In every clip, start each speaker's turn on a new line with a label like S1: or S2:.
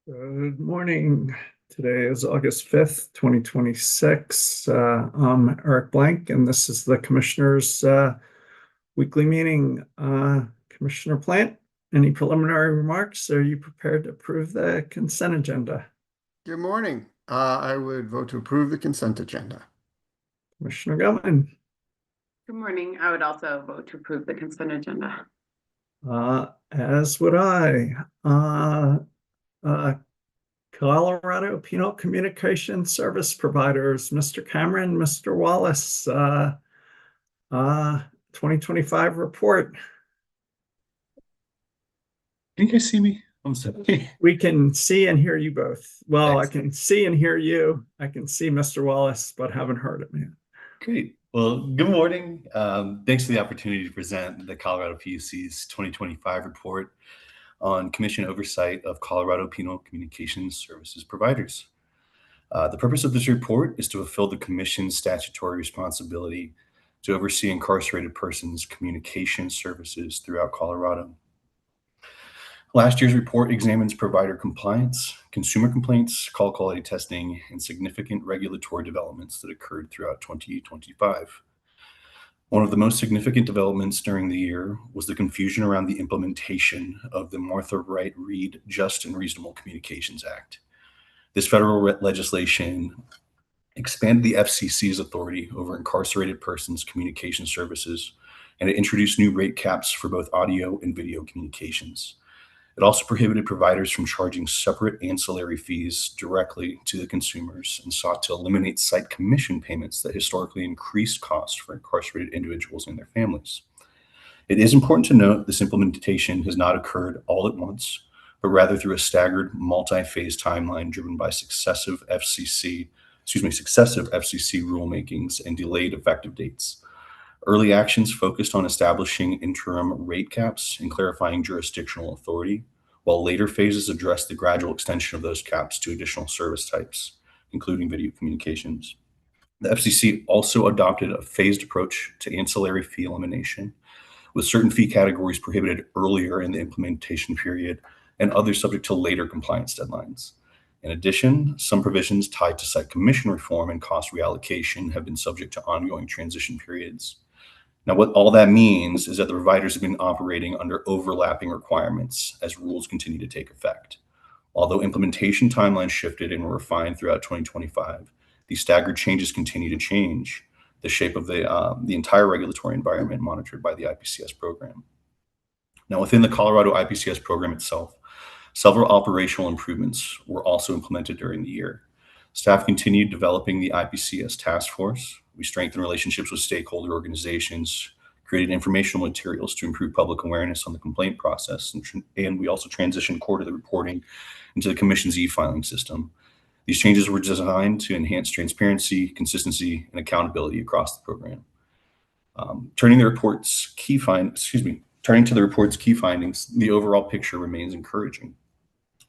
S1: Good morning. Today is August 5th, 2026. I'm Eric Blank, and this is the Commissioner's weekly meeting. Commissioner Plant, any preliminary remarks? Are you prepared to approve the consent agenda?
S2: Good morning. I would vote to approve the consent agenda.
S1: Commissioner Gilman,
S3: Good morning. I would also vote to approve the consent agenda.
S1: as would I. Colorado Penal Communication Service Providers, Mr. Cameron, Mr. Wallace, 2025 report.
S4: Can you guys see me? I'm sorry.
S1: We can see and hear you both. Well,
S4: Excellent.
S1: I can see and hear you. I can see Mr. Wallace, but haven't heard him yet.
S4: Great. Well, good morning. Thanks for the opportunity to present the Colorado PUC's 2025 report on Commission oversight of Colorado Penal Communications Services providers. The purpose of this report is to fulfill the Commission's statutory responsibility to oversee incarcerated persons' communication services throughout Colorado. Last year's report examines provider compliance, consumer complaints, call quality testing, and significant regulatory developments that occurred throughout 2025. One of the most significant developments during the year was the confusion around the implementation of the Martha Wright Reed Just and Reasonable Communications Act. This federal legislation expanded the FCC's authority over incarcerated persons' communication services, and it introduced new rate caps for both audio and video communications. It also prohibited providers from charging separate ancillary fees directly to the consumers and sought to eliminate site commission payments that historically increased costs for incarcerated individuals and their families. It is important to note this implementation has not occurred all at once, but rather through a staggered multi-phase timeline driven by successive FCC rulemakings and delayed effective dates. Early actions focused on establishing interim rate caps and clarifying jurisdictional authority, while later phases addressed the gradual extension of those caps to additional service types, including video communications. The FCC also adopted a phased approach to ancillary fee elimination, with certain fee categories prohibited earlier in the implementation period and others subject to later compliance deadlines. In addition, some provisions tied to site commission reform and cost reallocation have been subject to ongoing transition periods. Now, what all that means is that the providers have been operating under overlapping requirements as rules continue to take effect. Although implementation timelines shifted and were refined throughout 2025, these staggered changes continue to change the shape of the entire regulatory environment monitored by the IPCS program. Now, within the Colorado IPCS program itself, several operational improvements were also implemented during the year. Staff continued developing the IPCS task force. We strengthened relationships with stakeholder organizations, created informational materials to improve public awareness on the complaint process, and we also transitioned quarterly reporting into the Commission's e-filing system. These changes were designed to enhance transparency, consistency, and accountability across the program. Turning to the report's key findings, the overall picture remains encouraging.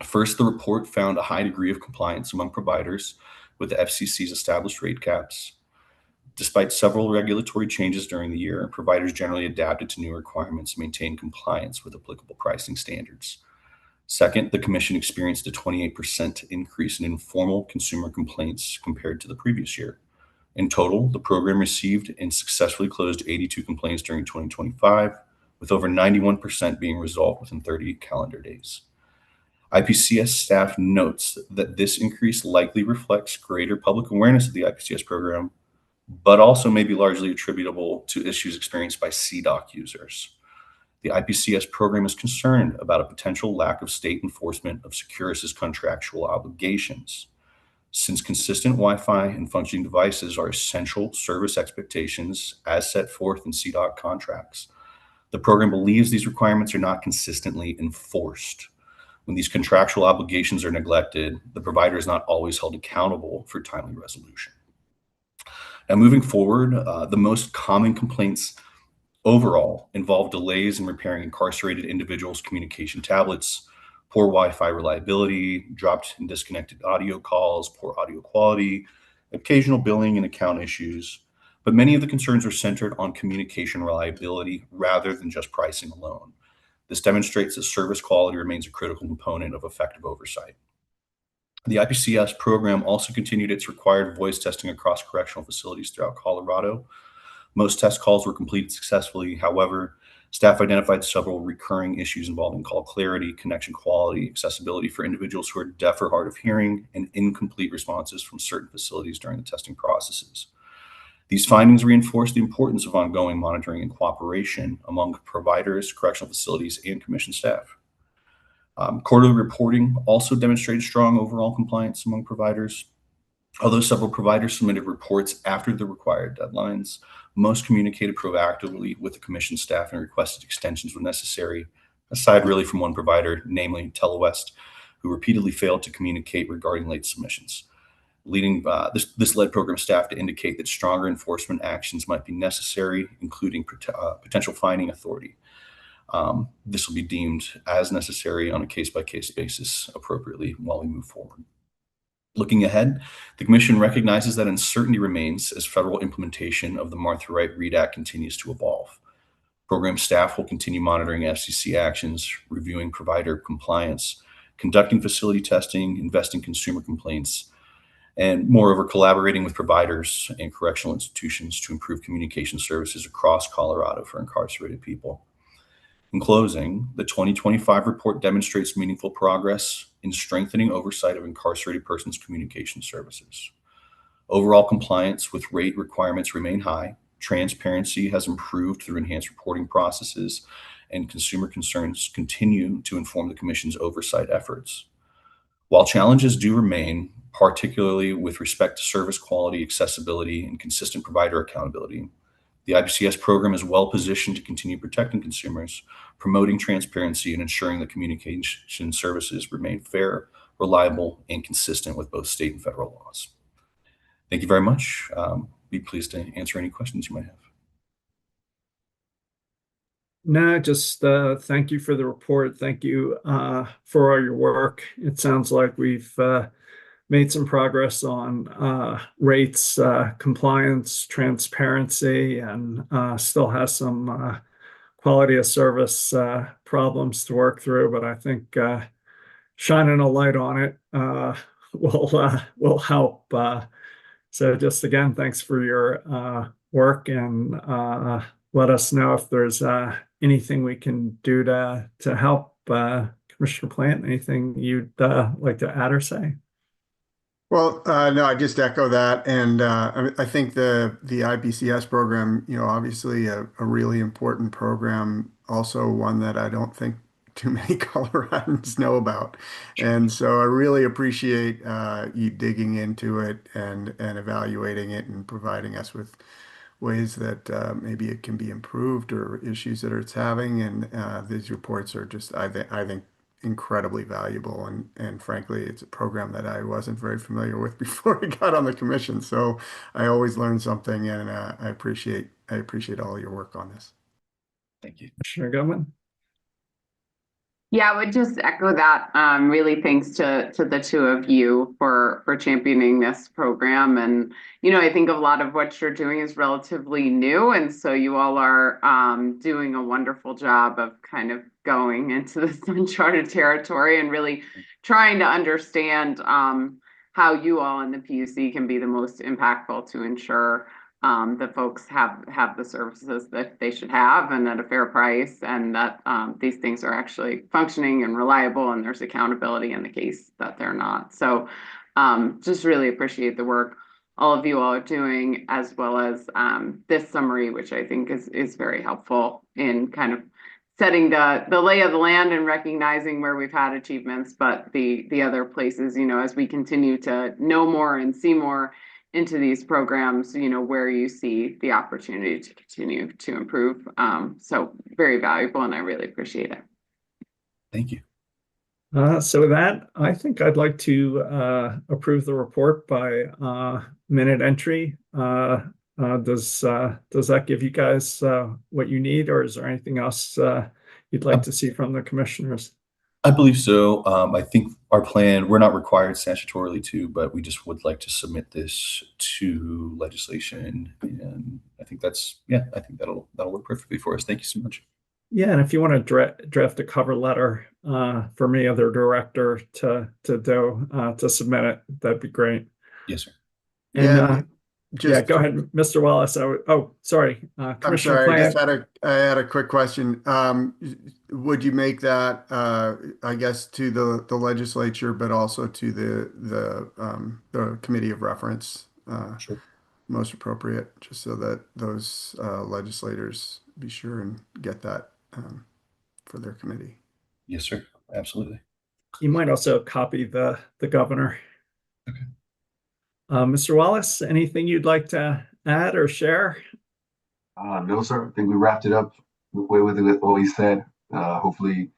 S4: First, the report found a high degree of compliance among providers with the FCC's established rate caps. Despite several regulatory changes during the year, providers generally adapted to new requirements and maintained compliance with applicable pricing standards. Second, the Commission experienced a 28% increase in informal consumer complaints compared to the previous year. In total, the program received and successfully closed 82 complaints during 2025, with over 91% being resolved within 30 calendar days. IPCS staff notes that this increase likely reflects greater public awareness of the IPCS program, but also may be largely attributable to issues experienced by CDOC users. The IPCS program is concerned about a potential lack of state enforcement of Securus's contractual obligations. Since consistent Wi-Fi and functioning devices are essential service expectations as set forth in CDOC contracts, the program believes these requirements are not consistently enforced. When these contractual obligations are neglected, the provider is not always held accountable for timely resolution. Now, moving forward, the most common complaints overall involve delays in repairing incarcerated individuals' communication tablets, poor Wi-Fi reliability, dropped and disconnected audio calls, poor audio quality, occasional billing and account issues. But many of the concerns are centered on communication reliability rather than just pricing alone. This demonstrates that service quality remains a critical component of effective oversight. The IPCS program also continued its required voice testing across correctional facilities throughout Colorado. Most test calls were completed successfully. However, staff identified several recurring issues involving call clarity, connection quality, accessibility for individuals who are deaf or hard of hearing, and incomplete responses from certain facilities during the testing processes. These findings reinforce the importance of ongoing monitoring and cooperation among providers, correctional facilities, and commission staff. Quarterly reporting also demonstrated strong overall compliance among providers. Although several providers submitted reports after the required deadlines, most communicated proactively with the commission staff and requested extensions when necessary, aside really from one provider, namely Telewest, who repeatedly failed to communicate regarding late submissions. This led program staff to indicate that stronger enforcement actions might be necessary, including potential fining authority. This will be deemed as necessary on a case-by-case basis appropriately while we move forward. Looking ahead, the Commission recognizes that uncertainty remains as federal implementation of the Martha Wright Read Act continues to evolve. Program staff will continue monitoring FCC actions, reviewing provider compliance, conducting facility testing, investing consumer complaints, and moreover, collaborating with providers and correctional institutions to improve communication services across Colorado for incarcerated people. In closing, the 2025 report demonstrates meaningful progress in strengthening oversight of incarcerated persons' communication services. Overall compliance with rate requirements remain high. Transparency has improved through enhanced reporting processes, and consumer concerns continue to inform the Commission's oversight efforts. While challenges do remain, particularly with respect to service quality, accessibility, and consistent provider accountability, the IPCS program is well positioned to continue protecting consumers, promoting transparency, and ensuring that communication services remain fair, reliable, and consistent with both state and federal laws. Thank you very much. Be pleased to answer any questions you might have.
S1: No, just thank you for the report. Thank you for all your work. It sounds like we've made some progress on rates, compliance, transparency, and still has some quality of service problems to work through. But I think shining a light on it will help. So just again, thanks for your work, and let us know if there's anything we can do to help. Commissioner Plant, anything you'd like to add or say?
S2: Well, no, I just echo that, and I think the IPCS program, obviously a really important program, also one that I don't think too many Coloradans know about, and so I really appreciate you digging into it and evaluating it and providing us with ways that maybe it can be improved or issues that it's having, and these reports are just I think incredibly valuable, and frankly it's a program that I wasn't very familiar with before I got on the commission, so I always learn something, and I appreciate all your work on this.
S4: Thank you.
S1: Commissioner Goodman?
S3: Yeah, I would just echo that. Really thanks to the two of you for championing this program. And, I think a lot of what you're doing is relatively new. And so you all are doing a wonderful job of kind of going into this uncharted territory and really trying to understand how you all in the PUC can be the most impactful to ensure that folks have the services that they should have and at a fair price, and that these things are actually functioning and reliable, and there's accountability in the case that they're not. So just really appreciate the work all of you all are doing, as well as this summary, which I think is very helpful in kind of setting the lay of the land and recognizing where we've had achievements, but the other places, as we continue to know more and see more into these programs, where you see the opportunity to continue to improve. So very valuable, and I really appreciate it.
S4: Thank you.
S1: So with that, I think I'd like to approve the report by minute entry. Does that give you guys what you need, or is there anything else you'd like to see from the commissioners?
S4: I believe so. I think our plan, we're not required statutorily to, but we just would like to submit this to legislation. And I think I think that'll work perfectly for us. Thank you so much.
S1: Yeah, and if you want to draft a cover letter for me or their director to submit it, that'd be great.
S4: Yes, sir.
S1: And
S2: Yeah,
S1: yeah,
S2: just
S1: go ahead, Mr. Wallace. Oh, sorry,
S2: I'm
S1: Commissioner
S2: sorry,
S1: Plant.
S2: I had a quick question. Would you make that, I guess, to the legislature, but also to the committee of reference,
S4: Sure.
S2: most appropriate, just so that those legislators be sure and get that for their committee.
S4: Yes, sir. Absolutely.
S1: You might also copy the governor.
S4: Okay.
S1: Mr. Wallace, anything you'd like to add or share?
S5: No, sir. I think we wrapped it up with what we said. Hopefully,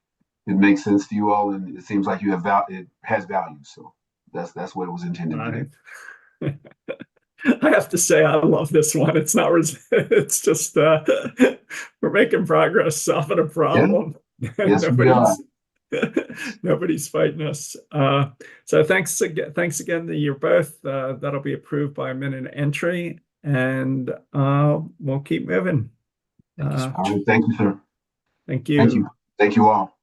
S5: it makes sense to you all, and it seems like you have it has value. So that's what it was intended to do.
S1: I have to say, I love this one. It's not, it's just, we're making progress, solving a problem.
S5: Yes, we are.
S1: Nobody's fighting us. So thanks again to you both. That'll be approved by minute entry, and we'll keep moving.
S4: Thank you so much.
S5: All right. Thank you, sir.
S1: Thank you.
S5: Thank you. Thank you all.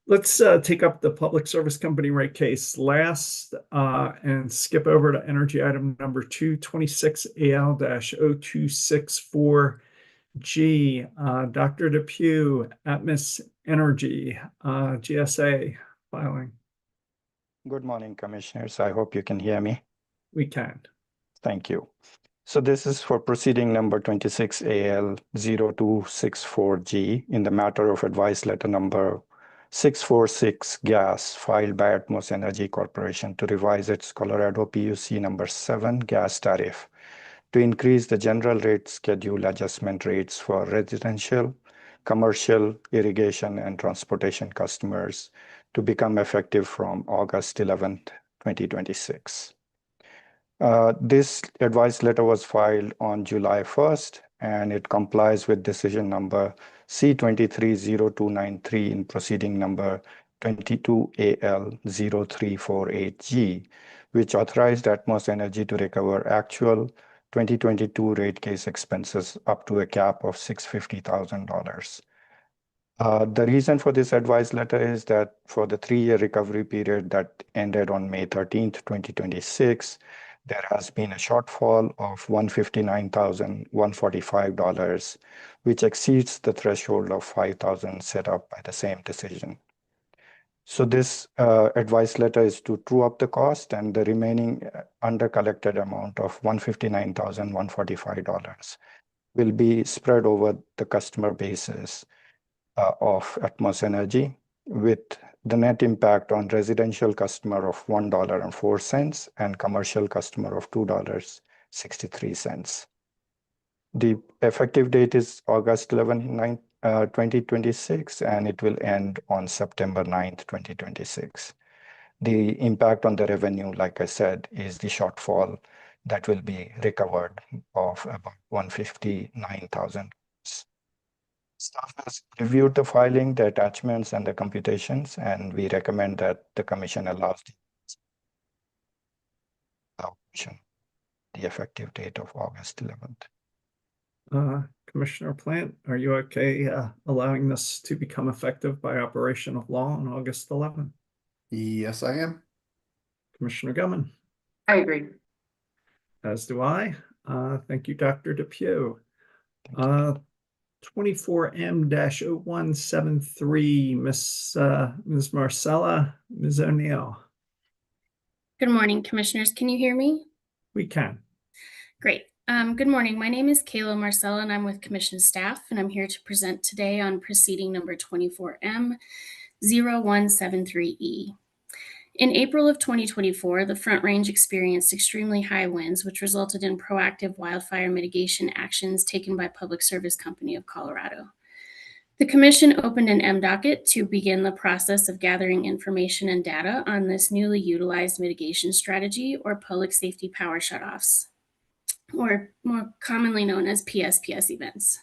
S1: Let's take up the public service company rate case last and skip over to energy item number 226 AL-0264G. Dr. Depew, Atmos Energy, GSA filing.
S6: Good morning, Commissioners. I hope you can hear me.
S1: We can.
S6: Thank you. So this is for proceeding number 26 AL-0264G in the matter of advice letter number 646 gas filed by Atmos Energy Corporation to revise its Colorado PUC number 7 gas tariff to increase the general rate schedule adjustment rates for residential, commercial, irrigation, and transportation customers to become effective from August 11th, 2026. This advice letter was filed on July 1st, and it complies with decision number C230293 in proceeding number 22AL0348G, which authorized Atmos Energy to recover actual 2022 rate case expenses up to a cap of $650,000. The reason for this advice letter is that for the 3-year recovery period that ended on May 13th, 2026, there has been a shortfall of $159,145, which exceeds the threshold of $5,000 set up by the same decision. So this advice letter is to true up the cost, and the remaining under-collected amount of $159,145 will be spread over the customer basis of Atmos Energy, with the net impact on residential customer of $1.04 and commercial customer of $2.63. The effective date is August 11th, 2026, and it will end on September 9th, 2026. The impact on the revenue, like I said, is the shortfall that will be recovered of about $159,000. Staff has reviewed the filing, the attachments, and the computations, and we recommend that the Commission allows the effective date of August 11th.
S1: Commissioner Plant, are you okay allowing this to become effective by operation of law on August 11th?
S2: Yes, I am.
S1: Commissioner Gumman?
S3: I agree.
S1: As do I. Thank you, Dr. Depew. 24M-0173, Ms. Marcella, Ms. O'Neill.
S7: Good morning, Commissioners. Can you hear me?
S1: We can.
S7: Great. Good morning. My name is Kayla Marcella, and I'm with Commission staff, and I'm here to present today on proceeding number 24M-0173E. In April of 2024, the Front Range experienced extremely high winds, which resulted in proactive wildfire mitigation actions taken by Public Service Company of Colorado. The Commission opened an M-docket to begin the process of gathering information and data on this newly utilized mitigation strategy, or public safety power shutoffs, or more commonly known as PSPS events.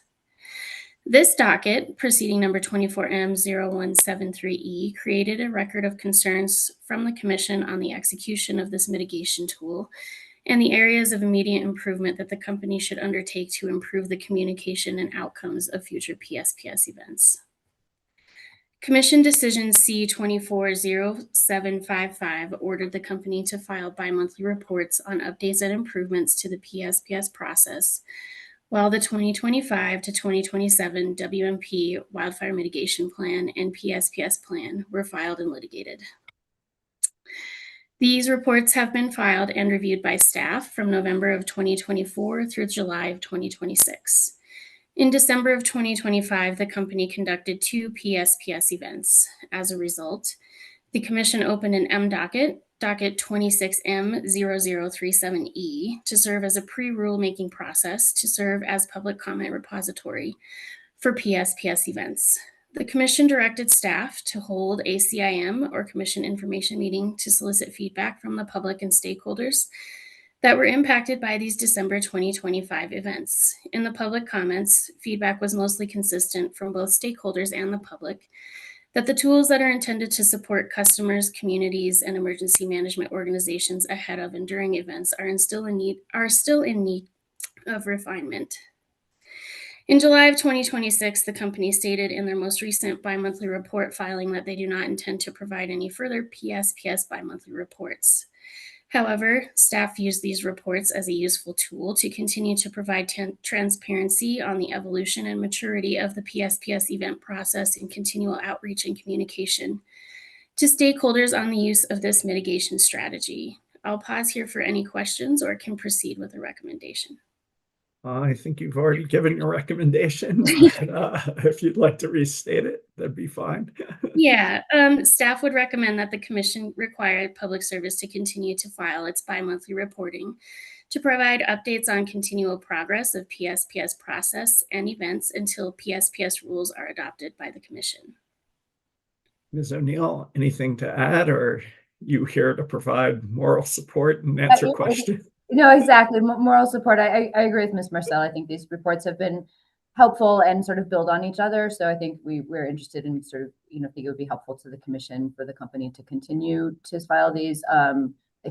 S7: This docket, proceeding number 24M-0173E, created a record of concerns from the Commission on the execution of this mitigation tool and the areas of immediate improvement that the company should undertake to improve the communication and outcomes of future PSPS events. Commission Decision C-240755 ordered the company to file bi-monthly reports on updates and improvements to the PSPS process, while the 2025 to 2027 WMP Wildfire Mitigation Plan and PSPS Plan were filed and litigated. These reports have been filed and reviewed by staff from November of 2024 through July of 2026. In December of 2025, the company conducted 2 PSPS events. As a result, the Commission opened an M docket, docket 26M0037E, to serve as a pre-rulemaking process to serve as public comment repository for PSPS events. The Commission directed staff to hold a CIM or Commission information meeting to solicit feedback from the public and stakeholders that were impacted by these December 2025 events. In the public comments, feedback was mostly consistent from both stakeholders and the public that the tools that are intended to support customers, communities, and emergency management organizations ahead of and during events are still in need of refinement. In July of 2026, the company stated in their most recent bi-monthly report filing that they do not intend to provide any further PSPS bi-monthly reports. However, staff use these reports as a useful tool to continue to provide transparency on the evolution and maturity of the PSPS event process and continual outreach and communication to stakeholders on the use of this mitigation strategy. I'll pause here for any questions or can proceed with a recommendation.
S1: I think you've already given your recommendation, but if you'd like to restate it, that'd be fine.
S7: Yeah, staff would recommend that the Commission require Public Service to continue to file its bi-monthly reporting to provide updates on continual progress of PSPS process and events until PSPS rules are adopted by the Commission.
S1: Ms. O'Neill, anything to add, or you here to provide moral support and answer questions?
S8: No, exactly. Moral support. I agree with Ms. Marcel. I think these reports have been helpful and sort of build on each other. So I think we're interested in sort of, think it would be helpful to the Commission for the company to continue to file these. I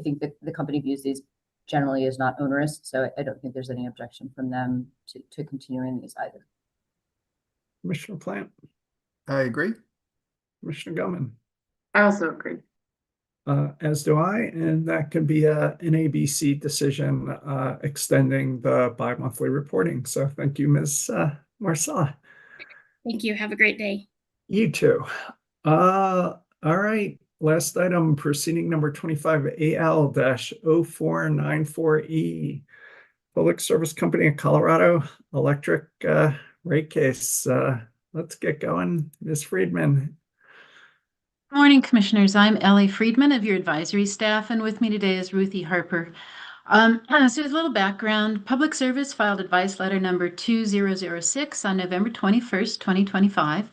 S8: think that the company views these generally as not onerous. So I don't think there's any objection from them to continuing these either.
S1: Commissioner Plant?
S2: I agree.
S1: Commissioner Gellman?
S3: I also agree.
S1: As do I, and that can be an ABC decision extending the bi-monthly reporting. So thank you, Ms. Marcel.
S7: Thank you. Have a great day.
S1: You too. All right. Last item, proceeding number 25AL-0494E, Public Service Company of Colorado Electric rate case. Let's get going. Ms. Friedman.
S9: Good morning, Commissioners. I'm Ellie Friedman of your advisory staff, and with me today is Ruthie Harper. So as a little background, Public Service filed advice letter number 2006 on November 21st, 2025,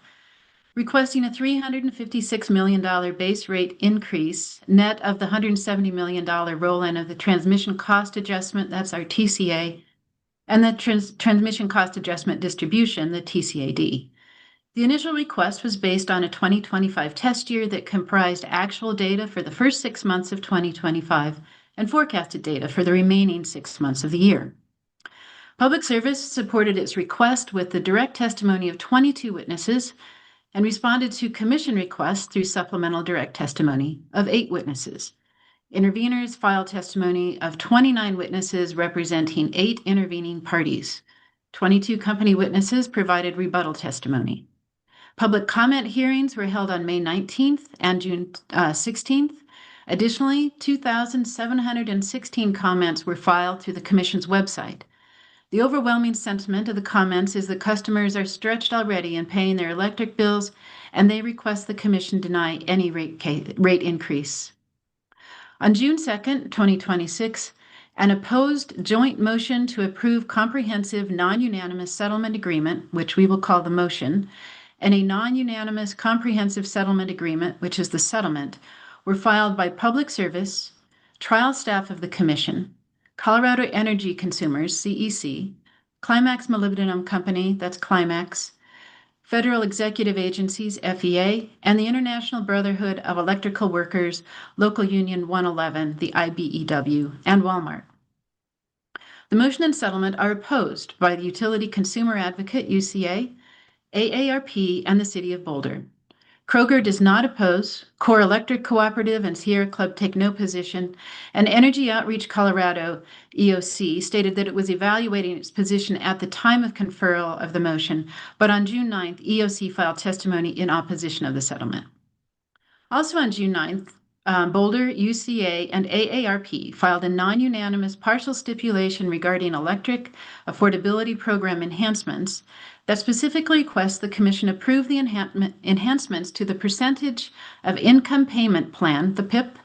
S9: requesting a $356 million base rate increase, net of the $170 million roll-in of the Transmission Cost Adjustment, that's our TCA, and the Transmission Cost Adjustment Distribution, the TCAD. The initial request was based on a 2025 test year that comprised actual data for the first 6 months of 2025 and forecasted data for the remaining 6 months of the year. Public Service supported its request with the direct testimony of 22 witnesses and responded to Commission requests through supplemental direct testimony of 8 witnesses. Interveners filed testimony of 29 witnesses representing 8 intervening parties. 22 company witnesses provided rebuttal testimony. Public comment hearings were held on May 19th and June 16th. Additionally, 2,716 comments were filed through the Commission's website. The overwhelming sentiment of the comments is that customers are stretched already in paying their electric bills, and they request the Commission deny any rate increase. On June 2nd, 2026, an opposed joint motion to approve comprehensive non-unanimous settlement agreement, which we will call the motion, and a non-unanimous comprehensive settlement agreement, which is the settlement, were filed by Public Service, trial staff of the Commission, Colorado Energy Consumers, CEC, Climax Molybdenum Company, that's Climax, federal executive agencies, FEA, and the International Brotherhood of Electrical Workers, Local Union 111, the IBEW, and Walmart. The motion and settlement are opposed by the Utility Consumer Advocate, UCA, AARP, and the City of Boulder. Kroger does not oppose, Core Electric Cooperative and Sierra Club take no position, and Energy Outreach Colorado, EOC, stated that it was evaluating its position at the time of conferral of the motion, but on June 9th, EOC filed testimony in opposition of the settlement. Also on June 9th, Boulder, UCA, and AARP filed a non-unanimous partial stipulation regarding electric affordability program enhancements that specifically requests the Commission approve the enhancements to the percentage of income payment plan, the PIP,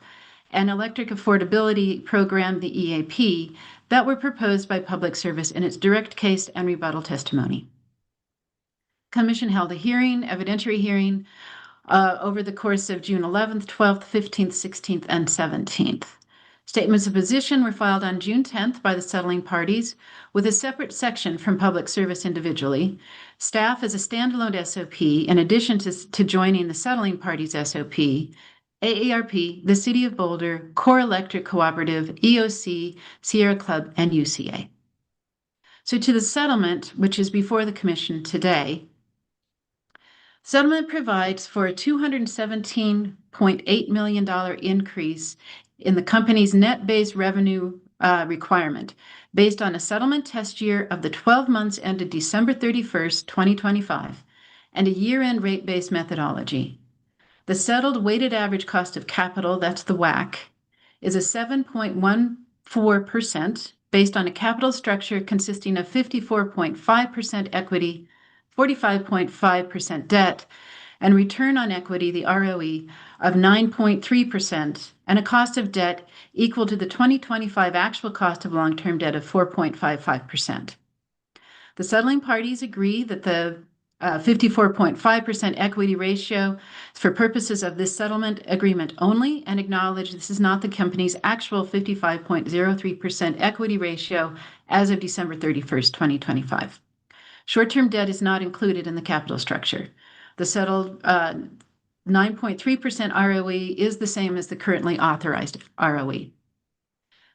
S9: and electric affordability program, the EAP, that were proposed by Public Service in its direct case and rebuttal testimony. Commission held a hearing, evidentiary hearing, over the course of June 11th, 12th, 15th, 16th, and 17th. Statements of position were filed on June 10th by the settling parties with a separate section from Public Service individually. Staff as a standalone SOP, in addition to joining the settling parties SOP, AARP, the City of Boulder, Core Electric Cooperative, EOC, Sierra Club, and UCA. So to the settlement, which is before the Commission today, settlement provides for a $217.8 million increase in the company's net base revenue requirement based on a settlement test year of the 12 months ended December 31st, 2025, and a year-end rate-based methodology. The settled weighted average cost of capital, that's the WACC, is a 7.14% based on a capital structure consisting of 54.5% equity, 45.5% debt, and return on equity, the ROE, of 9.3%, and a cost of debt equal to the 2025 actual cost of long-term debt of 4.55%. The settling parties agree that the 54.5% equity ratio is for purposes of this settlement agreement only, and acknowledge this is not the company's actual 55.03% equity ratio as of December 31st, 2025. Short-term debt is not included in the capital structure. The settled 9.3% ROE is the same as the currently authorized ROE.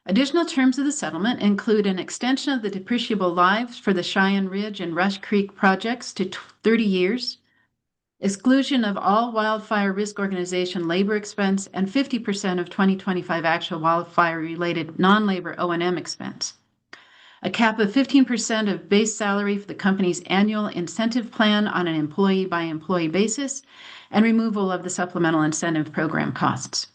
S9: Additional terms of the settlement include an extension of the depreciable lives for the Cheyenne Ridge and Rush Creek projects to 30 years, exclusion of all wildfire risk organization labor expense, and 50% of 2025 actual wildfire-related non-labor O&M expense, a cap of 15% of base salary for the company's annual incentive plan on an employee-by-employee basis, and removal of the supplemental incentive program costs.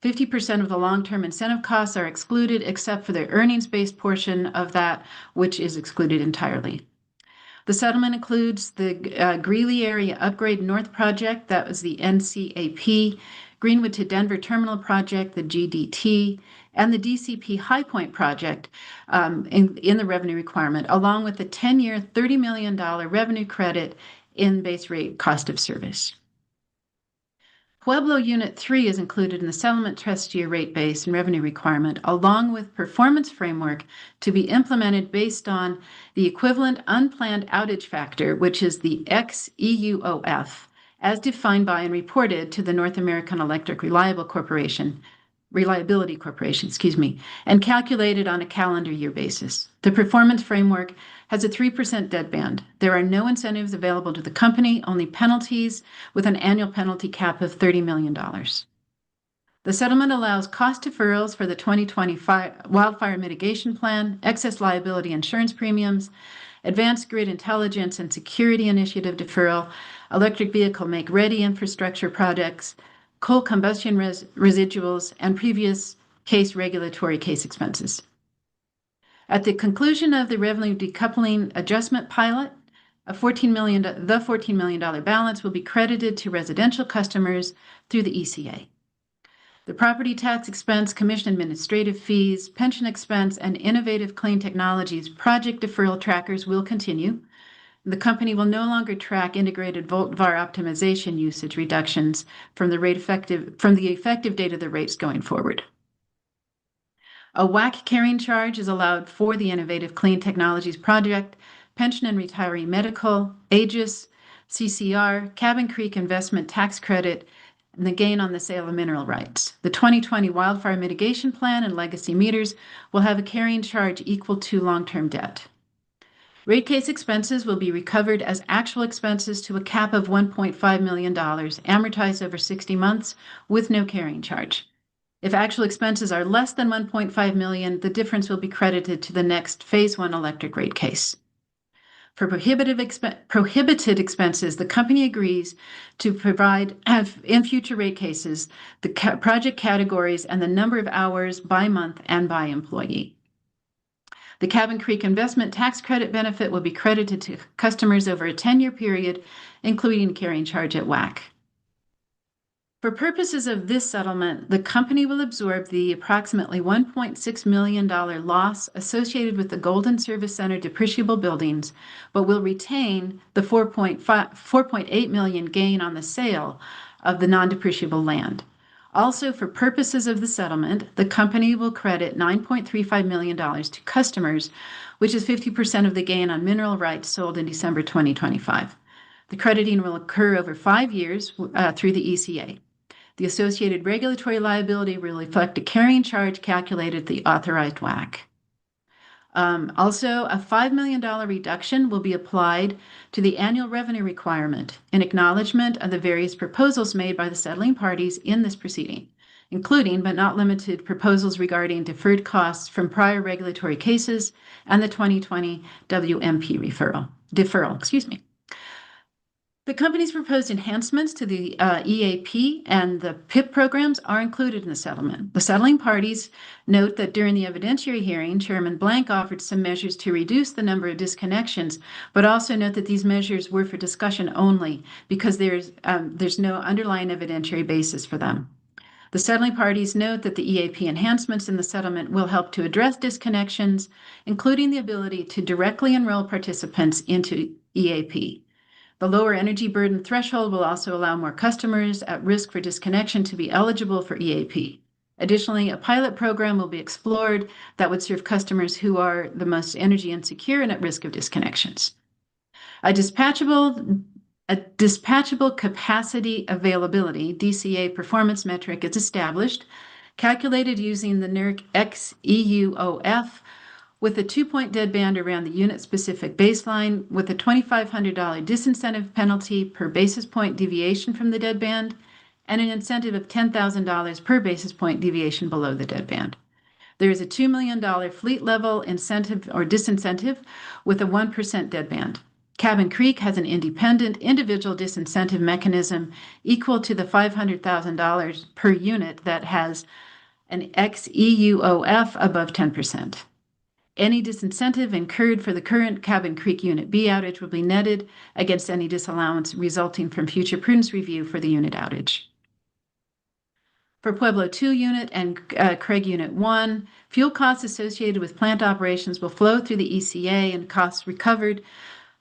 S9: 50% of the long-term incentive costs are excluded except for the earnings-based portion of that, which is excluded entirely. The settlement includes the Greeley Area Upgrade North Project, that was the NCAP, Greenwood to Denver Terminal Project, the GDT, and the DCP High Point Project in the revenue requirement, along with the 10-year $30 million revenue credit in base rate cost of service. Pueblo Unit 3 is included in the settlement test year rate base and revenue requirement, along with performance framework to be implemented based on the equivalent unplanned outage factor, which is the XEUOF, as defined by and reported to the North American Electric Reliability Corporation, and calculated on a calendar year basis. The performance framework has a 3% deadband. There are no incentives available to the company, only penalties with an annual penalty cap of $30 million. The settlement allows cost deferrals for the 2025 wildfire mitigation plan, excess liability insurance premiums, advanced grid intelligence and security initiative deferral, electric vehicle make-ready infrastructure projects, coal combustion residuals, and previous regulatory case expenses. At the conclusion of the revenue decoupling adjustment pilot, the $14 million balance will be credited to residential customers through the ECA. The property tax expense, commission administrative fees, pension expense, and innovative clean technologies project deferral trackers will continue. The company will no longer track integrated volt-VAR optimization usage reductions from the effective date of the rates going forward. A WACC carrying charge is allowed for the Innovative Clean Technologies Project, Pension and Retiree Medical, AGIS, CCR, Cabin Creek Investment Tax Credit, and the gain on the sale of mineral rights. The 2020 Wildfire Mitigation Plan and legacy meters will have a carrying charge equal to long-term debt. Rate case expenses will be recovered as actual expenses to a cap of $1.5 million, amortized over 60 months with no carrying charge. If actual expenses are less than $1.5 million, the difference will be credited to the next Phase 1 electric rate case. For prohibited expenses, the company agrees to provide in future rate cases the project categories and the number of hours by month and by employee. The Cabin Creek investment tax credit benefit will be credited to customers over a 10-year period, including carrying charge at WAC. For purposes of this settlement, the company will absorb the approximately $1.6 million loss associated with the Golden Service Center depreciable buildings, but will retain the $4.8 million gain on the sale of the non-depreciable land. Also, for purposes of the settlement, the company will credit $9.35 million to customers, which is 50% of the gain on mineral rights sold in December 2025. The crediting will occur over 5 years through the ECA. The associated regulatory liability will reflect a carrying charge calculated at the authorized WAC. Also, a $5 million reduction will be applied to the annual revenue requirement in acknowledgement of the various proposals made by the settling parties in this proceeding, including but not limited proposals regarding deferred costs from prior regulatory cases and the 2020 WMP deferral. The company's proposed enhancements to the EAP and the PIP programs are included in the settlement. The settling parties note that during the evidentiary hearing, Chairman Blank offered some measures to reduce the number of disconnections, but also note that these measures were for discussion only because there's no underlying evidentiary basis for them. The settling parties note that the EAP enhancements in the settlement will help to address disconnections, including the ability to directly enroll participants into EAP. The lower energy burden threshold will also allow more customers at risk for disconnection to be eligible for EAP. Additionally, a pilot program will be explored that would serve customers who are the most energy insecure and at risk of disconnections. A dispatchable capacity availability, DCA performance metric, is established, calculated using the NERC XEUOF, with a 2-point deadband around the unit-specific baseline, with a $2,500 disincentive penalty per basis point deviation from the deadband, and an incentive of $10,000 per basis point deviation below the deadband. There is a $2 million fleet-level incentive or disincentive with a 1% deadband. Cabin Creek has an independent individual disincentive mechanism equal to the $500,000 per unit that has an XEUOF above 10%. Any disincentive incurred for the current Cabin Creek Unit B outage will be netted against any disallowance resulting from future prudence review for the unit outage. For Pueblo 2 unit and Craig Unit 1, fuel costs associated with plant operations will flow through the ECA, and costs recovered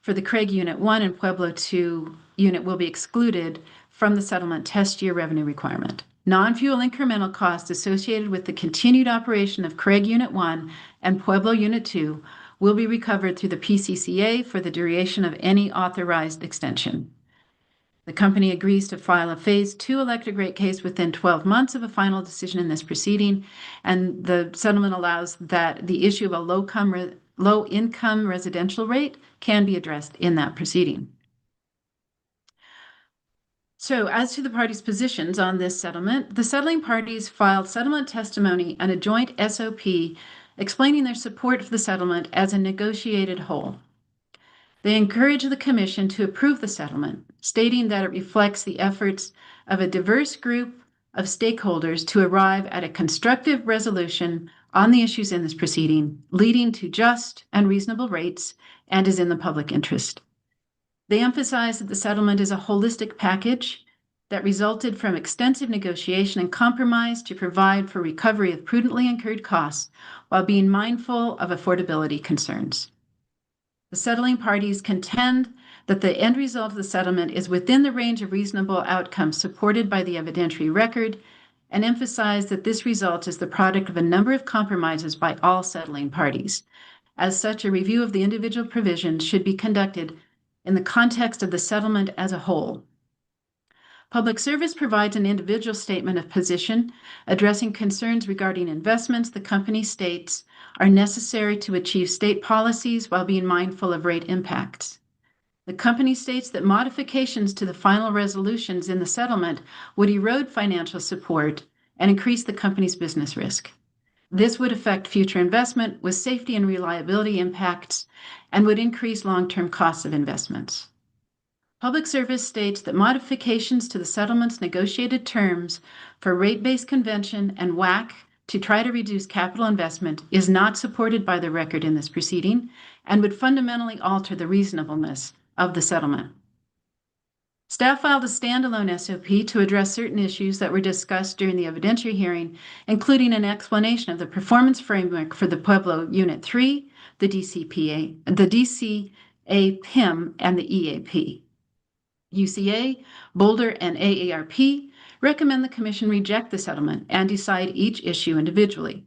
S9: for the Craig Unit 1 and Pueblo 2 unit will be excluded from the settlement test year revenue requirement. Non-fuel incremental costs associated with the continued operation of Craig Unit 1 and Pueblo Unit 2 will be recovered through the PCCA for the duration of any authorized extension. The company agrees to file a Phase 2 electric rate case within 12 months of a final decision in this proceeding, and the settlement allows that the issue of a low-income residential rate can be addressed in that proceeding. So, as to the parties' positions on this settlement, the settling parties filed settlement testimony and a joint SOP explaining their support for the settlement as a negotiated whole. They encourage the Commission to approve the settlement, stating that it reflects the efforts of a diverse group of stakeholders to arrive at a constructive resolution on the issues in this proceeding, leading to just and reasonable rates, and is in the public interest. They emphasize that the settlement is a holistic package that resulted from extensive negotiation and compromise to provide for recovery of prudently incurred costs while being mindful of affordability concerns. The settling parties contend that the end result of the settlement is within the range of reasonable outcomes supported by the evidentiary record, and emphasize that this result is the product of a number of compromises by all settling parties. As such, a review of the individual provisions should be conducted in the context of the settlement as a whole. Public Service provides an individual statement of position addressing concerns regarding investments the company states are necessary to achieve state policies while being mindful of rate impacts. The company states that modifications to the final resolutions in the settlement would erode financial support and increase the company's business risk. This would affect future investment with safety and reliability impacts and would increase long-term costs of investments. Public Service states that modifications to the settlement's negotiated terms for rate-based convention and WACC to try to reduce capital investment is not supported by the record in this proceeding and would fundamentally alter the reasonableness of the settlement. Staff filed a standalone SOP to address certain issues that were discussed during the evidentiary hearing, including an explanation of the performance framework for the Pueblo Unit 3, the DCPA, the DCA PIM, and the EAP. UCA, Boulder, and AARP recommend the Commission reject the settlement and decide each issue individually.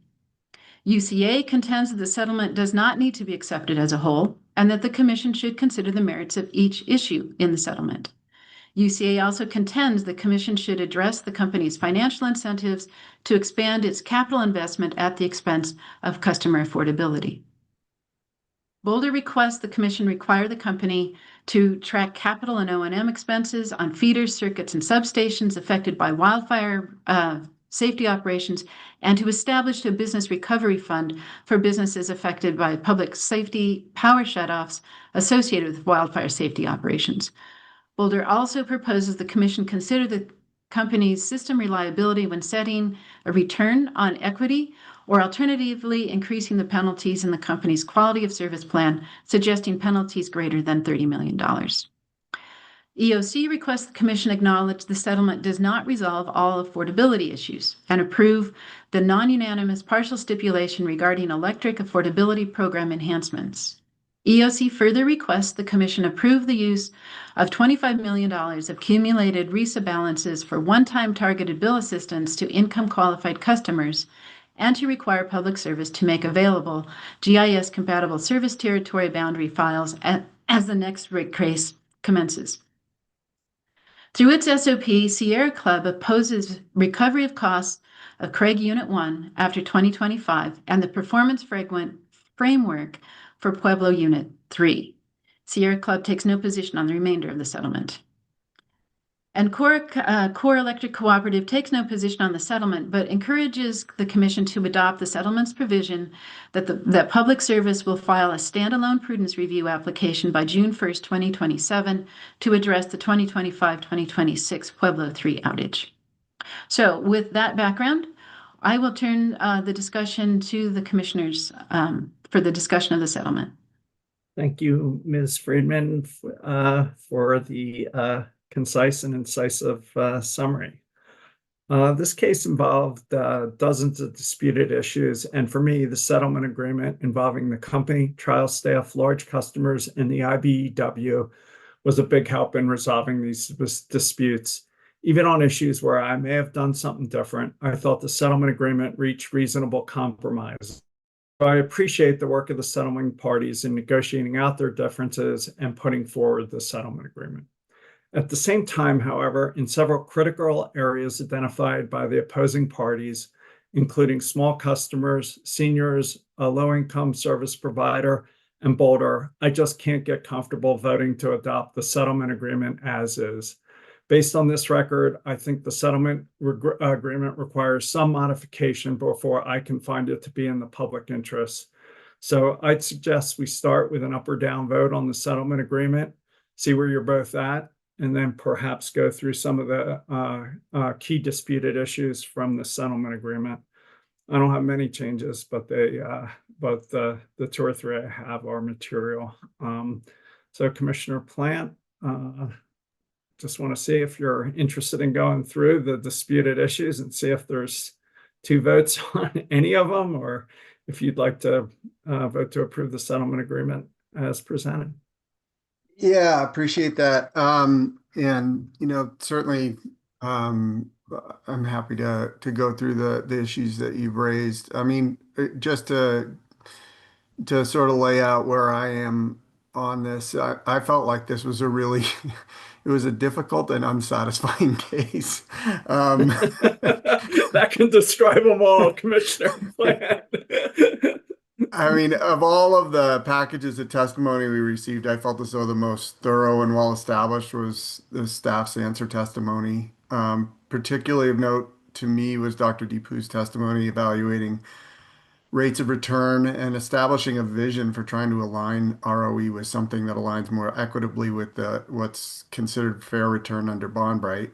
S9: UCA contends that the settlement does not need to be accepted as a whole and that the Commission should consider the merits of each issue in the settlement. UCA also contends the Commission should address the company's financial incentives to expand its capital investment at the expense of customer affordability. Boulder requests the Commission require the company to track capital and O&M expenses on feeders, circuits, and substations affected by wildfire safety operations, and to establish a business recovery fund for businesses affected by public safety power shutoffs associated with wildfire safety operations. Boulder also proposes the Commission consider the company's system reliability when setting a return on equity, or alternatively increasing the penalties in the company's quality of service plan, suggesting penalties greater than $30 million. EOC requests the Commission acknowledge the settlement does not resolve all affordability issues and approve the non-unanimous partial stipulation regarding electric affordability program enhancements. EOC further requests the Commission approve the use of $25 million of cumulated RESA balances for one-time targeted bill assistance to income-qualified customers and to require Public Service to make available GIS-compatible service territory boundary files as the next rate case commences. Through its SOP, Sierra Club opposes recovery of costs of Craig Unit 1 after 2025 and the performance framework for Pueblo Unit 3. Sierra Club takes no position on the remainder of the settlement. And Core Electric Cooperative takes no position on the settlement, but encourages the Commission to adopt the settlement's provision that Public Service will file a standalone prudence review application by June 1st, 2027 to address the 2025-2026 Pueblo 3 outage. So with that background, I will turn the discussion to the Commissioners for the discussion of the settlement.
S1: Thank you, Ms. Friedman, for the concise and incisive summary. This case involved dozens of disputed issues, and for me, the settlement agreement involving the company, trial staff, large customers, and the IBEW was a big help in resolving these disputes. Even on issues where I may have done something different, I thought the settlement agreement reached reasonable compromise. I appreciate the work of the settling parties in negotiating out their differences and putting forward the settlement agreement. At the same time, however, in several critical areas identified by the opposing parties, including small customers, seniors, a low-income service provider, and Boulder, I just can't get comfortable voting to adopt the settlement agreement as is. Based on this record, I think the settlement agreement requires some modification before I can find it to be in the public interest. So I'd suggest we start with an up or down vote on the settlement agreement, see where you're both at, and then perhaps go through some of the key disputed issues from the settlement agreement. I don't have many changes, but the two or three I have are material. So Commissioner Plant, just want to see if you're interested in going through the disputed issues and see if there's two votes on any of them, or if you'd like to vote to approve the settlement agreement as presented.
S2: Yeah, appreciate that. And certainly, I'm happy to go through the issues that you've raised. I mean, just to sort of lay out where I am on this, I felt like this was a really was a difficult and unsatisfying case.
S1: That can describe them all, Commissioner Plant.
S2: I mean, of all of the packages of testimony we received, I felt as though the most thorough and well established was the staff's answer testimony. Particularly of note to me was Dr. Deepu's testimony evaluating rates of return and establishing a vision for trying to align ROE with something that aligns more equitably with what's considered fair return under bond right.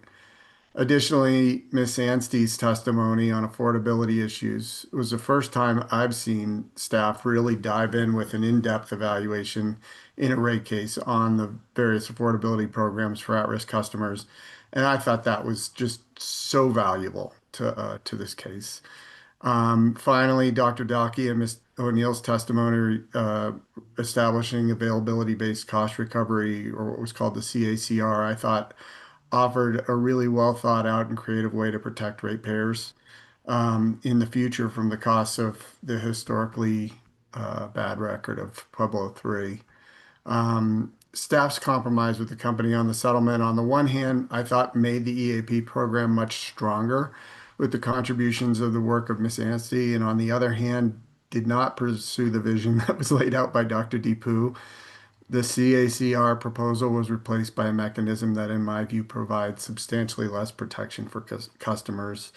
S2: Additionally, Ms. Anstey's testimony on affordability issues was the first time I've seen staff really dive in with an in-depth evaluation in a rate case on the various affordability programs for at-risk customers. And I thought that was just so valuable to this case. Finally, Dr. Dalkey and Ms. O'Neill's testimony establishing availability-based cost recovery, or what was called the CACR, I thought offered a really well thought out and creative way to protect ratepayers in the future from the costs of the historically bad record of Pueblo 3. Staff's compromise with the company on the settlement, on the one hand, I thought made the EAP program much stronger with the contributions of the work of Ms. Anstey, and on the other hand, did not pursue the vision that was laid out by Dr. Deepu. The CACR proposal was replaced by a mechanism that, in my view, provides substantially less protection for customers,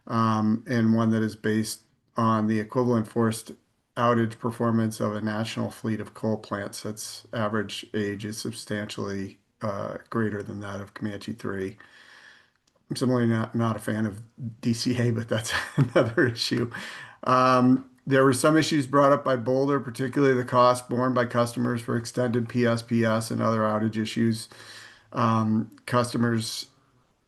S2: and one that is based on the equivalent forced outage performance of a national fleet of coal plants that's average age is substantially greater than that of Comanche 3. I'm similarly not a fan of DCA, but that's another issue. There were some issues brought up by Boulder, particularly the cost borne by customers for extended PSPS and other outage issues. Customers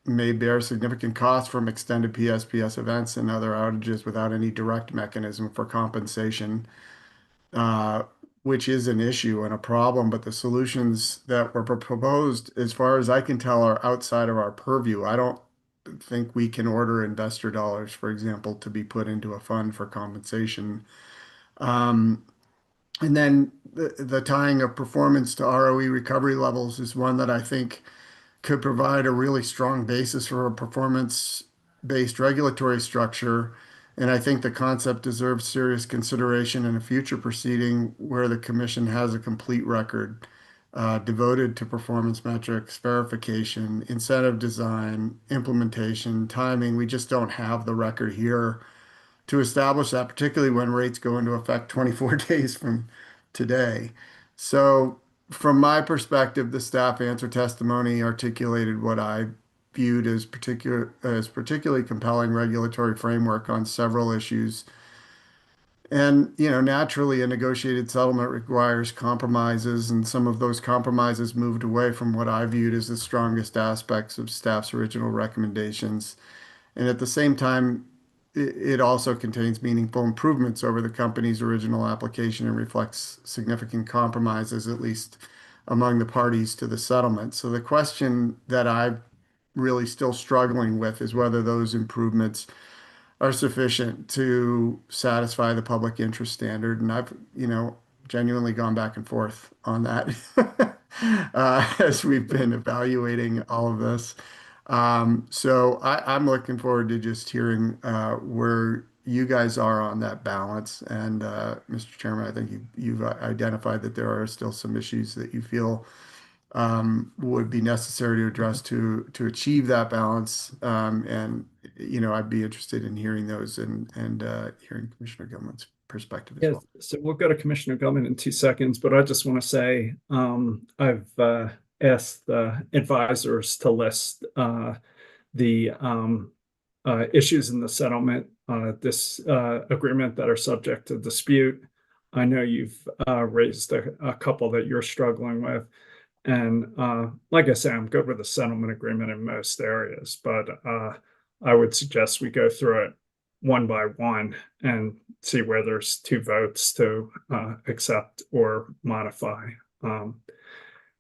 S2: may bear significant costs from extended PSPS events and other outages without any direct mechanism for compensation, which is an issue and a problem, but the solutions that were proposed, as far as I can tell, are outside of our purview. I don't think we can order investor dollars, for example, to be put into a fund for compensation. And then the tying of performance to ROE recovery levels is one that I think could provide a really strong basis for a performance-based regulatory structure. And I think the concept deserves serious consideration in a future proceeding where the commission has a complete record devoted to performance metrics, verification, incentive design, implementation, timing. We just don't have the record here to establish that, particularly when rates go into effect 24 days from today. So from my perspective, the staff answer testimony articulated what I viewed as particularly compelling regulatory framework on several issues. And, naturally, a negotiated settlement requires compromises, and some of those compromises moved away from what I viewed as the strongest aspects of staff's original recommendations. And at the same time, it also contains meaningful improvements over the company's original application and reflects significant compromises, at least among the parties to the settlement. So the question that I'm really still struggling with is whether those improvements are sufficient to satisfy the public interest standard. And I've, genuinely gone back and forth on that as we've been evaluating all of this. So I'm looking forward to just hearing where you guys are on that balance. And Mr. Chairman, I think you've identified that there are still some issues that you feel would be necessary to address to achieve that balance. And I'd be interested in hearing those and hearing Commissioner Gilman's perspective as well.
S1: So we'll go to Commissioner Gilman in 2 seconds, but I just want to say I've asked the advisors to list the issues in the settlement, this agreement that are subject to dispute. I know you've raised a couple that you're struggling with. And like I say, I'm good with the settlement agreement in most areas, but I would suggest we go through it one by one and see where there's 2 votes to accept or modify.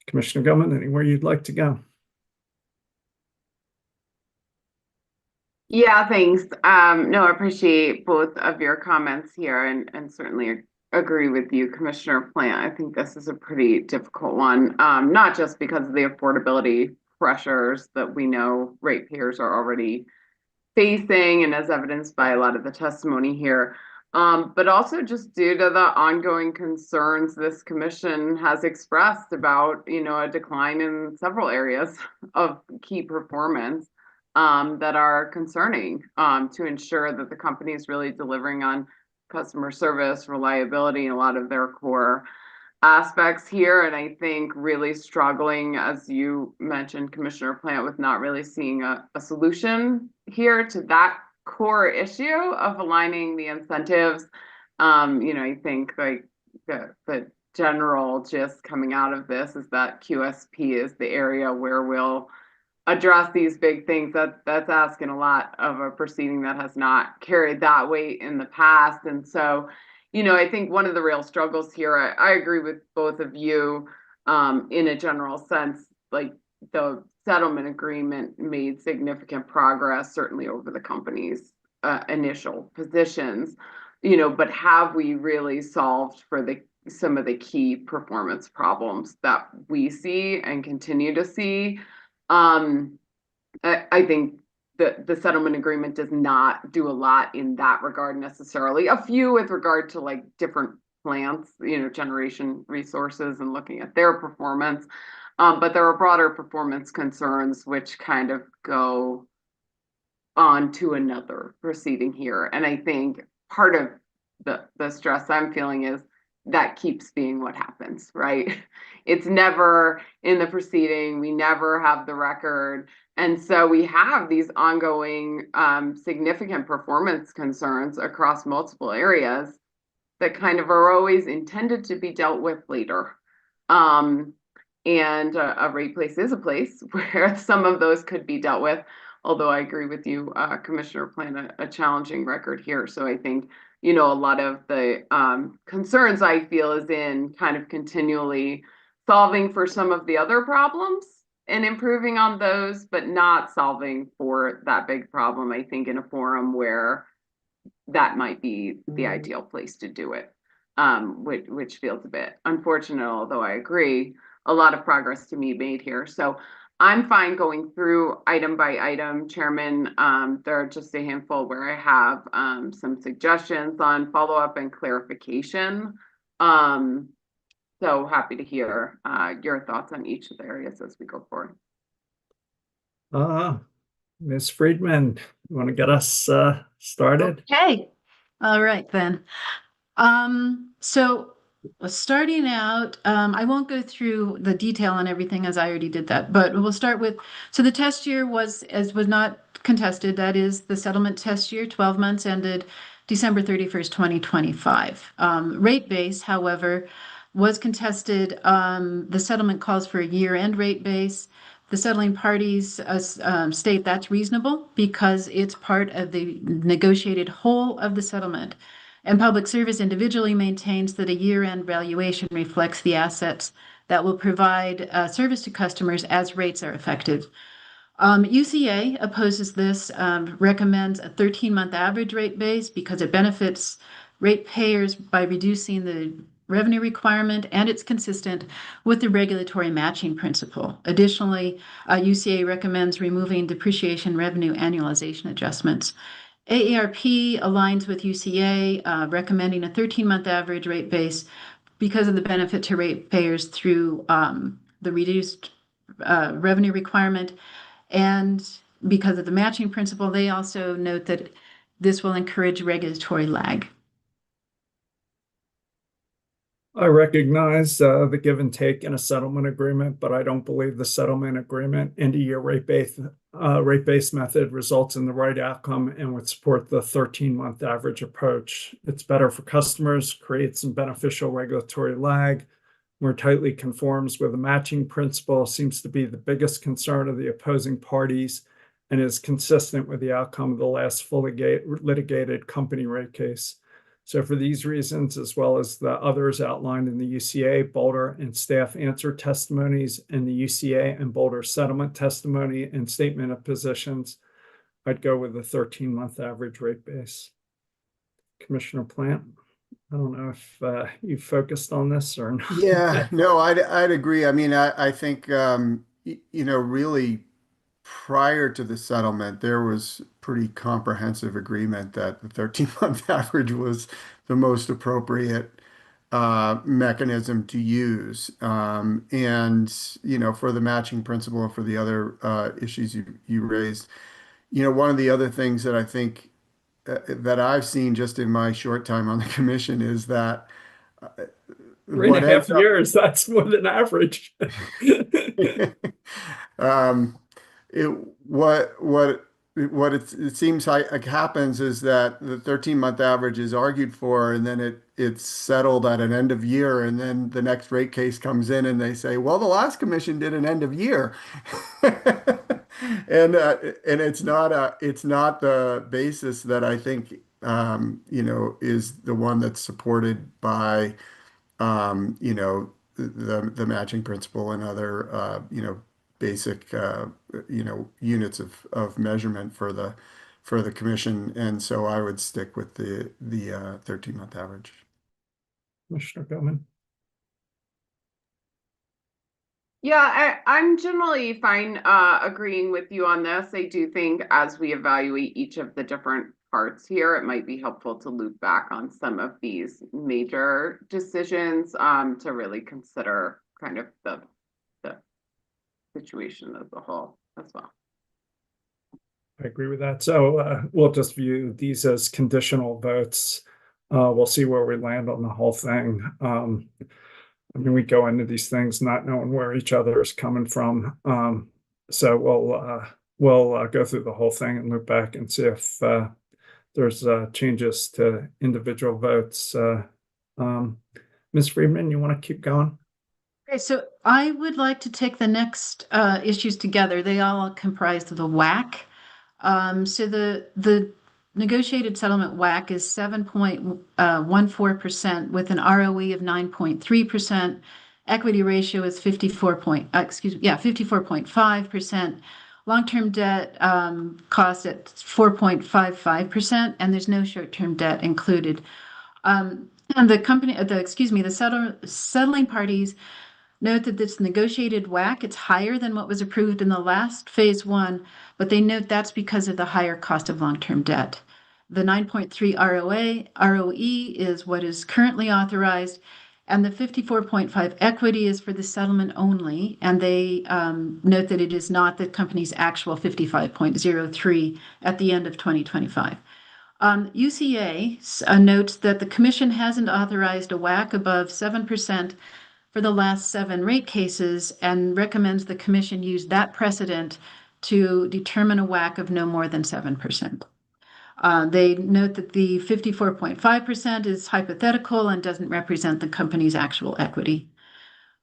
S1: Commissioner Gilman, anywhere you'd like to go?
S3: Yeah, thanks. No, I appreciate both of your comments here and certainly agree with you, Commissioner Plant. I think this is a pretty difficult one, not just because of the affordability pressures that we know ratepayers are already facing, and as evidenced by a lot of the testimony here. But also just due to the ongoing concerns this commission has expressed about, a decline in several areas of key performance that are concerning to ensure that the company is really delivering on customer service, reliability, and a lot of their core aspects here. And I think really struggling, as you mentioned, Commissioner Plant, with not really seeing a solution here to that core issue of aligning the incentives. I think like the general gist coming out of this is that QSP is the area where we'll address these big things. That's asking a lot of a proceeding that has not carried that weight in the past. And so, I think one of the real struggles here, I agree with both of you in a general sense, like the settlement agreement made significant progress, certainly over the company's initial positions, but have we really solved for some of the key performance problems that we see and continue to see? I think the settlement agreement does not do a lot in that regard necessarily. A few with regard to like different plants, generation resources and looking at their performance. But there are broader performance concerns which kind of go on to another proceeding here. And I think part of the stress I'm feeling is that keeps being what happens, right? It's never in the proceeding. We never have the record. And so we have these ongoing significant performance concerns across multiple areas that kind of are always intended to be dealt with later. And a rate place is a place where some of those could be dealt with, although I agree with you, Commissioner Plant, a challenging record here. So I think, a lot of the concerns I feel is in kind of continually solving for some of the other problems and improving on those, but not solving for that big problem, I think, in a forum where that might be the ideal place to do it, which feels a bit unfortunate, although I agree, a lot of progress to be made here. So I'm fine going through item by item, Chairman. There are just a handful where I have some suggestions on follow-up and clarification. So happy to hear your thoughts on each of the areas as we go forward.
S1: Ms. Friedman, you want to get us started?
S9: Okay. All right, then. So starting out, I won't go through the detail on everything as I already did that, but we'll start with, so the test year was not contested. That is the settlement test year, 12 months ended December 31st, 2025. Rate base, however, was contested. The settlement calls for a year-end rate base. The settling parties state that's reasonable because it's part of the negotiated whole of the settlement. And Public Service individually maintains that a year-end valuation reflects the assets that will provide service to customers as rates are effective. UCA opposes this, recommends a 13-month average rate base because it benefits ratepayers by reducing the revenue requirement, and it's consistent with the regulatory matching principle. Additionally, UCA recommends removing depreciation revenue annualization adjustments. AARP aligns with UCA, recommending a 13-month average rate base because of the benefit to ratepayers through the reduced revenue requirement. And because of the matching principle, they also note that this will encourage regulatory lag.
S1: I recognize the give and take in a settlement agreement, but I don't believe the settlement agreement end-of-year rate base method results in the right outcome and would support the 13-month average approach. It's better for customers, creates some beneficial regulatory lag, more tightly conforms with the matching principle, seems to be the biggest concern of the opposing parties, and is consistent with the outcome of the last fully litigated company rate case. So for these reasons, as well as the others outlined in the UCA, Boulder, and staff answer testimonies, and the UCA and Boulder settlement testimony and statement of positions, I'd go with the 13-month average rate base. Commissioner Plant, I don't know if you focused on this or not.
S2: Yeah, no, I'd agree. I mean, I think, really prior to the settlement, there was pretty comprehensive agreement that the 13-month average was the most appropriate mechanism to use. And, for the matching principle and for the other issues you raised, one of the other things that I think that I've seen just in my short time on the commission is that uh,
S1: 3.5 years, that's more than average.
S2: um, it what it seems like happens is that the 13-month average is argued for, and then it's settled at an end of year, and then the next rate case comes in, and they say, well, the last commission did an end of year, and it's not the basis that I think is the one that's supported by the matching principle and other basic units of measurement for the commission. And so I would stick with the 13-month average.
S1: Commissioner Gilman.
S3: Yeah, I'm generally fine agreeing with you on this. I do think as we evaluate each of the different parts here, it might be helpful to loop back on some of these major decisions to really consider kind of the situation as a whole as well.
S1: I agree with that. So we'll just view these as conditional votes. We'll see where we land on the whole thing. I mean, we go into these things not knowing where each other is coming from. So we'll go through the whole thing and loop back and see if there's changes to individual votes. Ms. Friedman, you want to keep going?
S9: Okay, so I would like to take the next issues together. They all comprise of the WACC. So the negotiated settlement WACC is 7.14% with an ROE of 9.3%. Equity ratio is 54.5%. Long-term debt cost at 4.55%, and there's no short-term debt included. And the settling parties note that this negotiated WACC, it's higher than what was approved in the last phase one, but they note that's because of the higher cost of long-term debt. The 9.3 ROE is what is currently authorized, and the 54.5 equity is for the settlement only, and they note that it is not the company's actual 55.03 at the end of 2025. UCA notes that the commission hasn't authorized a WACC above 7% for the last 7 rate cases and recommends the commission use that precedent to determine a WACC of no more than 7%. They note that the 54.5% is hypothetical and doesn't represent the company's actual equity.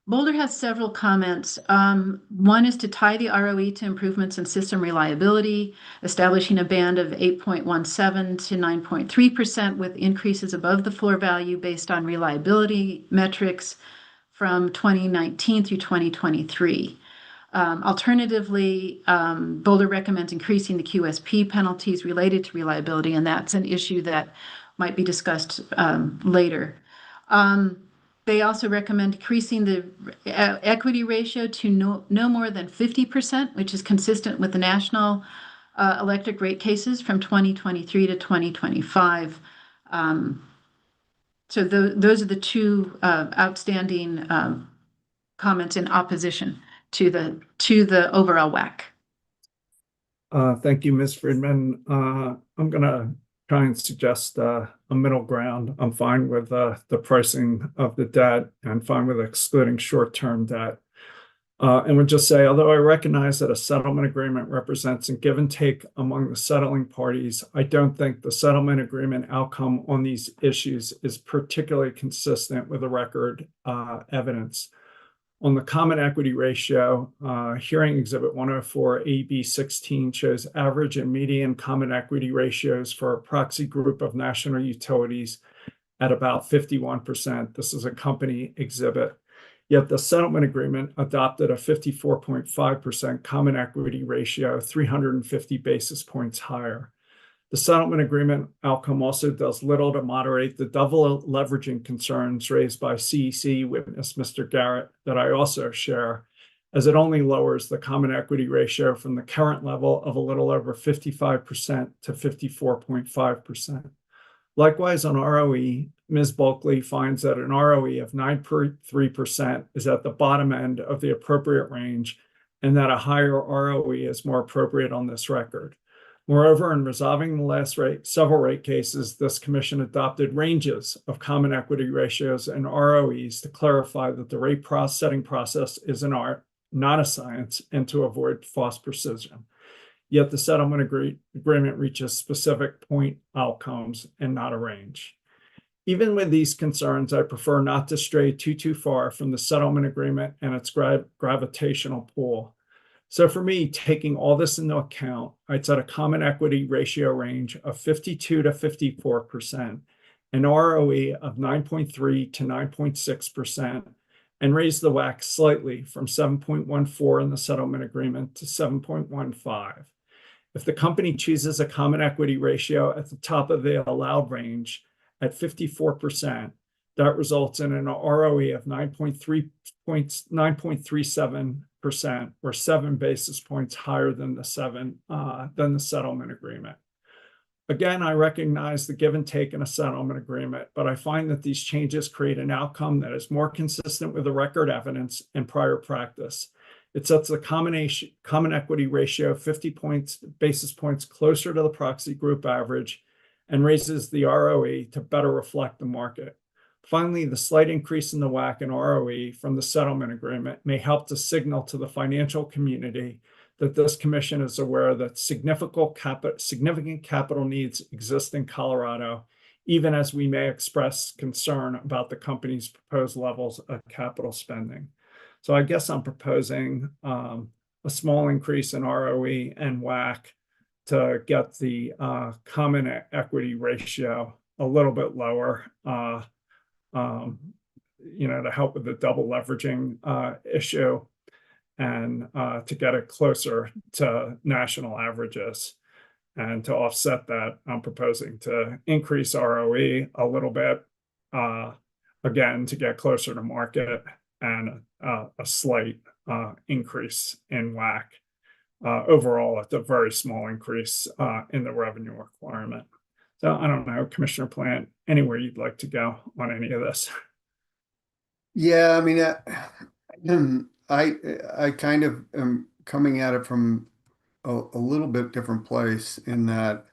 S9: Boulder has several comments. One is to tie the ROE to improvements in system reliability, establishing a band of 8.17 to 9.3% with increases above the floor value based on reliability metrics from 2019 through 2023. Alternatively, Boulder recommends increasing the QSP penalties related to reliability, and that's an issue that might be discussed later. They also recommend decreasing the equity ratio to no more than 50%, which is consistent with the national electric rate cases from 2023 to 2025. So those are the two outstanding comments in opposition to the overall WACC.
S1: Thank you, Ms. Friedman. I'm going to try and suggest a middle ground. I'm fine with the pricing of the debt and fine with excluding short-term debt. And would just say, although I recognize that a settlement agreement represents a give and take among the settling parties, I don't think the settlement agreement outcome on these issues is particularly consistent with the record evidence. On the common equity ratio, hearing exhibit 104 AB 16 shows average and median common equity ratios for a proxy group of national utilities at about 51%. This is a company exhibit. Yet the settlement agreement adopted a 54.5% common equity ratio, 350 basis points higher. The settlement agreement outcome also does little to moderate the double leveraging concerns raised by CEC witness Mr. Garrett that I also share, as it only lowers the common equity ratio from the current level of a little over 55% to 54.5%. Likewise, on ROE, Ms. Bulkley finds that an ROE of 9.3% is at the bottom end of the appropriate range, and that a higher ROE is more appropriate on this record. Moreover, in resolving the last several rate cases, this commission adopted ranges of common equity ratios and ROEs to clarify that the rate setting process is an art, not a science, and to avoid false precision. Yet the settlement agreement reaches specific point outcomes and not a range. Even with these concerns, I prefer not to stray too far from the settlement agreement and its gravitational pull. So for me, taking all this into account, I'd set a common equity ratio range of 52 to 54%, an ROE of 9.3 to 9.6%, and raise the WACC slightly from 7.14 in the settlement agreement to 7.15. If the company chooses a common equity ratio at the top of the allowed range at 54%, that results in an ROE of 9.37%, or 7 basis points higher than the settlement agreement. Again, I recognize the give and take in a settlement agreement, but I find that these changes create an outcome that is more consistent with the record evidence and prior practice. It sets the common equity ratio 50 basis points closer to the proxy group average and raises the ROE to better reflect the market. Finally, the slight increase in the WACC and ROE from the settlement agreement may help to signal to the financial community that this commission is aware that significant capital needs exist in Colorado, even as we may express concern about the company's proposed levels of capital spending. So I guess I'm proposing a small increase in ROE and WACC to get the common equity ratio a little bit lower, to help with the double leveraging issue, and to get it closer to national averages. And to offset that, I'm proposing to increase ROE a little bit, again, to get closer to market, and a slight increase in WACC. Overall, it's a very small increase in the revenue requirement. So I don't know, Commissioner Plant, anywhere you'd like to go on any of this?
S2: Yeah, I mean, I kind of am coming at it from a little bit different place in that,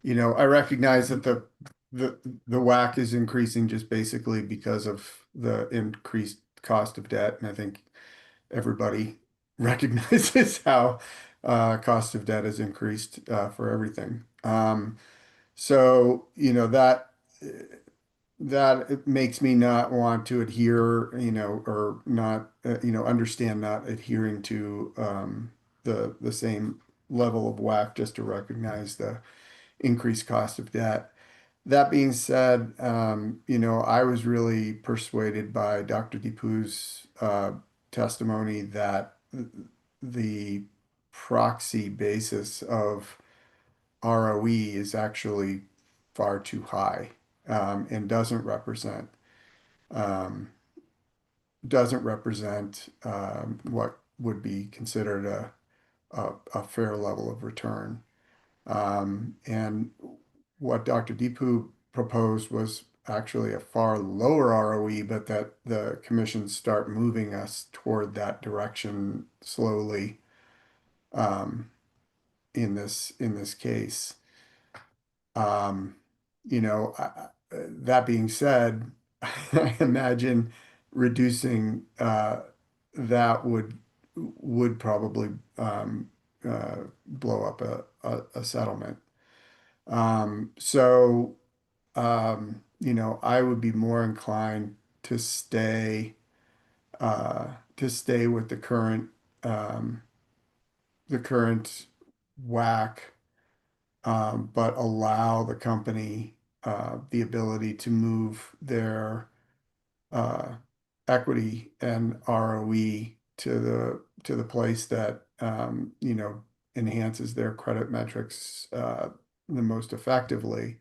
S2: I recognize that the WACC is increasing just basically because of the increased cost of debt, and I think everybody recognizes how cost of debt has increased for everything. So that it makes me not want to adhere, or not, understand not adhering to the same level of WACC just to recognize the increased cost of debt. That being said, I was really persuaded by Dr. Deepu's testimony that the proxy basis of ROE is actually far too high, and doesn't represent what would be considered a fair level of return. And what Dr. Deepu proposed was actually a far lower ROE, but that the commission start moving us toward that direction slowly, in this case. That being said, I imagine reducing that would probably blow up a settlement. So I would be more inclined to stay with the current WACC, but allow the company the ability to move their equity and ROE to the place that enhances their credit metrics the most effectively,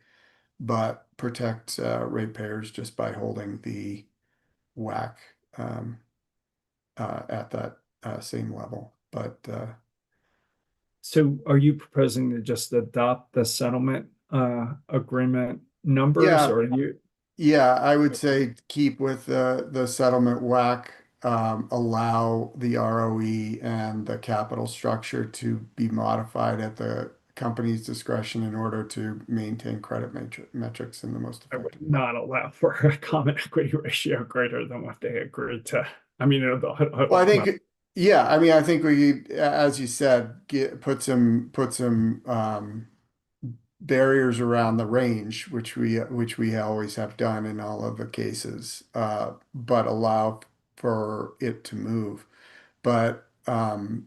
S2: but protect ratepayers just by holding the WACC at same level. But
S1: So are you proposing to just adopt the settlement agreement numbers,
S2: yeah,
S1: or are you?
S2: yeah, I would say keep with the settlement WACC, allow the ROE and the capital structure to be modified at the company's discretion in order to maintain credit metrics in the most
S1: I would
S2: effective way.
S1: not allow for a common equity ratio greater than what they agreed to. I mean,
S2: Well, I think, yeah, I mean, I think we, as you said, put some barriers around the range, which we always have done in all of the cases, but allow for it to move. But I'm,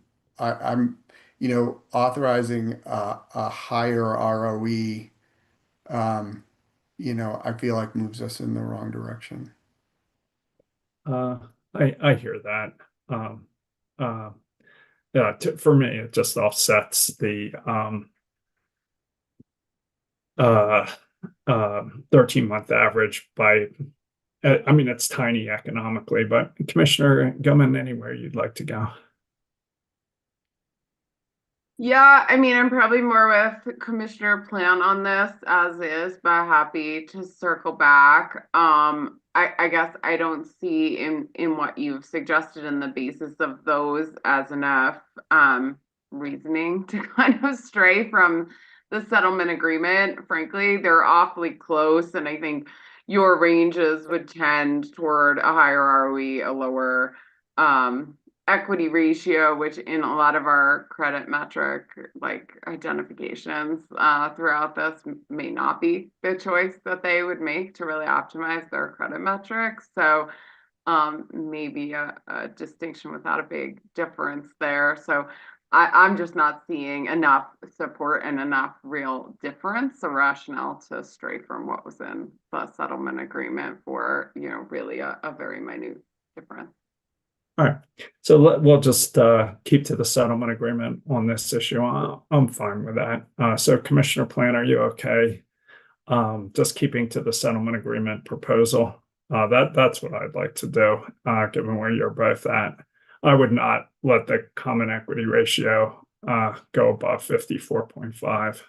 S2: authorizing a higher ROE, I feel like moves us in the wrong direction.
S1: uh, I hear that. Uh, yeah, for me, it just offsets the 13-month average by, I mean, it's tiny economically, but Commissioner Gilman, anywhere you'd like to go?
S3: Yeah, I mean, I'm probably more with Commissioner Plan on this as is, but happy to circle back. I guess I don't see in what you've suggested in the basis of those as enough reasoning to kind of stray from the settlement agreement. Frankly, they're awfully close, and I think your ranges would tend toward a higher ROE, a lower equity ratio, which in a lot of our credit metric like identifications throughout this may not be the choice that they would make to really optimize their credit metrics. So maybe a distinction without a big difference there. So I'm just not seeing enough support and enough real difference or rationale to stray from what was in the settlement agreement for, really a very minute difference.
S1: All right, so we'll just keep to the settlement agreement on this issue. I'm fine with that. So Commissioner Plan, are you okay? Just keeping to the settlement agreement proposal. That's what I'd like to do, given where you're both at. I would not let the common equity ratio go above 54.5.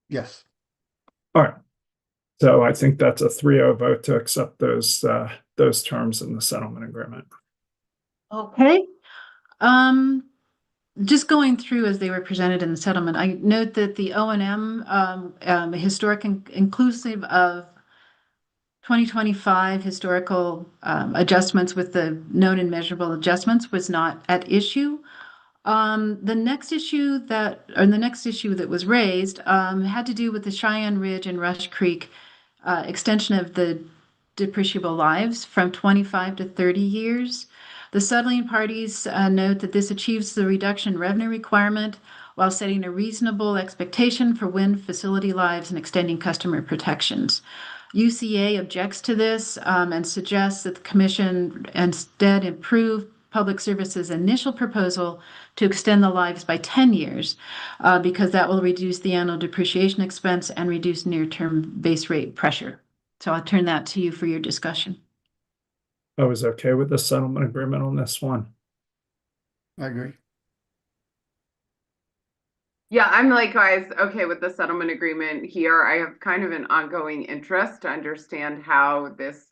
S2: Yes.
S1: All right. So I think that's a 3-0 vote to accept those terms in the settlement agreement.
S9: Okay. Just going through as they were presented in the settlement, I note that the O&M historic inclusive of 2025 historical adjustments with the known and measurable adjustments was not at issue. The next issue that was raised had to do with the Cheyenne Ridge and Rush Creek extension of the depreciable lives from 25 to 30 years. The settling parties note that this achieves the reduction in revenue requirement while setting a reasonable expectation for wind facility lives and extending customer protections. UCA objects to this and suggests that the commission instead improve Public Service's initial proposal to extend the lives by 10 years because that will reduce the annual depreciation expense and reduce near-term base rate pressure. So I'll turn that to you for your discussion.
S1: I was okay with the settlement agreement on this one.
S2: I agree.
S3: Yeah, I'm likewise okay with the settlement agreement here. I have kind of an ongoing interest to understand how this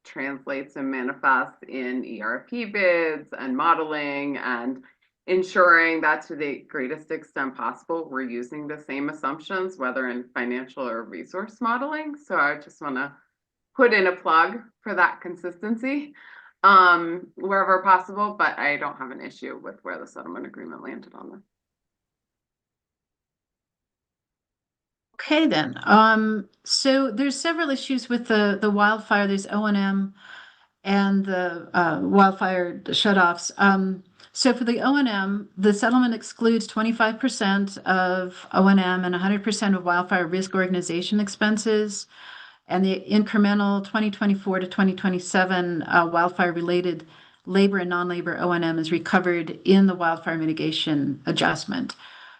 S3: translates and manifests in ERP bids and modeling and ensuring that to the greatest extent possible, we're using the same assumptions, whether in financial or resource modeling. So I just want to put in a plug for that consistency wherever possible, but I don't have an issue with where the settlement agreement landed on this.
S9: Okay, then. So there's several issues with the wildfire. There's O&M and the wildfire shutoffs. So for the O&M, the settlement excludes 25% of O&M and 100% of wildfire risk organization expenses. And the incremental 2024 to 2027 wildfire-related labor and non-labor O&M is recovered in the wildfire mitigation adjustment.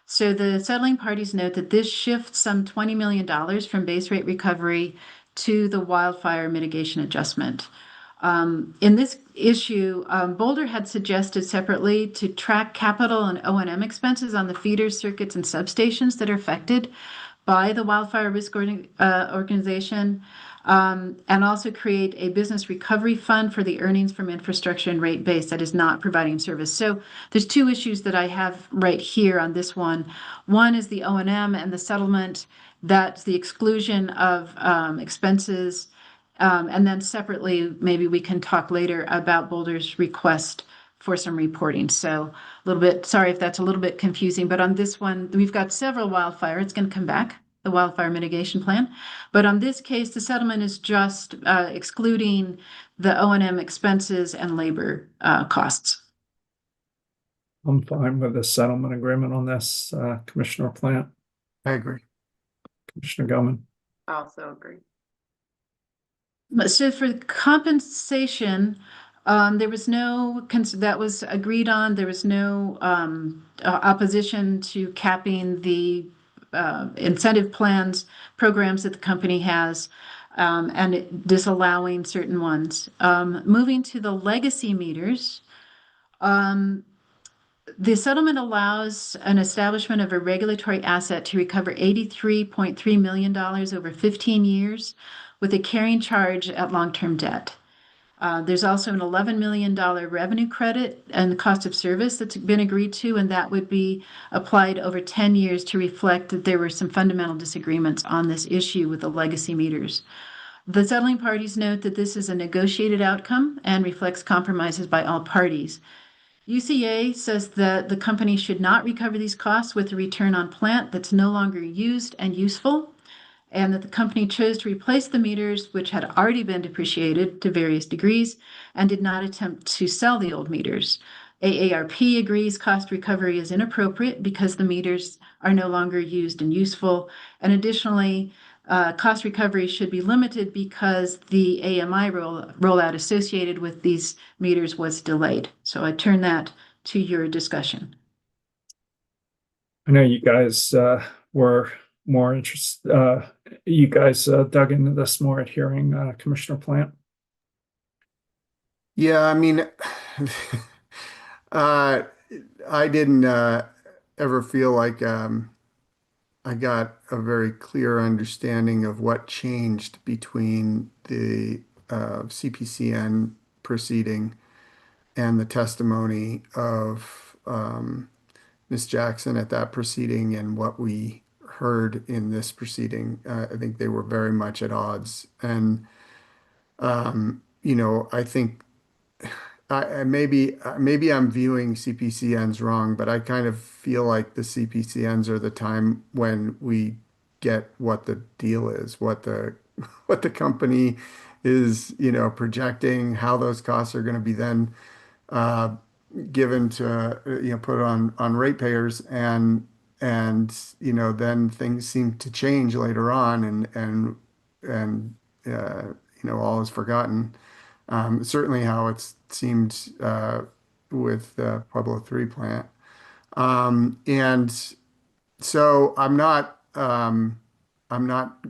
S9: So the settling parties note that this shifts some $20 million from base rate recovery to the wildfire mitigation adjustment. In this issue, Boulder had suggested separately to track capital and O&M expenses on the feeders, circuits, and substations that are affected by the Wildfire Risk Organization, and also create a business recovery fund for the earnings from infrastructure and rate base that is not providing service. So there's two issues that I have right here on this one. One is the O&M and the settlement. That's the exclusion of expenses. And then separately, maybe we can talk later about Boulder's request for some reporting. So a little bit, sorry if that's a little bit confusing, but on this one, we've got several wildfire. It's going to come back, the wildfire mitigation plan. But on this case, the settlement is just excluding the O&M expenses and labor costs.
S1: I'm fine with the settlement agreement on this, Commissioner Plant,
S2: I agree.
S1: Commissioner Gellman.
S3: I also agree.
S9: So for compensation, there was no, that was agreed on. There was no opposition to capping the incentive plans, programs that the company has, and disallowing certain ones. Moving to the legacy meters, the settlement allows an establishment of a regulatory asset to recover $83.3 million over 15 years with a carrying charge at long-term debt. There's also an $11 million revenue credit and the cost of service that's been agreed to, and that would be applied over 10 years to reflect that there were some fundamental disagreements on this issue with the legacy meters. The settling parties note that this is a negotiated outcome and reflects compromises by all parties. UCA says that the company should not recover these costs with a return on plant that's no longer used and useful, and that the company chose to replace the meters, which had already been depreciated to various degrees, and did not attempt to sell the old meters. AARP agrees cost recovery is inappropriate because the meters are no longer used and useful, and additionally, cost recovery should be limited because the AMI rollout associated with these meters was delayed. So I turn that to your discussion.
S1: I know you guys were more interested, you guys dug into this more at hearing, Commissioner Plant.
S2: Yeah, I mean, I didn't ever feel like I got a very clear understanding of what changed between the CPCN proceeding and the testimony of Ms. Jackson at that proceeding and what we heard in this proceeding. I think they were very much at odds. And, I think maybe I'm viewing CPCNs wrong, but I kind of feel like the CPCNs are the time when we get what the deal is, what the company is, projecting, how those costs are going to be then given to put on ratepayers, and then things seem to change later on, and all is forgotten. Certainly how it seemed with the Pueblo 3 plant. And so I'm not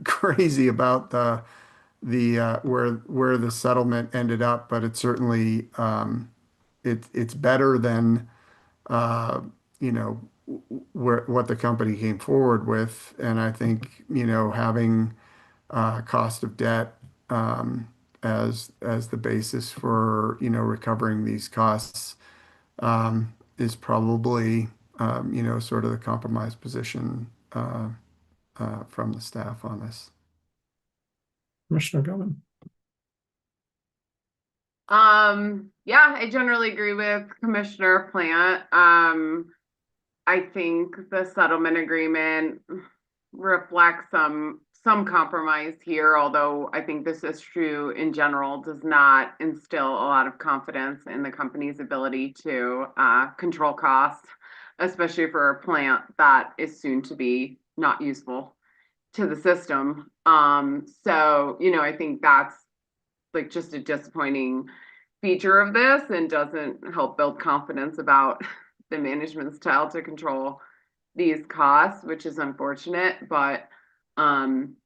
S2: crazy about the where the settlement ended up, but it's certainly it's better than what the company came forward with. And I think having cost of debt as the basis for recovering these costs is probably sort of the compromise position from the staff on this.
S1: Commissioner Gellman.
S3: Yeah, I generally agree with Commissioner Plant. I think the settlement agreement reflects some compromise here, although I think this is true in general, does not instill a lot of confidence in the company's ability to control costs, especially for a plant that is soon to be not useful to the system. So, I think that's like just a disappointing feature of this and doesn't help build confidence about the management style to control these costs, which is unfortunate. But in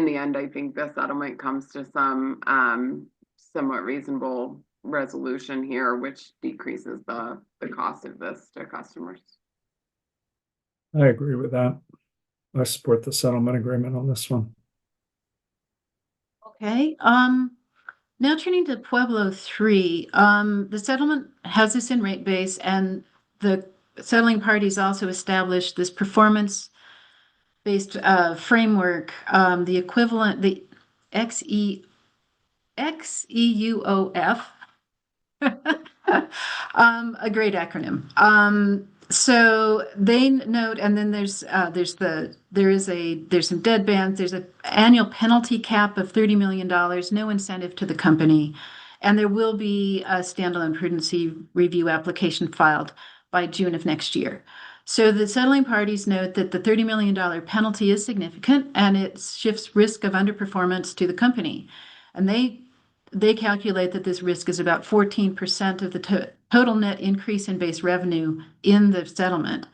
S3: the end, I think the settlement comes to some somewhat reasonable resolution here, which decreases the cost of this to customers.
S1: I agree with that. I support the settlement agreement on this one.
S9: Okay, now turning to Pueblo 3, the settlement has this in rate base, and the settling parties also established this performance-based framework, the equivalent, the XEUOF, a great acronym. So they note, and then there's some deadbands. There's an annual penalty cap of $30 million, no incentive to the company, and there will be a standalone prudency review application filed by June of next year. So the settling parties note that the $30 million penalty is significant, and it shifts risk of underperformance to the company, and they calculate that this risk is about 14% of the total net increase in base revenue in the settlement.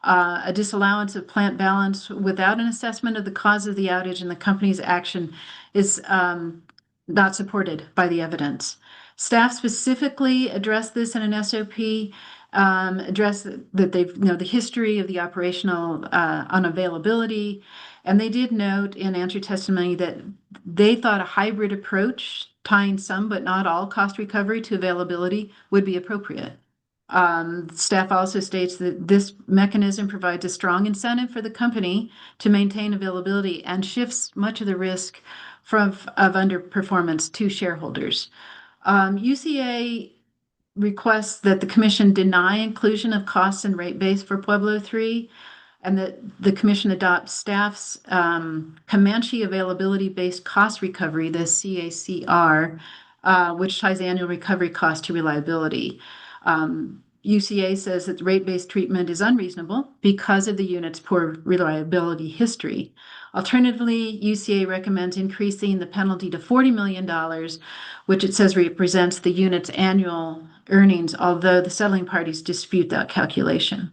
S9: A disallowance of plant balance without an assessment of the cause of the outage and the company's action is not supported by the evidence. Staff specifically addressed this in an SOP, addressed that they've, the history of the operational unavailability, and they did note in answer testimony that they thought a hybrid approach tying some but not all cost recovery to availability would be appropriate. Staff also states that this mechanism provides a strong incentive for the company to maintain availability and shifts much of the risk of underperformance to shareholders. UCA requests that the commission deny inclusion of costs and rate base for Pueblo 3, and that the commission adopts staff's Comanche availability-based cost recovery, the CACR, which ties annual recovery cost to reliability. UCA says that the rate-based treatment is unreasonable because of the unit's poor reliability history. Alternatively, UCA recommends increasing the penalty to $40 million, which it says represents the unit's annual earnings, although the settling parties dispute that calculation.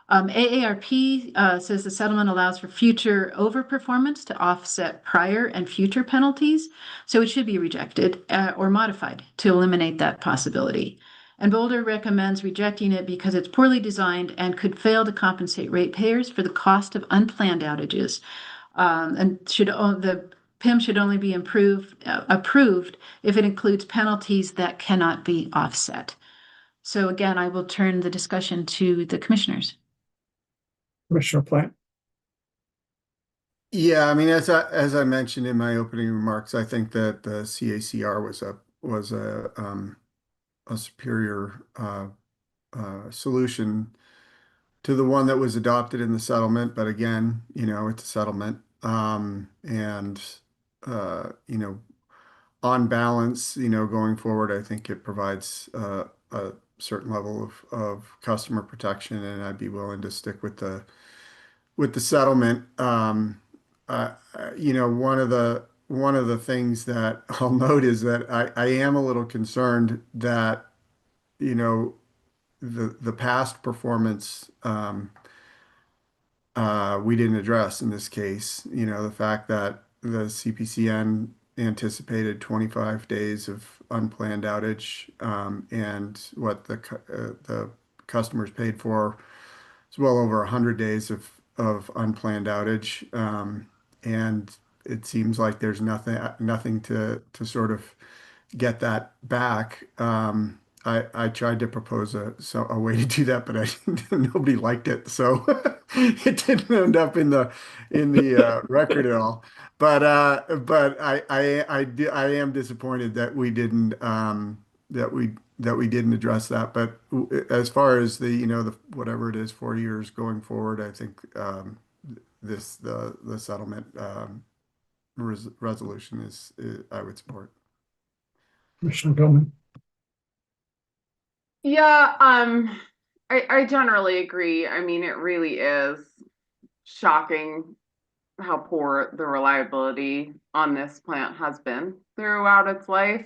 S9: AARP says the settlement allows for future overperformance to offset prior and future penalties, so it should be rejected or modified to eliminate that possibility. And Boulder recommends rejecting it because it's poorly designed and could fail to compensate ratepayers for the cost of unplanned outages. And the PIM should only be approved if it includes penalties that cannot be offset. So again, I will turn the discussion to the commissioners.
S1: Commissioner Plant.
S2: Yeah, I mean, as I mentioned in my opening remarks, I think that the CACR was a superior solution to the one that was adopted in the settlement. But again, it's a settlement, and on balance, going forward, I think it provides a certain level of customer protection, and I'd be willing to stick with the settlement. One of the things that I'll note is that I am a little concerned that the past performance we didn't address in this case. The fact that the CPCN anticipated 25 days of unplanned outage, and what the customers paid for is well over 100 days of unplanned outage, and it seems like there's nothing to sort of get that back. I tried to propose a way to do that, but nobody liked it, so it didn't end up in the record at all. But I am disappointed that we didn't address that. But as far as the whatever it is, 4 years going forward, I think the settlement resolution is I would support.
S1: Commissioner Billman.
S3: Yeah, I generally agree. I mean, it really is shocking how poor the reliability on this plant has been throughout its life,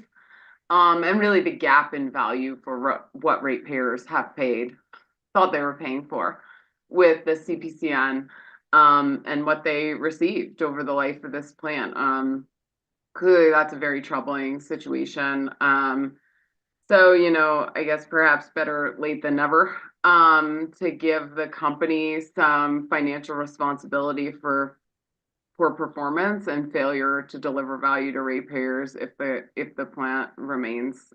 S3: and really the gap in value for what ratepayers have thought they were paying for with the CPCN, and what they received over the life of this plant. clearly that's a very troubling situation. So, I guess perhaps better late than never, to give the company some financial responsibility for poor performance and failure to deliver value to ratepayers if the plant remains,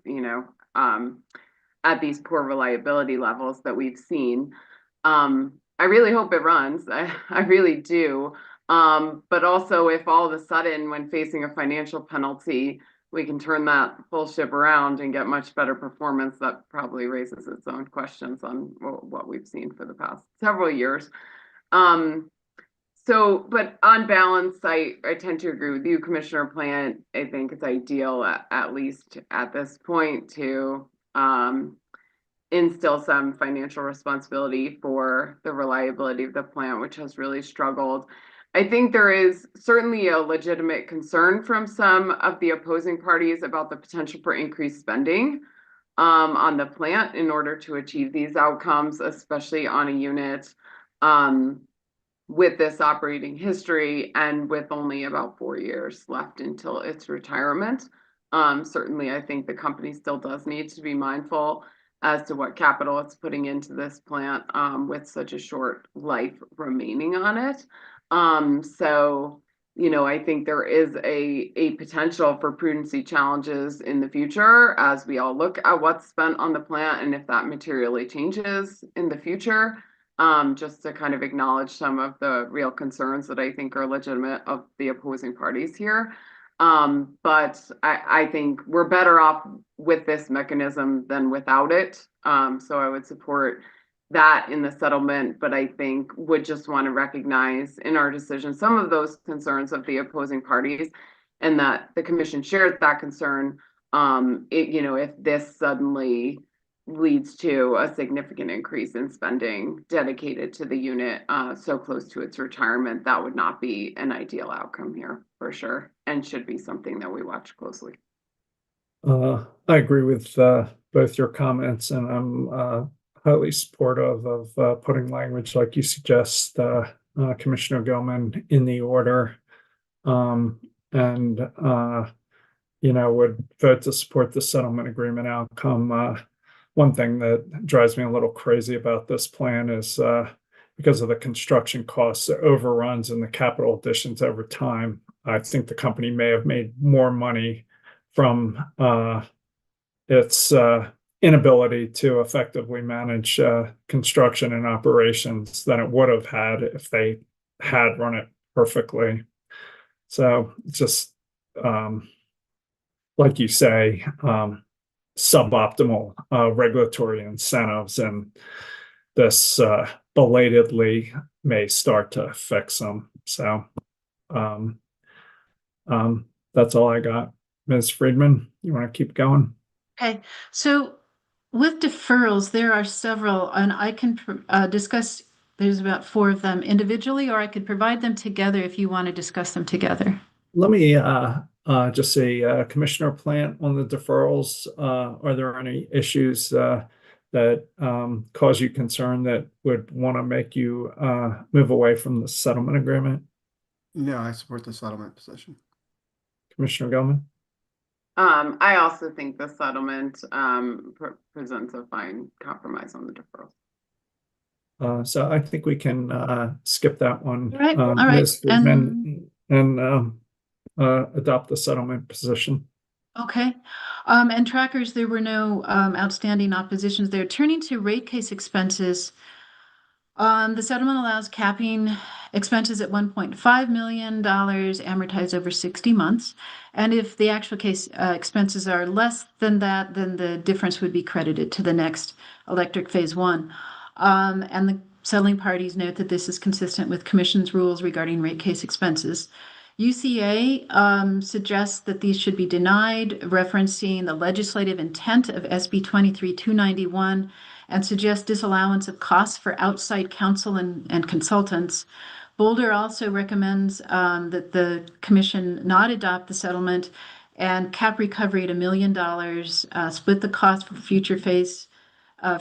S3: at these poor reliability levels that we've seen. I really hope it runs. I really do. But also if all of a sudden when facing a financial penalty, we can turn that whole ship around and get much better performance, that probably raises its own questions on what we've seen for the past several years. But on balance, I tend to agree with you, Commissioner Plant. I think it's ideal, at least at this point, to instill some financial responsibility for the reliability of the plant, which has really struggled. I think there is certainly a legitimate concern from some of the opposing parties about the potential for increased spending on the plant in order to achieve these outcomes, especially on a unit with this operating history and with only about 4 years left until its retirement. Certainly, I think the company still does need to be mindful as to what capital it's putting into this plant with such a short life remaining on it. I think there is a potential for prudency challenges in the future as we all look at what's spent on the plant and if that materially changes in the future. Just to kind of acknowledge some of the real concerns that I think are legitimate of the opposing parties here. But I think we're better off with this mechanism than without it. So I would support that in the settlement, but I think would just want to recognize in our decision some of those concerns of the opposing parties and that the commission shares that concern. If this suddenly leads to a significant increase in spending dedicated to the unit so close to its retirement, that would not be an ideal outcome here for sure, and should be something that we watch closely.
S1: I agree with both your comments, and I'm highly supportive of putting language like you suggest, Commissioner Gilman, in the order, and would vote to support the settlement agreement outcome. One thing that drives me a little crazy about this plan is because of the construction costs, the overruns, and the capital additions over time. I think the company may have made more money from its inability to effectively manage construction and operations than it would have had if they had run it perfectly. So just like you say, suboptimal regulatory incentives, and this belatedly may start to fix them. So that's all I got. Ms. Friedman, you want to keep going?
S9: Okay, so with deferrals, there are several, and I can discuss, there's about 4 of them individually, or I could provide them together if you want to discuss them together.
S1: Let me just say, Commissioner Plant, on the deferrals, are there any issues that cause you concern that would want to make you move away from the settlement agreement?
S2: No, I support the settlement position.
S1: Commissioner Gilman?
S3: I also think the settlement presents a fine compromise on the deferral.
S1: So I think we can skip that one.
S9: All right, all right.
S1: Ms. Friedman, and adopt the settlement position.
S9: Okay. And trackers, there were no outstanding oppositions there. Turning to rate case expenses, the settlement allows capping expenses at $1.5 million amortized over 60 months. And if the actual case expenses are less than that, then the difference would be credited to the next electric phase 1. And the settling parties note that this is consistent with Commission's rules regarding rate case expenses. UCA suggests that these should be denied, referencing the legislative intent of SB 23-291, and suggests disallowance of costs for outside counsel and consultants. Boulder also recommends that the Commission not adopt the settlement and cap recovery at $1 million, split the cost for the future phase 2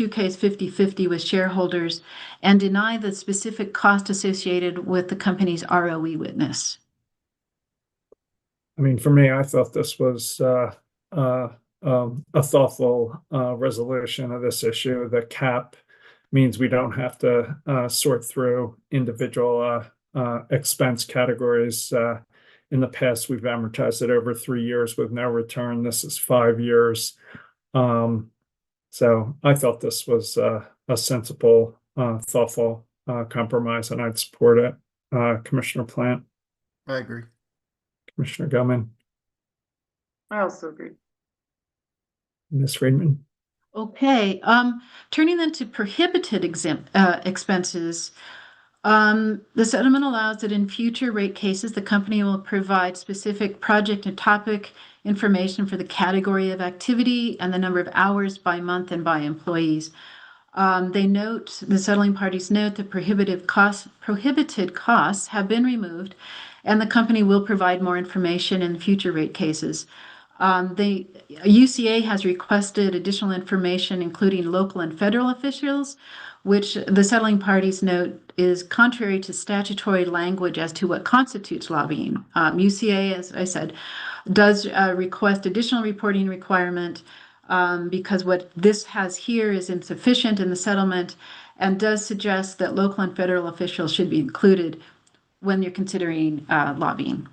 S9: case 50-50 with shareholders, and deny the specific cost associated with the company's ROE witness.
S1: mean, for me, I thought this was a thoughtful resolution of this issue. The cap means we don't have to sort through individual expense categories. In the past, we've amortized it over 3 years with no return. This is 5 years. So I thought this was a sensible, thoughtful compromise, and I'd support it. Commissioner Plant,
S2: I agree.
S1: Commissioner Gellman,
S3: I also agree.
S1: Ms. Friedman.
S9: Okay, turning then to prohibited expenses. The settlement allows that in future rate cases, the company will provide specific project and topic information for the category of activity and the number of hours by month and by employees. The settling parties note that prohibited costs have been removed, and the company will provide more information in future rate cases. The UCA has requested additional information, including local and federal officials, which the settling parties note is contrary to statutory language as to what constitutes lobbying. UCA, as I said, does request additional reporting requirement because what this has here is insufficient in the settlement, and does suggest that local and federal officials should be included when you're considering lobbying.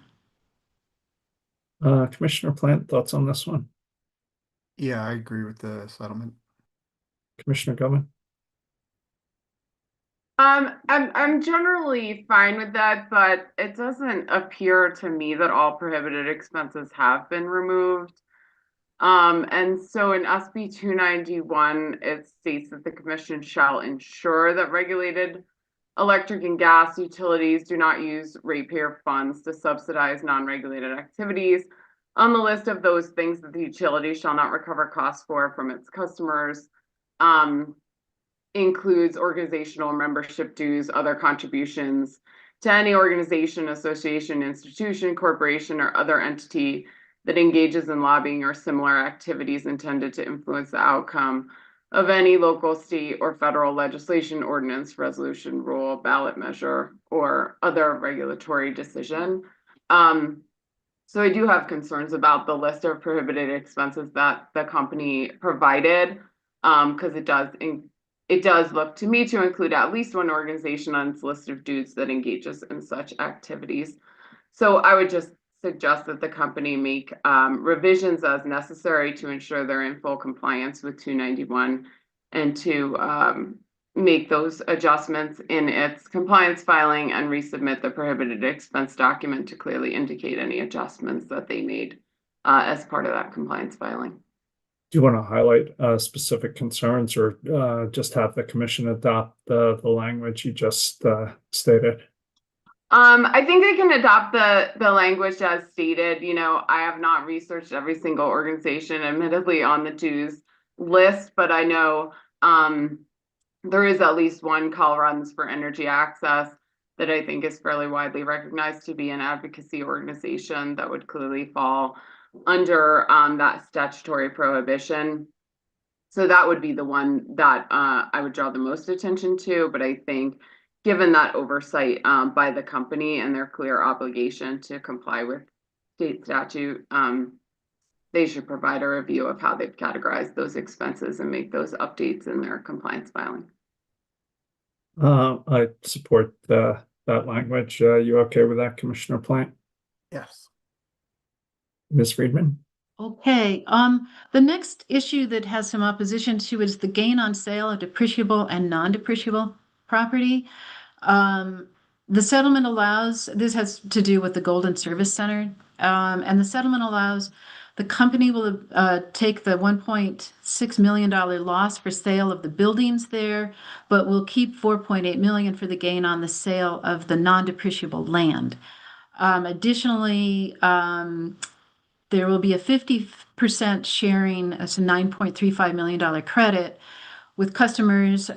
S1: Commissioner Plant, thoughts on this one?
S2: Yeah, I agree with the settlement.
S1: Commissioner Gellman?
S3: I'm generally fine with that, but it doesn't appear to me that all prohibited expenses have been removed. And so in SB 291, it states that the commission shall ensure that regulated electric and gas utilities do not use ratepayer funds to subsidize non-regulated activities. On the list of those things that the utility shall not recover costs for from its customers, includes organizational membership dues, other contributions to any organization, association, institution, corporation, or other entity that engages in lobbying or similar activities intended to influence the outcome of any local, state, or federal legislation, ordinance, resolution, rule, ballot measure, or other regulatory decision. So I do have concerns about the list of prohibited expenses that the company provided, because it does look to me to include at least one organization on its list of dues that engages in such activities. So I would just suggest that the company make revisions as necessary to ensure they're in full compliance with 291, and to make those adjustments in its compliance filing and resubmit the prohibited expense document to clearly indicate any adjustments that they made as part of that compliance filing.
S1: Do you want to highlight specific concerns, or just have the commission adopt the language you just stated?
S3: I think they can adopt the language as stated. You know, I have not researched every single organization, admittedly, on the dues list, but I know there is at least one call runs for energy access that I think is fairly widely recognized to be an advocacy organization that would clearly fall under that statutory prohibition. So that would be the one that I would draw the most attention to. But I think given that oversight by the company and their clear obligation to comply with state statute, they should provide a review of how they've categorized those expenses and make those updates in their compliance filing.
S1: I support that language. You okay with that, Commissioner Plant?
S2: Yes.
S1: Ms. Friedman?
S9: Okay, the next issue that has some opposition to is the gain on sale of depreciable and non-depreciable property. The settlement allows, this has to do with the Golden Service Center, and the settlement allows the company will take the $1.6 million loss for sale of the buildings there, but will keep $4.8 million for the gain on the sale of the non-depreciable land. Additionally, there will be a 50% sharing, it's a $9.35 million credit with customers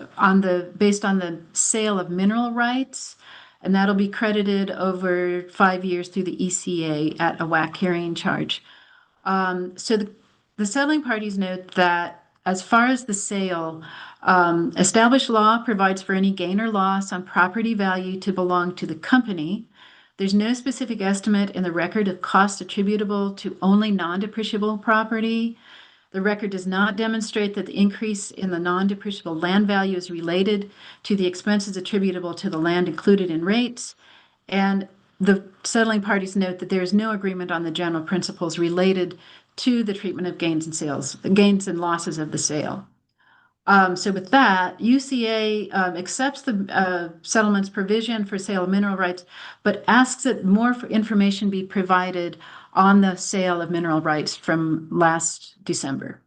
S9: based on the sale of mineral rights, and that'll be credited over 5 years through the ECA at a WAC carrying charge. So the settling parties note that as far as the sale, established law provides for any gain or loss on property value to belong to the company, There's no specific estimate in the record of costs attributable to only non-depreciable property. The record does not demonstrate that the increase in the non-depreciable land value is related to the expenses attributable to the land included in rates. And the settling parties note that there is no agreement on the general principles related to the treatment of gains and losses of the sale. So with that, UCA accepts the settlement's provision for sale of mineral rights, but asks that more information be provided on the sale of mineral rights from last December.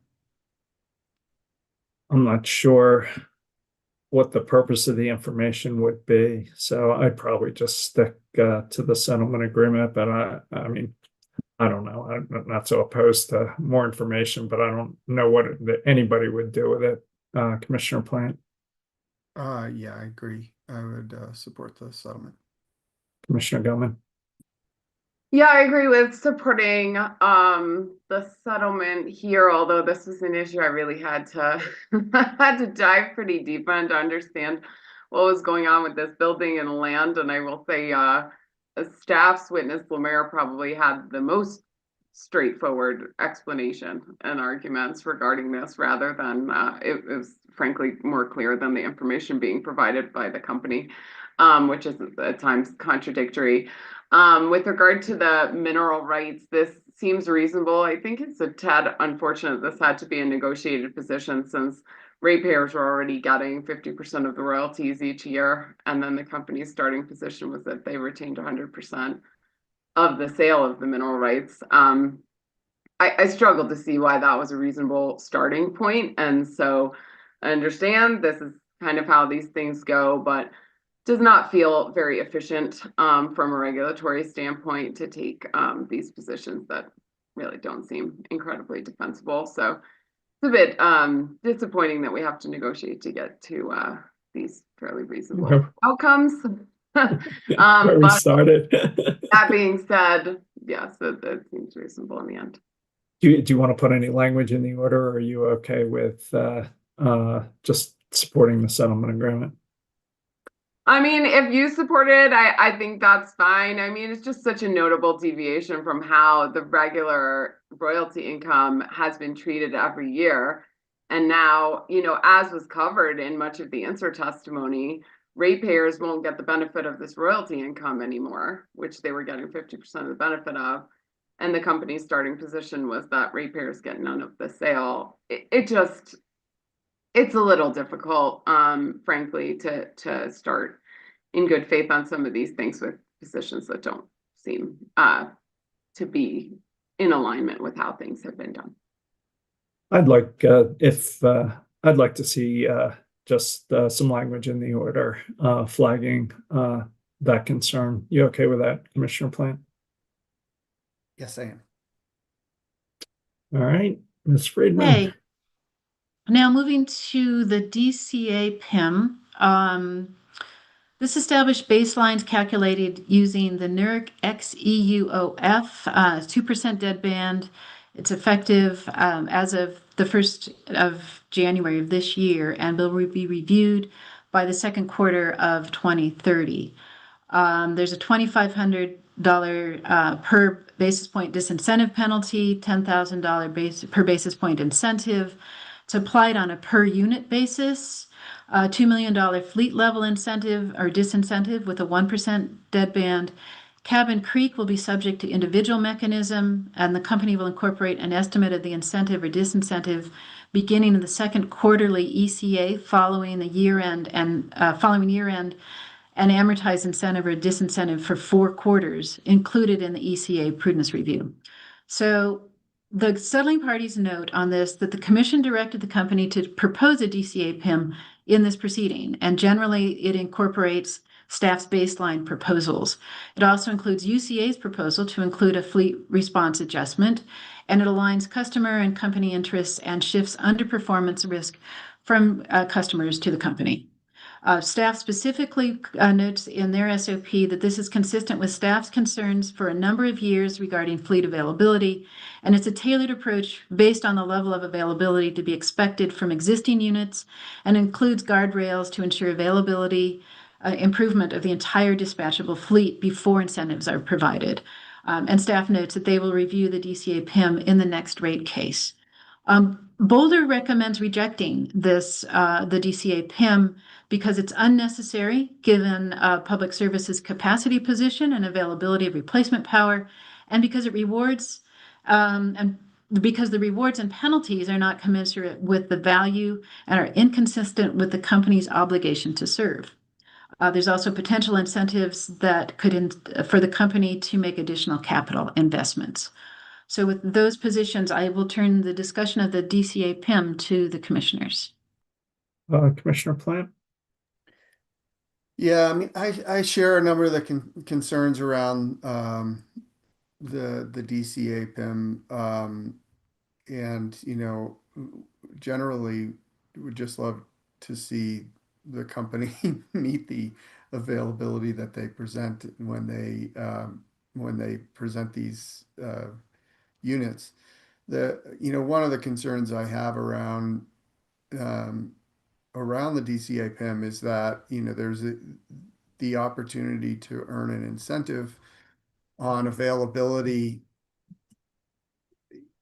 S1: I'm not sure what the purpose of the information would be, so I'd probably just stick to the settlement agreement. But I mean, I don't know. I'm not so opposed to more information, but I don't know what anybody would do with it. Commissioner Plant,
S2: Yeah, I agree. I would support the settlement.
S1: Commissioner Gilman.
S3: Yeah, I agree with supporting the settlement here, although this was an issue I really had to had to dive pretty deep on to understand what was going on with this building and land. And I will say staff's witness Lemaire probably had the most straightforward explanation and arguments regarding this, rather than it was frankly more clear than the information being provided by the company, which is at times contradictory. With regard to the mineral rights, this seems reasonable. I think it's a tad unfortunate this had to be a negotiated position, since ratepayers were already getting 50% of the royalties each year, and then the company's starting position was that they retained 100% of the sale of the mineral rights. I struggled to see why that was a reasonable starting point, and so I understand this is kind of how these things go, but does not feel very efficient from a regulatory standpoint to take these positions that really don't seem incredibly defensible. So it's a bit disappointing that we have to negotiate to get to these fairly reasonable outcomes.
S1: Where we started.
S3: That being said, yes, it seems reasonable in the end.
S1: Do you want to put any language in the order, or are you okay with just supporting the settlement agreement?
S3: I mean, if you support it, I think that's fine. I mean, it's just such a notable deviation from how the regular royalty income has been treated every year. And now, as was covered in much of the answer testimony, ratepayers won't get the benefit of this royalty income anymore, which they were getting 50% of the benefit of. And the company's starting position was that ratepayers get none of the sale. It's a little difficult, frankly, to start in good faith on some of these things with positions that don't seem to be in alignment with how things have been done.
S1: I'd like I'd like to see just some language in the order flagging that concern. You okay with that, Commissioner Plant?
S2: Yes, I am.
S1: All right, Ms. Friedman.
S9: Okay. Now moving to the DCA PIM. This established baselines calculated using the NERC XEUOF 2% deadband. It's effective as of the 1st of January of this year, and will be reviewed by the second quarter of 2030. There's a $2,500 per basis point disincentive penalty, $10,000 per basis point incentive. It's applied on a per unit basis. $2 million fleet level incentive or disincentive with a 1% deadband. Cabin Creek will be subject to individual mechanism, and the company will incorporate an estimate of the incentive or disincentive beginning in the second quarterly ECA following year end and amortize incentive or disincentive for 4 quarters included in the ECA prudence review. So the settling parties note on this that the commission directed the company to propose a DCA PIM in this proceeding, and generally it incorporates staff's baseline proposals. It also includes UCA's proposal to include a fleet response adjustment, and it aligns customer and company interests and shifts underperformance risk from customers to the company. Staff specifically notes in their SOP that this is consistent with staff's concerns for a number of years regarding fleet availability, and it's a tailored approach based on the level of availability to be expected from existing units, and includes guardrails to ensure availability improvement of the entire dispatchable fleet before incentives are provided. And staff notes that they will review the DCA PIM in the next rate case. Boulder recommends rejecting this, the DCA PIM, because it's unnecessary given public services capacity position and availability of replacement power, and because it rewards and because the rewards and penalties are not commensurate with the value and are inconsistent with the company's obligation to serve. There's also potential incentives that could for the company to make additional capital investments. So with those positions, I will turn the discussion of the DCA PIM to the commissioners.
S1: Commissioner Plant?
S2: Yeah, I mean, I share a number of the concerns around the DCA PIM, and generally would just love to see the company meet the availability that they present when they present these units. One of the concerns I have around the DCA PIM is that there's the opportunity to earn an incentive on availability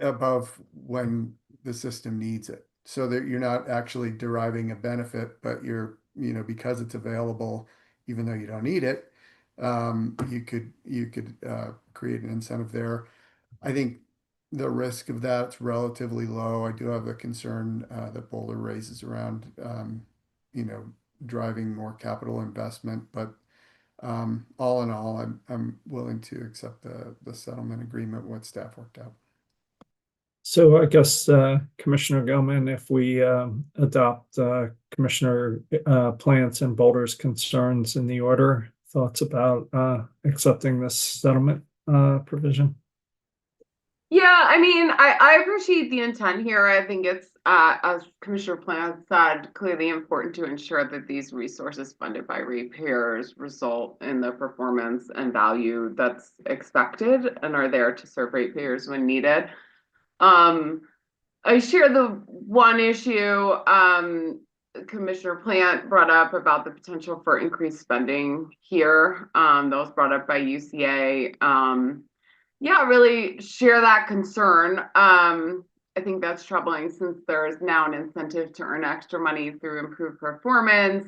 S2: above when the system needs it, so that you're not actually deriving a benefit, but you're because it's available even though you don't need it, you could create an incentive there. I think the risk of that's relatively low. I do have a concern that Boulder raises around driving more capital investment, but all in all, I'm willing to accept the settlement agreement what staff worked out.
S1: So I guess Commissioner Gilman, if we adopt Commissioner Plant's and Boulder's concerns in the order, thoughts about accepting this settlement provision?
S3: Yeah, I mean, I appreciate the intent here. I think it's, as Commissioner Plant said, clearly important to ensure that these resources funded by ratepayers result in the performance and value that's expected and are there to serve ratepayers when needed. I share the one issue Commissioner Plant brought up about the potential for increased spending here. That was brought up by UCA. Yeah, really share that concern. I think that's troubling since there is now an incentive to earn extra money through improved performance.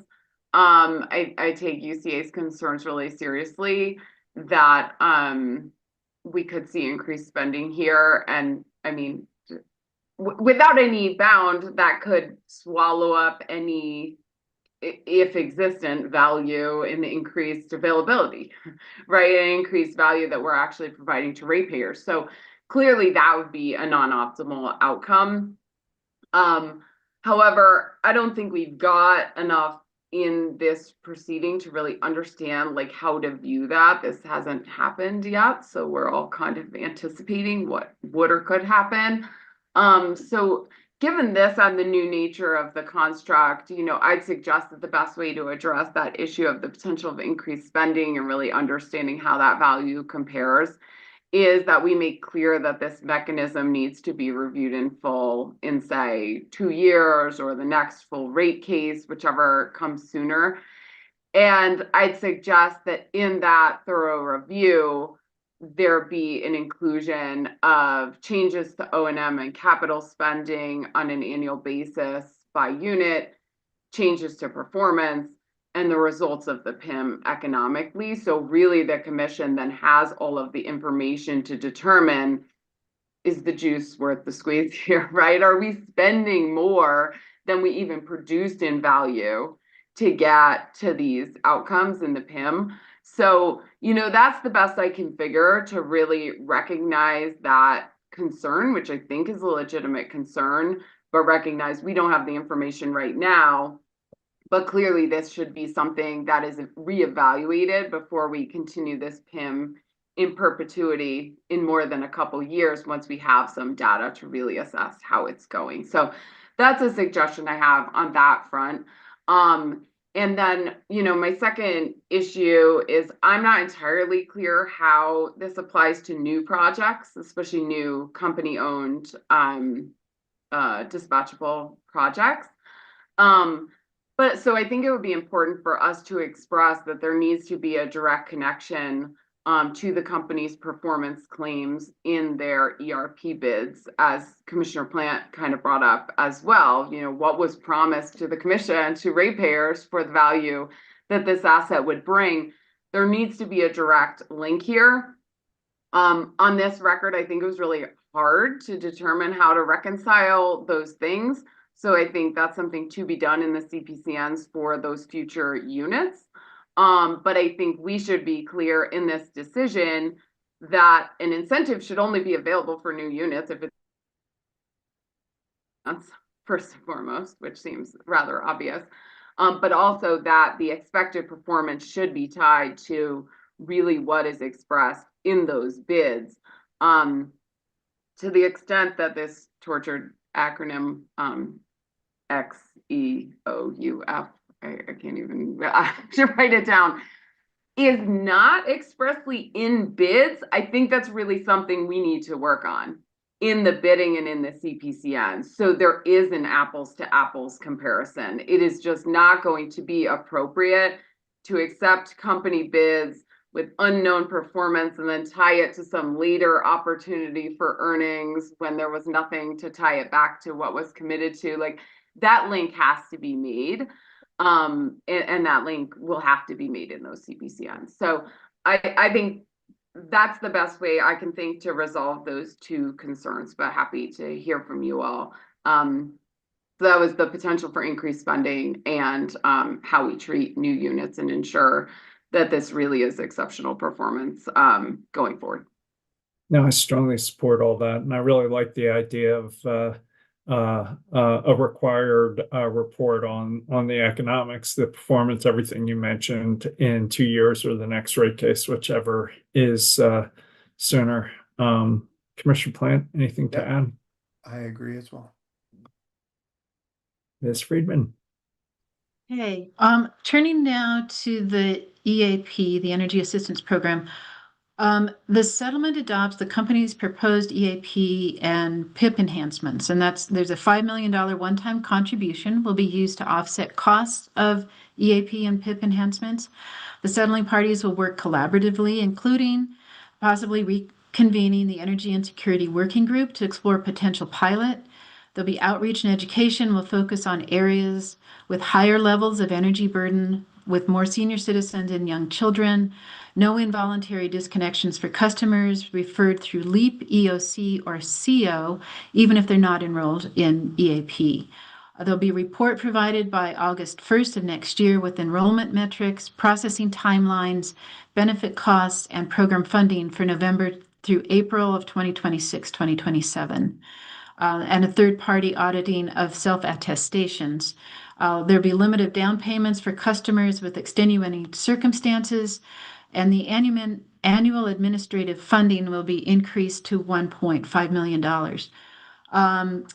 S3: I take UCA's concerns really seriously that we could see increased spending here. And I mean, without any bound, that could swallow up any, if existent, value in the increased availability, right? An increased value that we're actually providing to ratepayers. So clearly that would be a non-optimal outcome. However, I don't think we've got enough in this proceeding to really understand like how to view that. This hasn't happened yet, so we're all kind of anticipating what would or could happen. So given this and the new nature of the construct, I'd suggest that the best way to address that issue of the potential of increased spending and really understanding how that value compares is that we make clear that this mechanism needs to be reviewed in full in, say, 2 years or the next full rate case, whichever comes sooner. And I'd suggest that in that thorough review, there be an inclusion of changes to O&M and capital spending on an annual basis by unit, changes to performance, and the results of the PIM economically. So really the commission then has all of the information to determine, is the juice worth the squeeze here, right? Are we spending more than we even produced in value to get to these outcomes in the PIM? So, that's the best I can figure to really recognize that concern, which I think is a legitimate concern, but recognize we don't have the information right now. But clearly this should be something that is reevaluated before we continue this PIM in perpetuity in more than a couple years once we have some data to really assess how it's going. So that's a suggestion I have on that front. And then, my second issue is I'm not entirely clear how this applies to new projects, especially new company-owned dispatchable projects. But so I think it would be important for us to express that there needs to be a direct connection to the company's performance claims in their ERP bids, as Commissioner Plant kind of brought up as well. You know, what was promised to the commission, to ratepayers, for the value that this asset would bring. There needs to be a direct link here. On this record, I think it was really hard to determine how to reconcile those things. So I think that's something to be done in the CPCNs for those future units. But I think we should be clear in this decision that an incentive should only be available for new units if that's first and foremost, which seems rather obvious. But also that the expected performance should be tied to really what is expressed in those bids. To the extent that this tortured acronym XEOUF, I can't even, I should write it down, is not expressly in bids, I think that's really something we need to work on in the bidding and in the CPCN. So there is an apples to apples comparison. It is just not going to be appropriate to accept company bids with unknown performance and then tie it to some later opportunity for earnings when there was nothing to tie it back to what was committed to. Like, that link has to be made. And that link will have to be made in those CPCNs. So I think that's the best way I can think to resolve those two concerns, but happy to hear from you all. So that was the potential for increased funding and how we treat new units and ensure that this really is exceptional performance going forward.
S1: No, I strongly support all that, and I really like the idea of a required report on the economics, the performance, everything you mentioned in 2 years or the next rate case, whichever is sooner. Commissioner Plant, anything to add?
S2: I agree as well.
S1: Ms. Friedman.
S9: Hey, turning now to the EAP, the Energy Assistance Program. The settlement adopts the company's proposed EAP and PIP enhancements, and there's a $5 million one-time contribution will be used to offset costs of EAP and PIP enhancements. The settling parties will work collaboratively, including possibly reconvening the Energy and Security Working Group to explore potential pilot. There'll be outreach and education will focus on areas with higher levels of energy burden, with more senior citizens and young children, no involuntary disconnections for customers referred through LEAP, EOC, or CO, even if they're not enrolled in EAP. There'll be a report provided by August 1st of next year with enrollment metrics, processing timelines, benefit costs, and program funding for November through April of 2026-2027. And a third-party auditing of self-attestations. There'll be limited down payments for customers with extenuating circumstances, and the annual administrative funding will be increased to $1.5 million.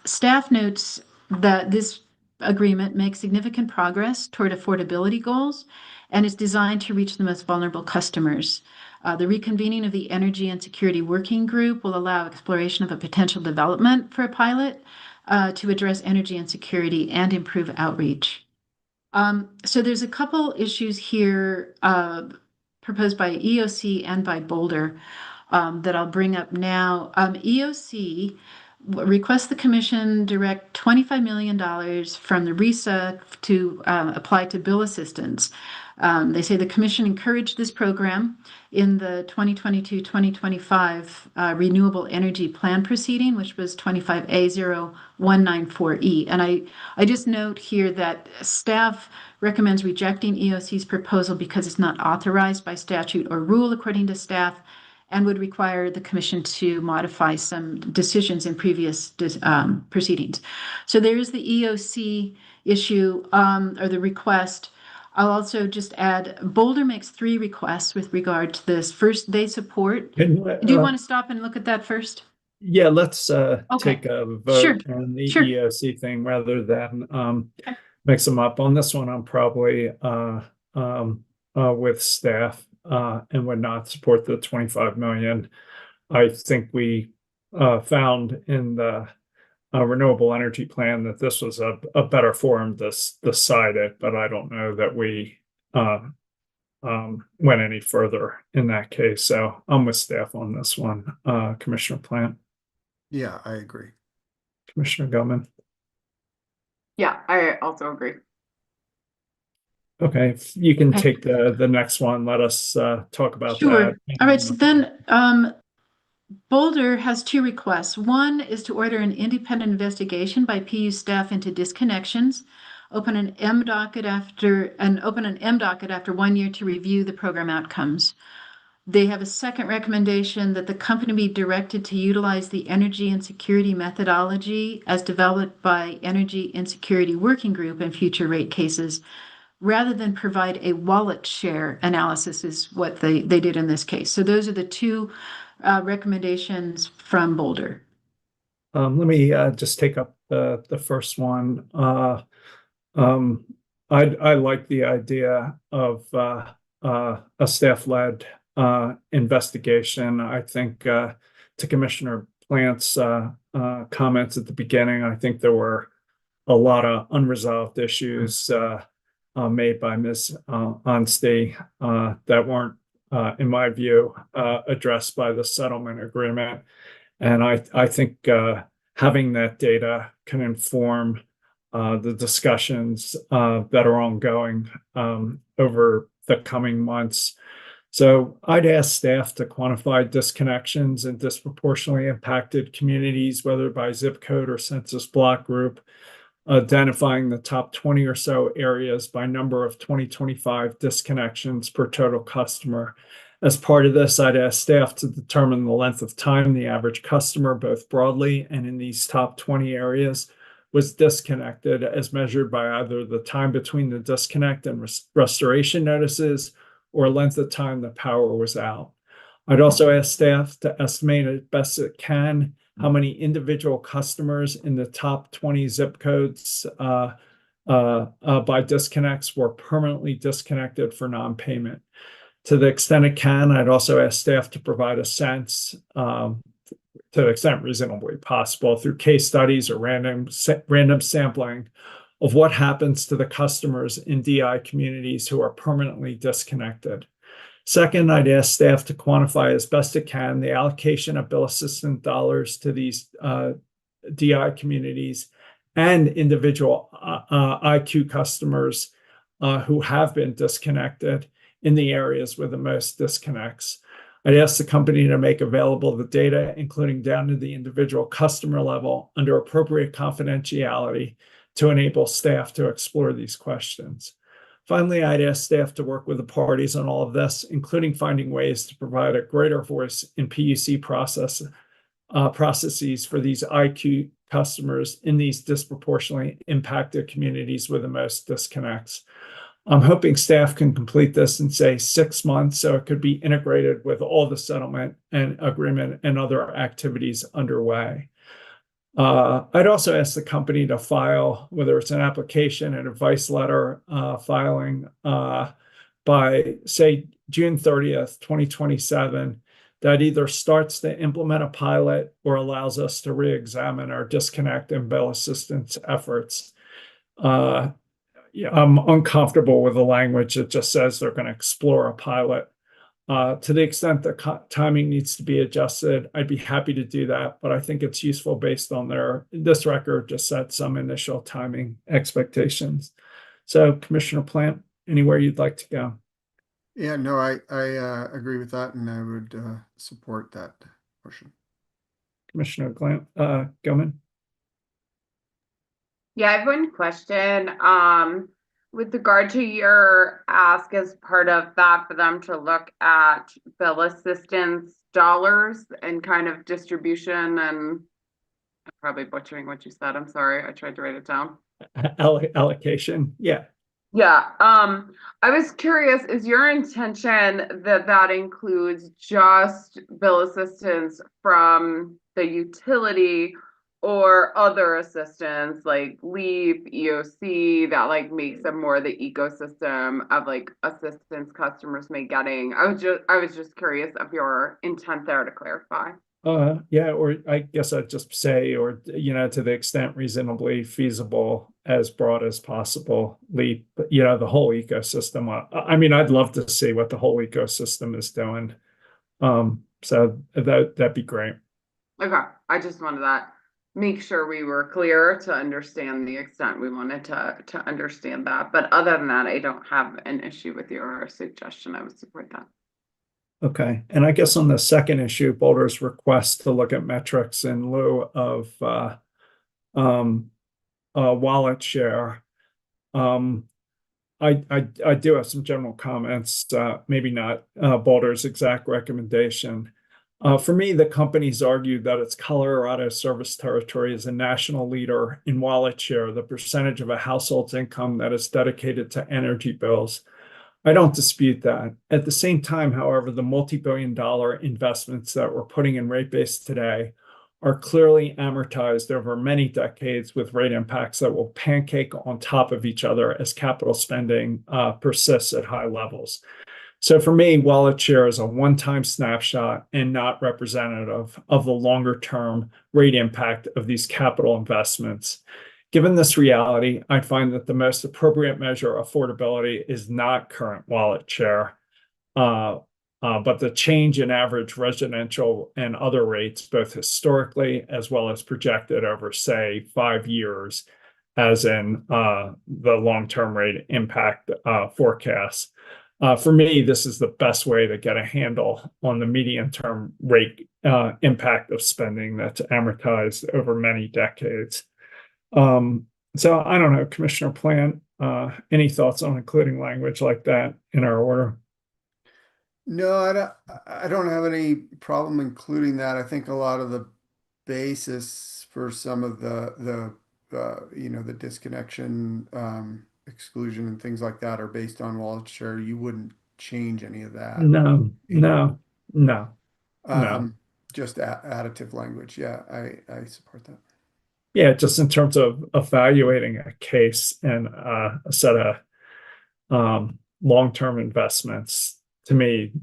S9: Staff notes that this agreement makes significant progress toward affordability goals and is designed to reach the most vulnerable customers. The reconvening of the Energy and Security Working Group will allow exploration of a potential development for a pilot to address energy and security and improve outreach. So there's a couple issues here proposed by EOC and by Boulder that I'll bring up now. EOC requests the Commission direct $25 million from the RESA to apply to bill assistance. They say the Commission encouraged this program in the 2022-2025 Renewable Energy Plan proceeding, which was 25A0194E. And I just note here that staff recommends rejecting EOC's proposal because it's not authorized by statute or rule, according to staff, and would require the Commission to modify some decisions in previous proceedings. So there is the EOC issue or the request. I'll also just add, Boulder makes 3 requests with regard to this. First, they support. Do you want to stop and look at that first?
S1: Yeah, let's
S9: Okay.
S1: take a vote
S9: Sure.
S1: on the
S9: Sure.
S1: EOC thing rather than
S9: Okay.
S1: mix them up. On this one, I'm probably with staff and would not support the 25 million. I think we found in the renewable energy plan, that this was a better forum to decide it, but I don't know that we went any further in that case. So I'm with staff on this one. Commissioner Plant,
S2: Yeah, I agree.
S1: Commissioner Gilman.
S3: Yeah, I also agree.
S1: Okay, if you can
S9: Okay.
S1: take the next one. Let us talk about
S9: Sure.
S1: that.
S9: All right, so then Boulder has two requests. One is to order an independent investigation by PU staff into disconnections, open an M docket after 1 year to review the program outcomes. They have a second recommendation that the company be directed to utilize the energy and security methodology as developed by Energy and Security Working Group in future rate cases, rather than provide a wallet share analysis is what they did in this case. So those are the two recommendations from Boulder.
S1: Let me just take up the first one. I like the idea of a staff-led investigation. I think to Commissioner Plant's comments at the beginning, I think there were a lot of unresolved issues made by Ms. Onstey that weren't, in my view, addressed by the settlement agreement. And I think having that data can inform the discussions that are ongoing over the coming months. So I'd ask staff to quantify disconnections in disproportionately impacted communities, whether by zip code or census block group, identifying the top 20 or so areas by number of 2025 disconnections per total customer. As part of this, I'd ask staff to determine the length of time the average customer, both broadly and in these top 20 areas, was disconnected as measured by either the time between the disconnect and restoration notices or length of time the power was out. I'd also ask staff to estimate as best it can how many individual customers in the top 20 zip codes by disconnects were permanently disconnected for non-payment. To the extent it can, I'd also ask staff to provide a sense, to the extent reasonably possible, through case studies or random sampling of what happens to the customers in DI communities who are permanently disconnected. Second, I'd ask staff to quantify as best it can the allocation of bill assistance dollars to these DI communities and individual IQ customers who have been disconnected in the areas with the most disconnects. I'd ask the company to make available the data, including down to the individual customer level, under appropriate confidentiality to enable staff to explore these questions. Finally, I'd ask staff to work with the parties on all of this, including finding ways to provide a greater voice in PUC processes for these IQ customers in these disproportionately impacted communities with the most disconnects. I'm hoping staff can complete this in, say, 6 months, so it could be integrated with all the settlement and agreement and other activities underway. I'd also ask the company to file, whether it's an application, an advice letter filing by, say, June 30th, 2027, that either starts to implement a pilot or allows us to re-examine our disconnect and bill assistance efforts. I'm uncomfortable with the language that just says they're going to explore a pilot. To the extent that timing needs to be adjusted, I'd be happy to do that, but I think it's useful based on this record just set some initial timing expectations. So, Commissioner Plant, anywhere you'd like to go?
S2: Yeah, no, I agree with that, and I would support that motion.
S1: Commissioner Gilman?
S3: Yeah, I have one question. With regard to your ask as part of that for them to look at bill assistance dollars and kind of distribution, and I'm probably butchering what you said. I'm sorry. I tried to write it down.
S1: Allocation, yeah.
S3: Yeah. I was curious, is your intention that that includes just bill assistance from the utility or other assistance like LEAP, EOC, that like makes them more the ecosystem of like assistance customers may getting? I was just curious of your intent there to clarify.
S1: Yeah, or I guess I'd just say, or, to the extent reasonably feasible, as broad as possible, leap, the whole ecosystem. I mean, I'd love to see what the whole ecosystem is doing. So that'd be great.
S3: Okay, I just wanted that, make sure we were clear to understand the extent we wanted to understand that. But other than that, I don't have an issue with your suggestion. I would support that.
S1: Okay, and I guess on the second issue, Boulder's request to look at metrics in lieu of wallet share. I do have some general comments, maybe not Boulder's exact recommendation. For me, the company's argued that its Colorado service territory is a national leader in wallet share, the percentage of a household's income that is dedicated to energy bills. I don't dispute that. At the same time, however, the multi-billion-dollar investments that we're putting in rate base today are clearly amortized over many decades with rate impacts that will pancake on top of each other as capital spending persists at high levels. So for me, wallet share is a one-time snapshot and not representative of the longer-term rate impact of these capital investments. Given this reality, I find that the most appropriate measure of affordability is not current wallet share, but the change in average residential and other rates, both historically as well as projected over, say, 5 years, as in the long-term rate impact forecast. For me, this is the best way to get a handle on the medium-term rate impact of spending that's amortized over many decades. So I don't know, Commissioner Plant, any thoughts on including language like that in our order?
S2: No, I don't have any problem including that. I think a lot of the basis for some of the disconnection, exclusion and things like that are based on wallet share. You wouldn't change any of that.
S1: No.
S2: Just additive language. Yeah, I support that.
S1: Yeah, just in terms of evaluating a case and a set of long-term investments, to me,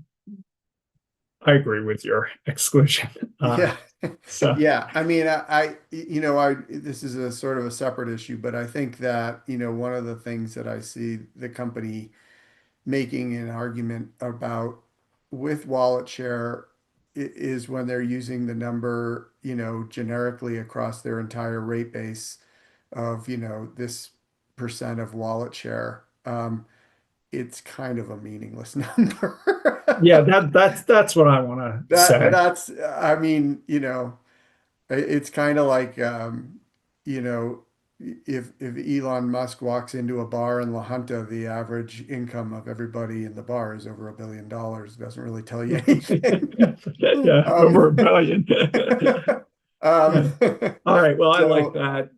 S1: I agree with your exclusion.
S2: Yeah.
S1: So
S2: Yeah, I mean, this is a sort of a separate issue, but I think that, one of the things that I see the company making an argument about with wallet share is when they're using the number, generically across their entire rate base of, this percent of wallet share. It's kind of a meaningless number.
S1: yeah, that's what I want to say.
S2: I mean, it's kind of like, if Elon Musk walks into a bar in La Junta, the average income of everybody in the bar is over $1 billion. It doesn't really tell you anything.
S1: Yeah, over $1 billion. All right, well, I like that.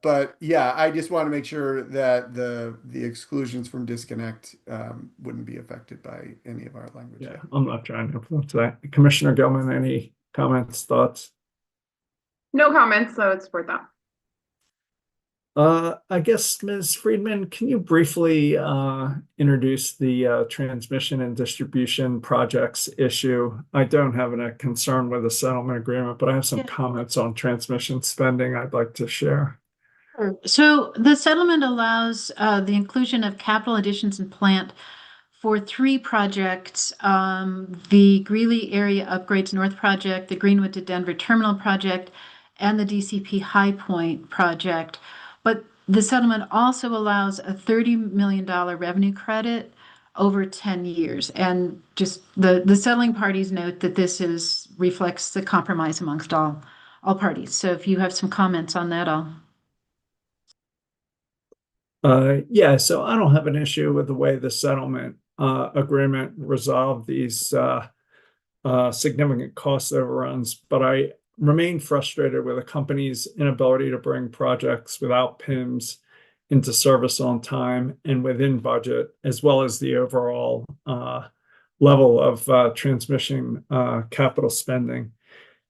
S2: But yeah, I just want to make sure that the exclusions from disconnect wouldn't be affected by any of our language.
S1: Yeah, I'm not trying to influence that. Commissioner Gilman, any comments, thoughts?
S3: No comments, so I would support that.
S1: I guess, Ms. Friedman, can you briefly introduce the transmission and distribution projects issue? I don't have a concern with the settlement agreement, but I have some comments on transmission spending I'd like to share.
S9: So the settlement allows the inclusion of capital additions and plant for 3 projects, the Greeley Area Upgrades North Project, the Greenwood to Denver Terminal Project, and the DCP High Point Project. But the settlement also allows a $30 million revenue credit over 10 years. And just the settling parties note that this reflects the compromise amongst all parties. So if you have some comments on that,
S1: Yeah, so I don't have an issue with the way the settlement agreement resolved these significant cost overruns, but I remain frustrated with the company's inability to bring projects without PIMs into service on time and within budget, as well as the overall level of transmission capital spending.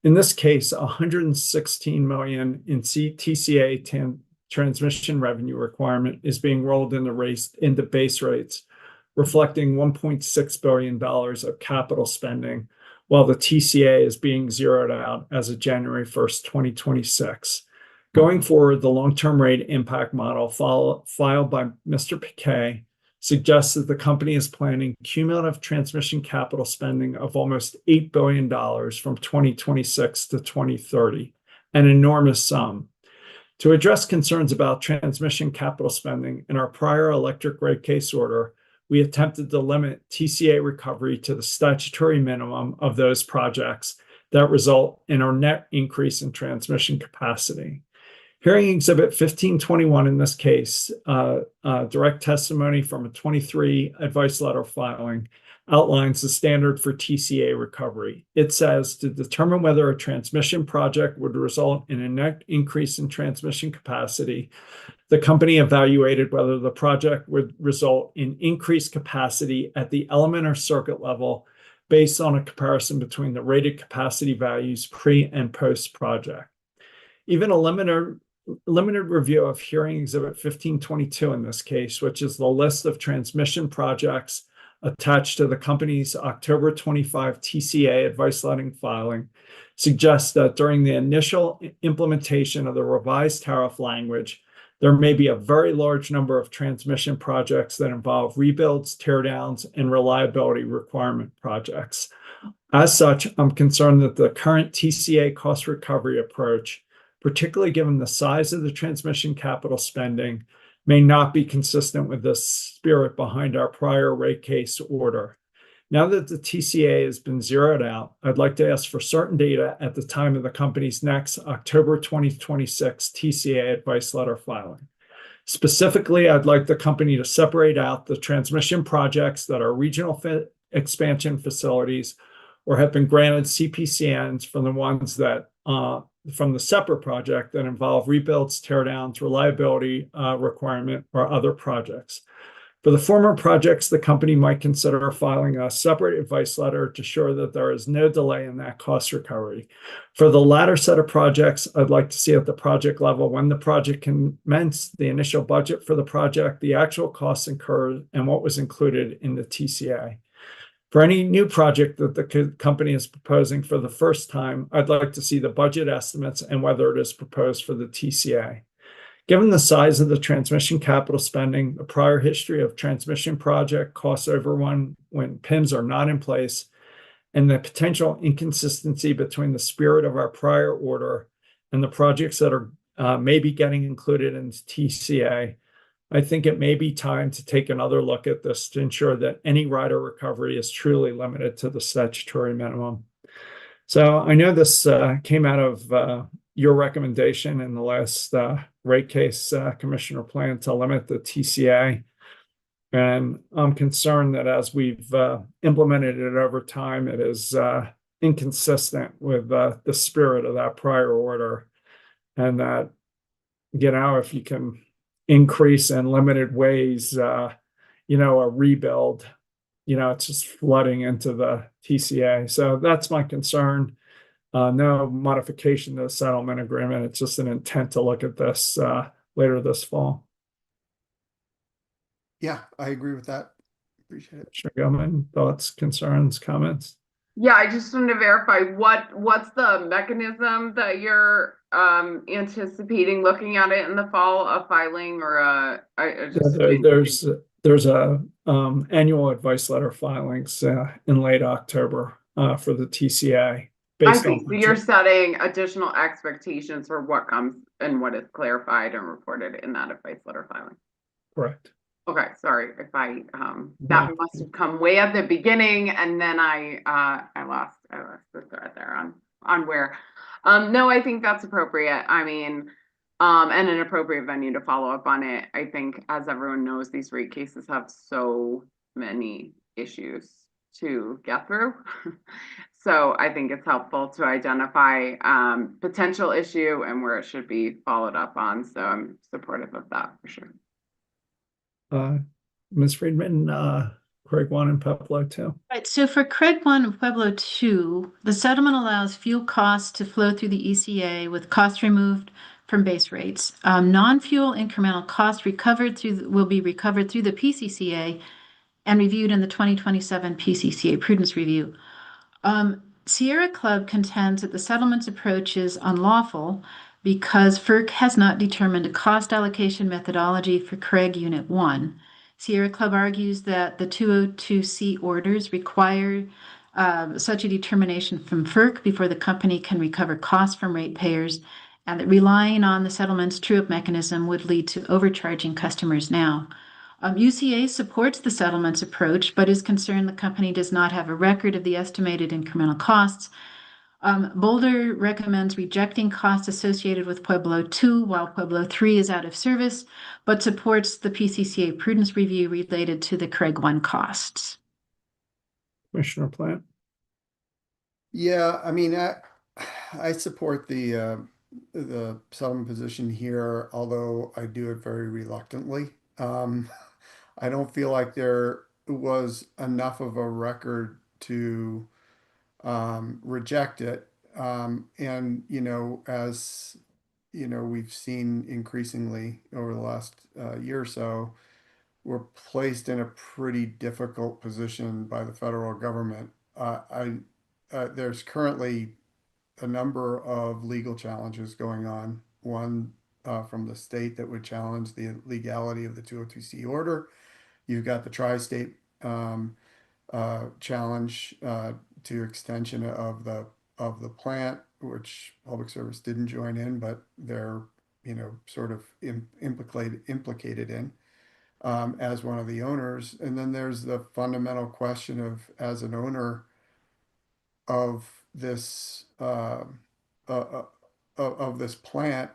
S1: In this case, $116 million in TCA transmission revenue requirement is being rolled into base rates, reflecting $1.6 billion of capital spending, while the TCA is being zeroed out as of January 1st, 2026. Going forward, the long-term rate impact model filed by Mr. Piquet suggests that the company is planning cumulative transmission capital spending of almost $8 billion from 2026 to 2030, an enormous sum. To address concerns about transmission capital spending in our prior electric rate case order, we attempted to limit TCA recovery to the statutory minimum of those projects that result in a net increase in transmission capacity. Hearing Exhibit 1521 in this case, direct testimony from a 23 advice letter filing, outlines the standard for TCA recovery. It says to determine whether a transmission project would result in a net increase in transmission capacity, the company evaluated whether the project would result in increased capacity at the element or circuit level based on a comparison between the rated capacity values pre and post project. Even a limited review of Hearing Exhibit 1522 in this case, which is the list of transmission projects attached to the company's October 25 TCA advice letter filing, suggests that during the initial implementation of the revised tariff language, there may be a very large number of transmission projects that involve rebuilds, teardowns, and reliability requirement projects. As such, I'm concerned that the current TCA cost recovery approach, particularly given the size of the transmission capital spending, may not be consistent with the spirit behind our prior rate case order. Now that the TCA has been zeroed out, I'd like to ask for certain data at the time of the company's next October 2026 TCA advice letter filing. Specifically, I'd like the company to separate out the transmission projects that are regional expansion facilities or have been granted CPCNs from the ones that from the separate project that involve rebuilds, teardowns, reliability requirement, or other projects. For the former projects, the company might consider filing a separate advice letter to ensure that there is no delay in that cost recovery. For the latter set of projects, I'd like to see at the project level when the project commenced, the initial budget for the project, the actual costs incurred, and what was included in the TCA. For any new project that the company is proposing for the first time, I'd like to see the budget estimates and whether it is proposed for the TCA. Given the size of the transmission capital spending, the prior history of transmission project cost overrun when PIMs are not in place, and the potential inconsistency between the spirit of our prior order and the projects that are maybe getting included in TCA, I think it may be time to take another look at this to ensure that any rider recovery is truly limited to the statutory minimum. So I know this came out of your recommendation in the last rate case, Commissioner, plan to limit the TCA. And I'm concerned that as we've implemented it over time, it is inconsistent with the spirit of that prior order. And that, if you can increase in limited ways, a rebuild, it's just flooding into the TCA. So that's my concern. No modification to the settlement agreement. It's just an intent to look at this later this fall.
S2: Yeah, I agree with that. Appreciate it.
S1: Sure, Gilman, thoughts, concerns, comments?
S3: Yeah, I just wanted to verify what's the mechanism that you're anticipating looking at it in the fall, a filing or
S1: there's a annual advice letter filings in late October for the TCA.
S3: I see. So you're setting additional expectations for what comes and what is clarified and reported in that advice letter filing.
S1: Correct.
S3: Okay, sorry if I that must have come way at the beginning, and then I lost the thread there on where. No, I think that's appropriate. I mean, and an appropriate venue to follow up on it. I think, as everyone knows, these rate cases have so many issues to get through. So I think it's helpful to identify potential issue and where it should be followed up on. So I'm supportive of that for sure.
S1: Ms. Friedman, Craig 1 and Pueblo 2.
S9: Right. So for Craig 1 and Pueblo 2, the settlement allows fuel costs to flow through the ECA with costs removed from base rates. Non-fuel incremental costs will be recovered through the PCCA and reviewed in the 2027 PCCA prudence review. Sierra Club contends that the settlement's approach is unlawful because FERC has not determined a cost allocation methodology for Craig Unit 1. Sierra Club argues that the 202C orders require such a determination from FERC before the company can recover costs from ratepayers, and that relying on the settlement's true-up mechanism would lead to overcharging customers now. UCA supports the settlement's approach, but is concerned the company does not have a record of the estimated incremental costs. Boulder recommends rejecting costs associated with Pueblo 2 while Pueblo 3 is out of service, but supports the PCCA prudence review related to the Craig 1 costs.
S1: Commissioner Plant.
S2: Yeah, I mean, I support the settlement position here, although I do it very reluctantly. I don't feel like there was enough of a record to reject it. And, as we've seen increasingly over the last year or so, we're placed in a pretty difficult position by the federal government. There's currently a number of legal challenges going on. One from the state that would challenge the legality of the 202C order. You've got the tri-state challenge to extension of the plant, which Public Service didn't join in, but they're sort of implicated in as one of the owners. And then there's the fundamental question of, as an owner of this plant,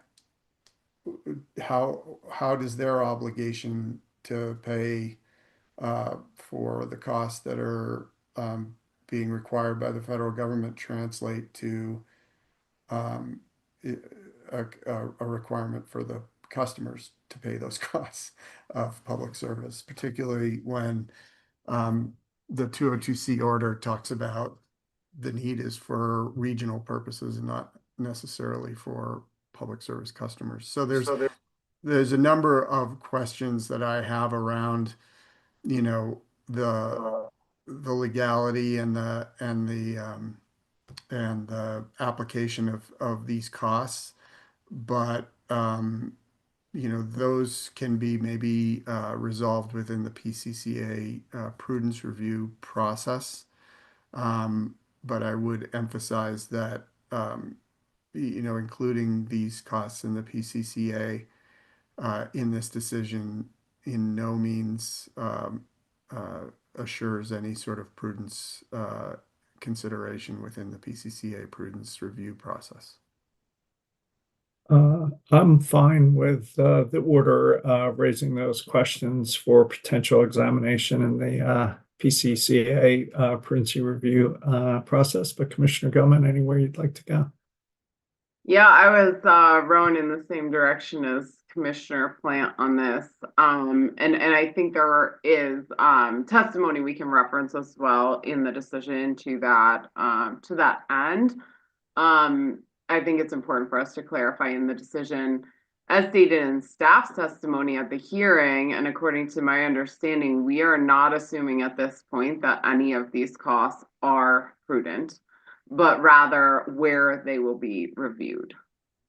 S2: how does their obligation to pay for the costs that are being required by the federal government translate to a requirement for the customers to pay those costs of public service, particularly when the 202C order talks about the need is for regional purposes and not necessarily for public service customers. So there's a number of questions that I have around, the legality and the application of these costs, but those can be maybe resolved within the PCCA prudence review process. But I would emphasize that including these costs in the PCCA in this decision in no means assures any sort of prudence consideration within the PCCA prudence review process.
S1: I'm fine with the order raising those questions for potential examination in the PCCA prudence review process. But Commissioner Gilman, anywhere you'd like to go?
S3: Yeah, I was rowing in the same direction as Commissioner Plant on this. And I think there is testimony we can reference as well in the decision to that end. I think it's important for us to clarify in the decision, as stated in staff's testimony at the hearing, and according to my understanding, we are not assuming at this point that any of these costs are prudent, but rather where they will be reviewed.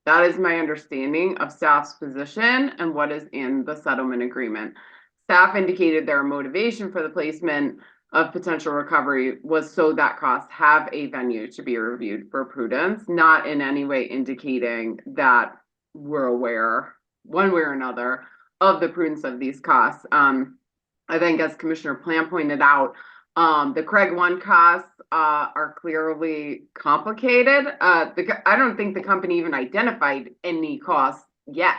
S3: That is my understanding of staff's position and what is in the settlement agreement. Staff indicated their motivation for the placement of potential recovery was so that costs have a venue to be reviewed for prudence, not in any way indicating that we're aware one way or another of the prudence of these costs. I think, as Commissioner Plant pointed out, the Craig 1 costs are clearly complicated. I don't think the company even identified any costs yet.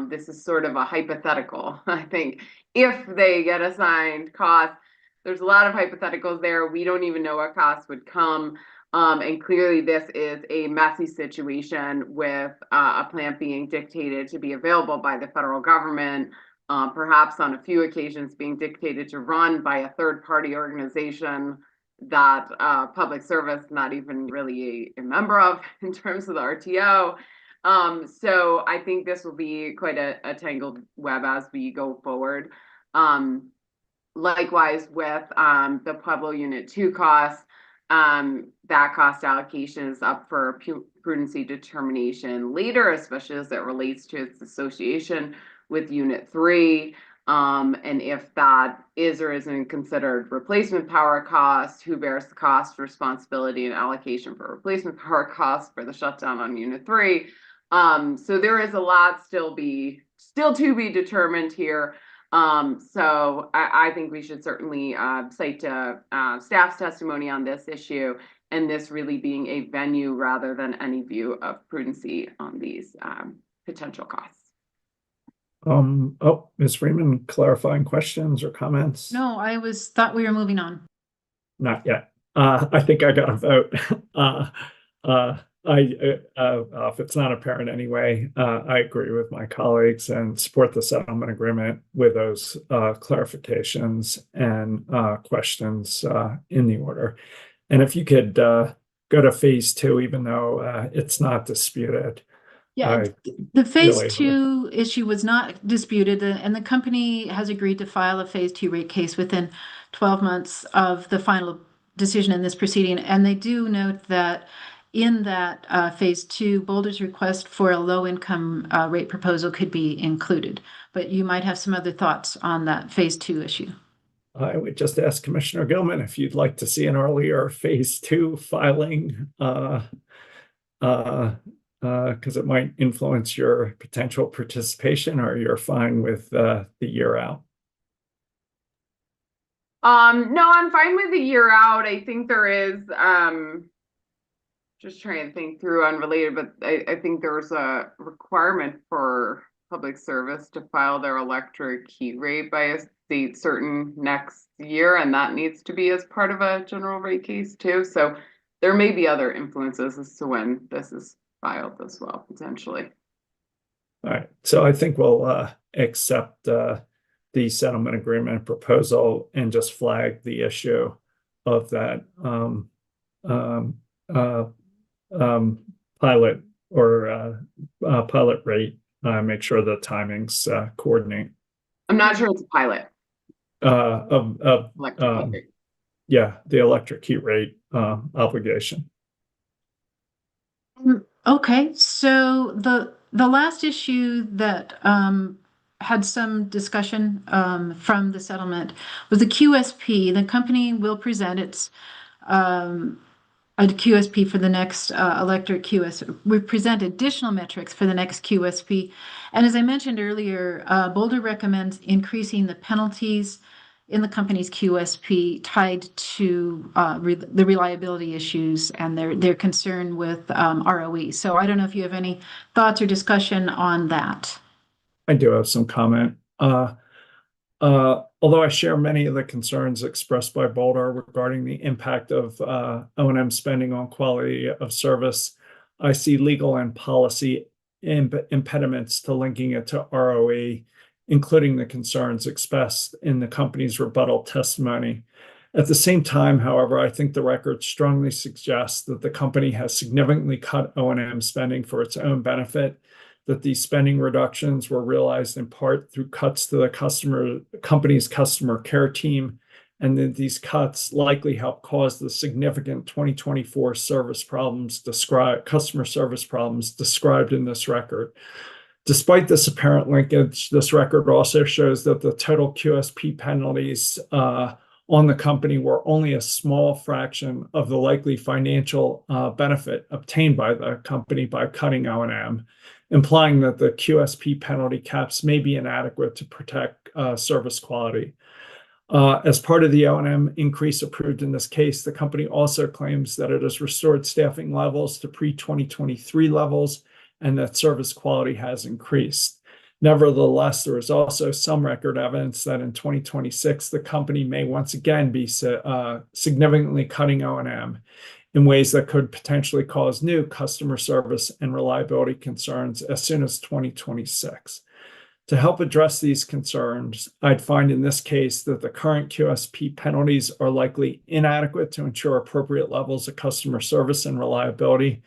S3: This is sort of a hypothetical. I think if they get assigned costs, there's a lot of hypotheticals there. We don't even know what costs would come. And clearly this is a messy situation with a plant being dictated to be available by the federal government, perhaps on a few occasions being dictated to run by a third-party organization that public service not even really a member of in terms of the RTO. So I think this will be quite a tangled web as we go forward. Likewise with the Pueblo Unit 2 costs, that cost allocation is up for prudency determination later, especially as it relates to its association with Unit 3. And if that is or isn't considered replacement power cost, who bears the cost, responsibility, and allocation for replacement power costs for the shutdown on Unit 3. So there is a lot still to be determined here. So I think we should certainly cite staff's testimony on this issue, and this really being a venue rather than any view of prudency on these potential costs.
S1: Oh, Ms. Freeman, clarifying questions or comments?
S9: No, thought we were moving on.
S1: Not yet. I think I got a vote. If it's not apparent anyway, I agree with my colleagues and support the settlement agreement with those clarifications and questions in the order. And if you could go to phase 2, even though it's not disputed.
S9: Yeah, the phase
S1: really
S9: 2 issue was not disputed, and the company has agreed to file a phase 2 rate case within 12 months of the final decision in this proceeding. And they do note that in that phase 2, Boulder's request for a low-income rate proposal could be included. But you might have some other thoughts on that phase 2 issue.
S1: I would just ask Commissioner Gilman if you'd like to see an earlier phase 2 filing, because it might influence your potential participation, or you're fine with the year out.
S3: No, I'm fine with the year out. I think there is just trying to think through unrelated, but I think there's a requirement for public service to file their electric heat rate by a date certain next year, and that needs to be as part of a general rate case too. So there may be other influences as to when this is filed as well, potentially.
S1: All right, so I think we'll accept the settlement agreement proposal and just flag the issue of that pilot or pilot rate. Make sure the timings coordinate.
S3: I'm not sure it's a pilot. Electric heat rate.
S1: Yeah, the electric heat rate obligation.
S9: Okay, so the last issue that had some discussion from the settlement was the QSP. The company will present its a QSP for the next electric QS. We present additional metrics for the next QSP. And as I mentioned earlier, Boulder recommends increasing the penalties in the company's QSP tied to the reliability issues and their concern with ROE. So I don't know if you have any thoughts or discussion on that.
S1: I do have some comment. Although I share many of the concerns expressed by Boulder regarding the impact of O&M spending on quality of service, I see legal and policy impediments to linking it to ROE, including the concerns expressed in the company's rebuttal testimony. At the same time, however, I think the record strongly suggests that the company has significantly cut O&M spending for its own benefit, that these spending reductions were realized in part through cuts to the company's customer care team, and that these cuts likely helped cause the significant 2024 customer service problems described in this record. Despite this apparent linkage, this record also shows that the total QSP penalties on the company were only a small fraction of the likely financial benefit obtained by the company by cutting O&M, implying that the QSP penalty caps may be inadequate to protect service quality. As part of the O&M increase approved in this case, the company also claims that it has restored staffing levels to pre-2023 levels and that service quality has increased. Nevertheless, there is also some record evidence that in 2026, the company may once again be significantly cutting O&M in ways that could potentially cause new customer service and reliability concerns as soon as 2026. To help address these concerns, I'd find in this case that the current QSP penalties are likely inadequate to ensure appropriate levels of customer service and reliability.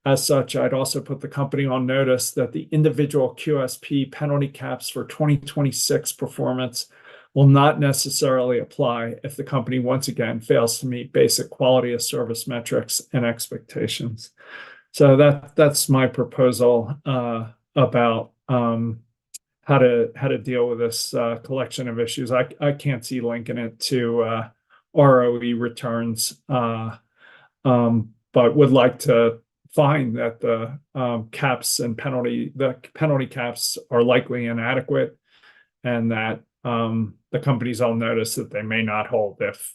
S1: As such, I'd also put the company on notice that the individual QSP penalty caps for 2026 performance will not necessarily apply if the company once again fails to meet basic quality of service metrics and expectations. So that's my proposal about how to deal with this collection of issues. I can't see linking it to ROE returns, but would like to find that the penalty caps are likely inadequate, and that the companies all notice that they may not hold if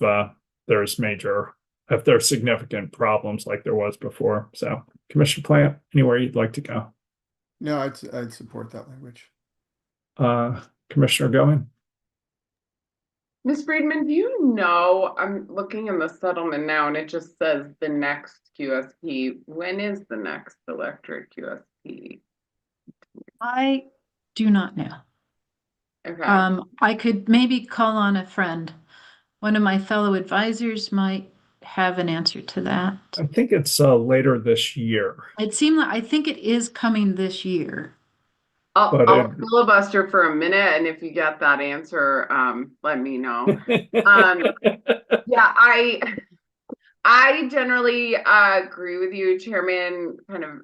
S1: there's significant problems like there was before. So, Commissioner Plant, anywhere you'd like to go?
S2: No, I'd support that language.
S1: Commissioner Goen?
S3: Ms. Friedman, do you know, I'm looking in the settlement now and it just says the next QSP. When is the next electric QSP?
S9: I do not know.
S3: Okay.
S9: I could maybe call on a friend. One of my fellow advisors might have an answer to that.
S1: I think it's later this year.
S9: It seemed like, I think it is coming this year.
S3: I'll filibuster for a minute, and if you get that answer, let me know. Yeah, I generally agree with you, Chairman, kind of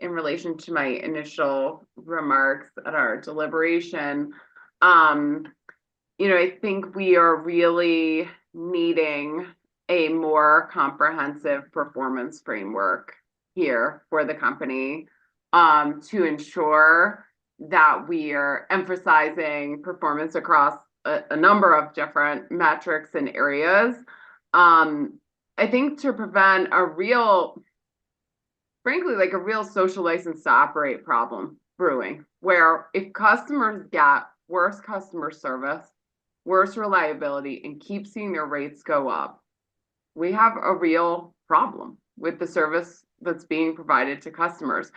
S3: in relation to my initial remarks at our deliberation. I think we are really needing a more comprehensive performance framework here for the company to ensure that we are emphasizing performance across a number of different metrics and areas. I think to prevent frankly, like a real social license to operate problem brewing, where if customers get worse customer service, worse reliability, and keep seeing their rates go up, we have a real problem with the service that's being provided to customers.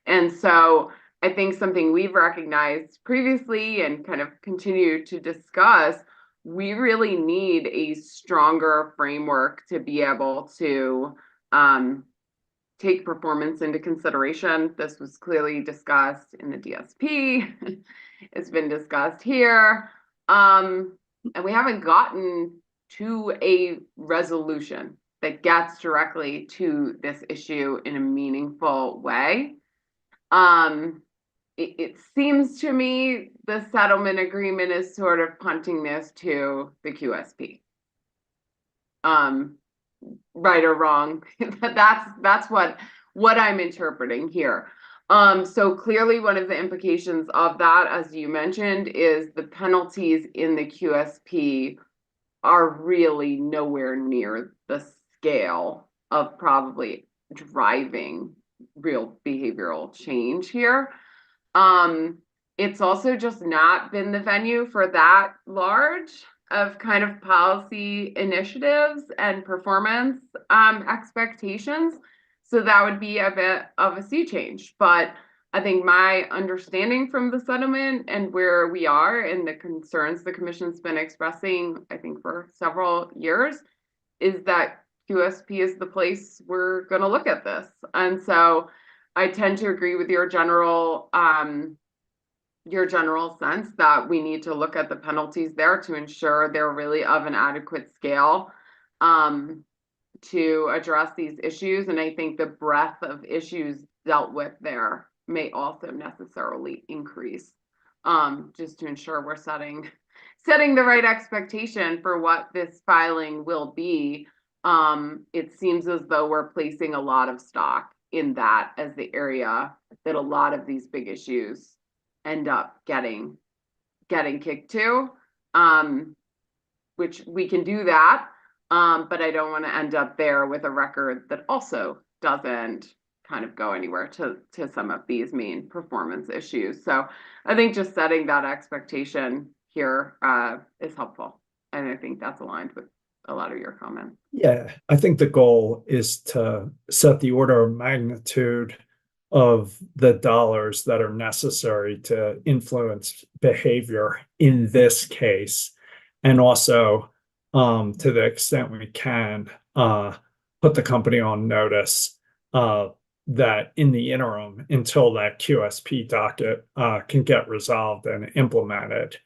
S3: And so I think something we've recognized previously and kind of continue to discuss, we really need a stronger framework to be able to take performance into consideration. This was clearly discussed in the DSP. It's been discussed here. And we haven't gotten to a resolution that gets directly to this issue in a meaningful way. It seems to me the settlement agreement is sort of punting this to the QSP. Right or wrong, that's what I'm interpreting here. So clearly one of the implications of that, as you mentioned, is the penalties in the QSP are really nowhere near the scale of probably driving real behavioral change here. It's also just not been the venue for that large of kind of policy initiatives and performance expectations. So that would be a bit of a sea change. But I think my understanding from the settlement and where we are and the concerns the commission's been expressing, I think for several years, is that QSP is the place we're going to look at this. And so I tend to agree with your general sense that we need to look at the penalties there to ensure they're really of an adequate scale to address these issues. And I think the breadth of issues dealt with there may also necessarily increase just to ensure we're setting the right expectation for what this filing will be. It seems as though we're placing a lot of stock in that as the area that a lot of these big issues end up getting kicked to, which we can do that, but I don't want to end up there with a record that also doesn't kind of go anywhere to some of these main performance issues. So I think just setting that expectation here is helpful, and I think that's aligned with a lot of your comments.
S1: Yeah, I think the goal is to set the order of magnitude of the dollars that are necessary to influence behavior in this case, and also to the extent we can put the company on notice that in the interim, until that QSP docket can get resolved and implemented,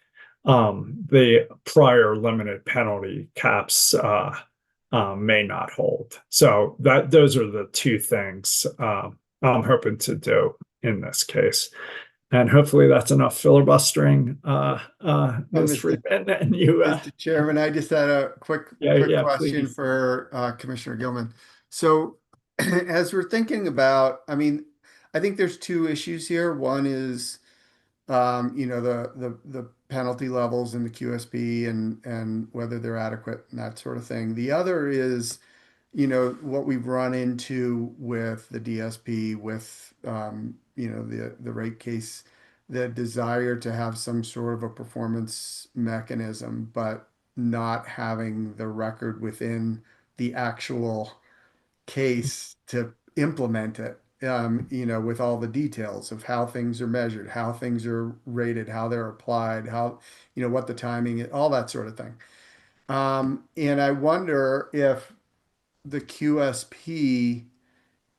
S1: the prior limited penalty caps may not hold. So those are the two things I'm hoping to do in this case. And hopefully that's enough filibustering, Ms. Friedman. And you,
S2: Mr. Chairman, I just had a quick question
S1: please.
S2: for Commissioner Gilman. So as we're thinking about, I mean, I think there's two issues here. One is, you know, the penalty levels in the QSP and whether they're adequate and that sort of thing. The other is, you know, what we've run into with the DSP, with you know, the rate case, the desire to have some sort of a performance mechanism, but not having the record within the actual case to implement it. You know, with all the details of how things are measured, how things are rated, how they're applied, how, you know, what the timing is, all that sort of thing. And I wonder if the QSP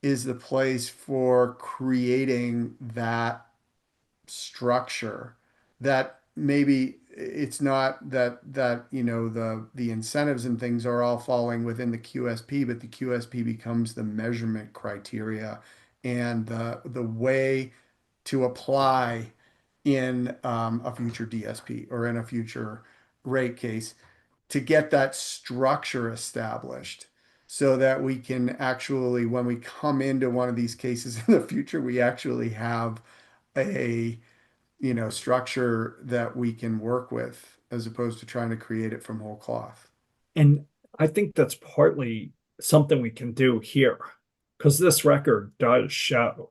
S2: is the place for creating that structure, that maybe it's not that you know the incentives and things are all falling within the QSP, but the QSP becomes the measurement criteria and the way to apply in a future DSP or in a future rate case to get that structure established so that we can actually, when we come into one of these cases in the future, we actually have a, you know, structure that we can work with as opposed to trying to create it from whole cloth.
S1: And I think that's partly something we can do here, because this record does show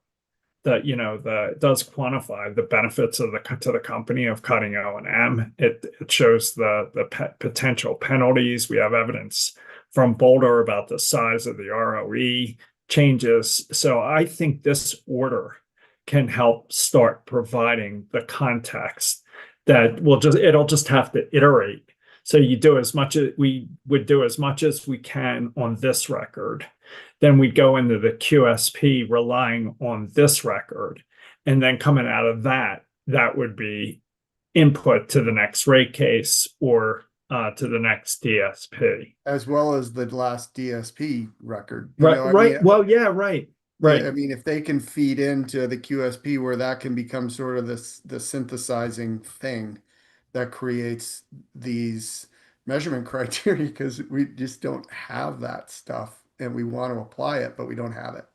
S1: that, you know, it does quantify the benefits of to the company of cutting O&M. It shows the potential penalties. We have evidence from Boulder about the size of the ROE changes. So I think this order can help start providing the context that it'll just have to iterate. So you do as much as we would do as much as we can on this record. Then we'd go into the QSP relying on this record. And then coming out of that would be input to the next rate case or to the next DSP.
S2: As well as the last DSP record.
S1: Right,
S2: know,
S1: right.
S2: mean,
S1: well, yeah, right. Right.
S2: I mean, if they can feed into the QSP where that can become sort of the synthesizing thing that creates these measurement criteria, because we just don't have that stuff and we want to apply it, but we don't have it.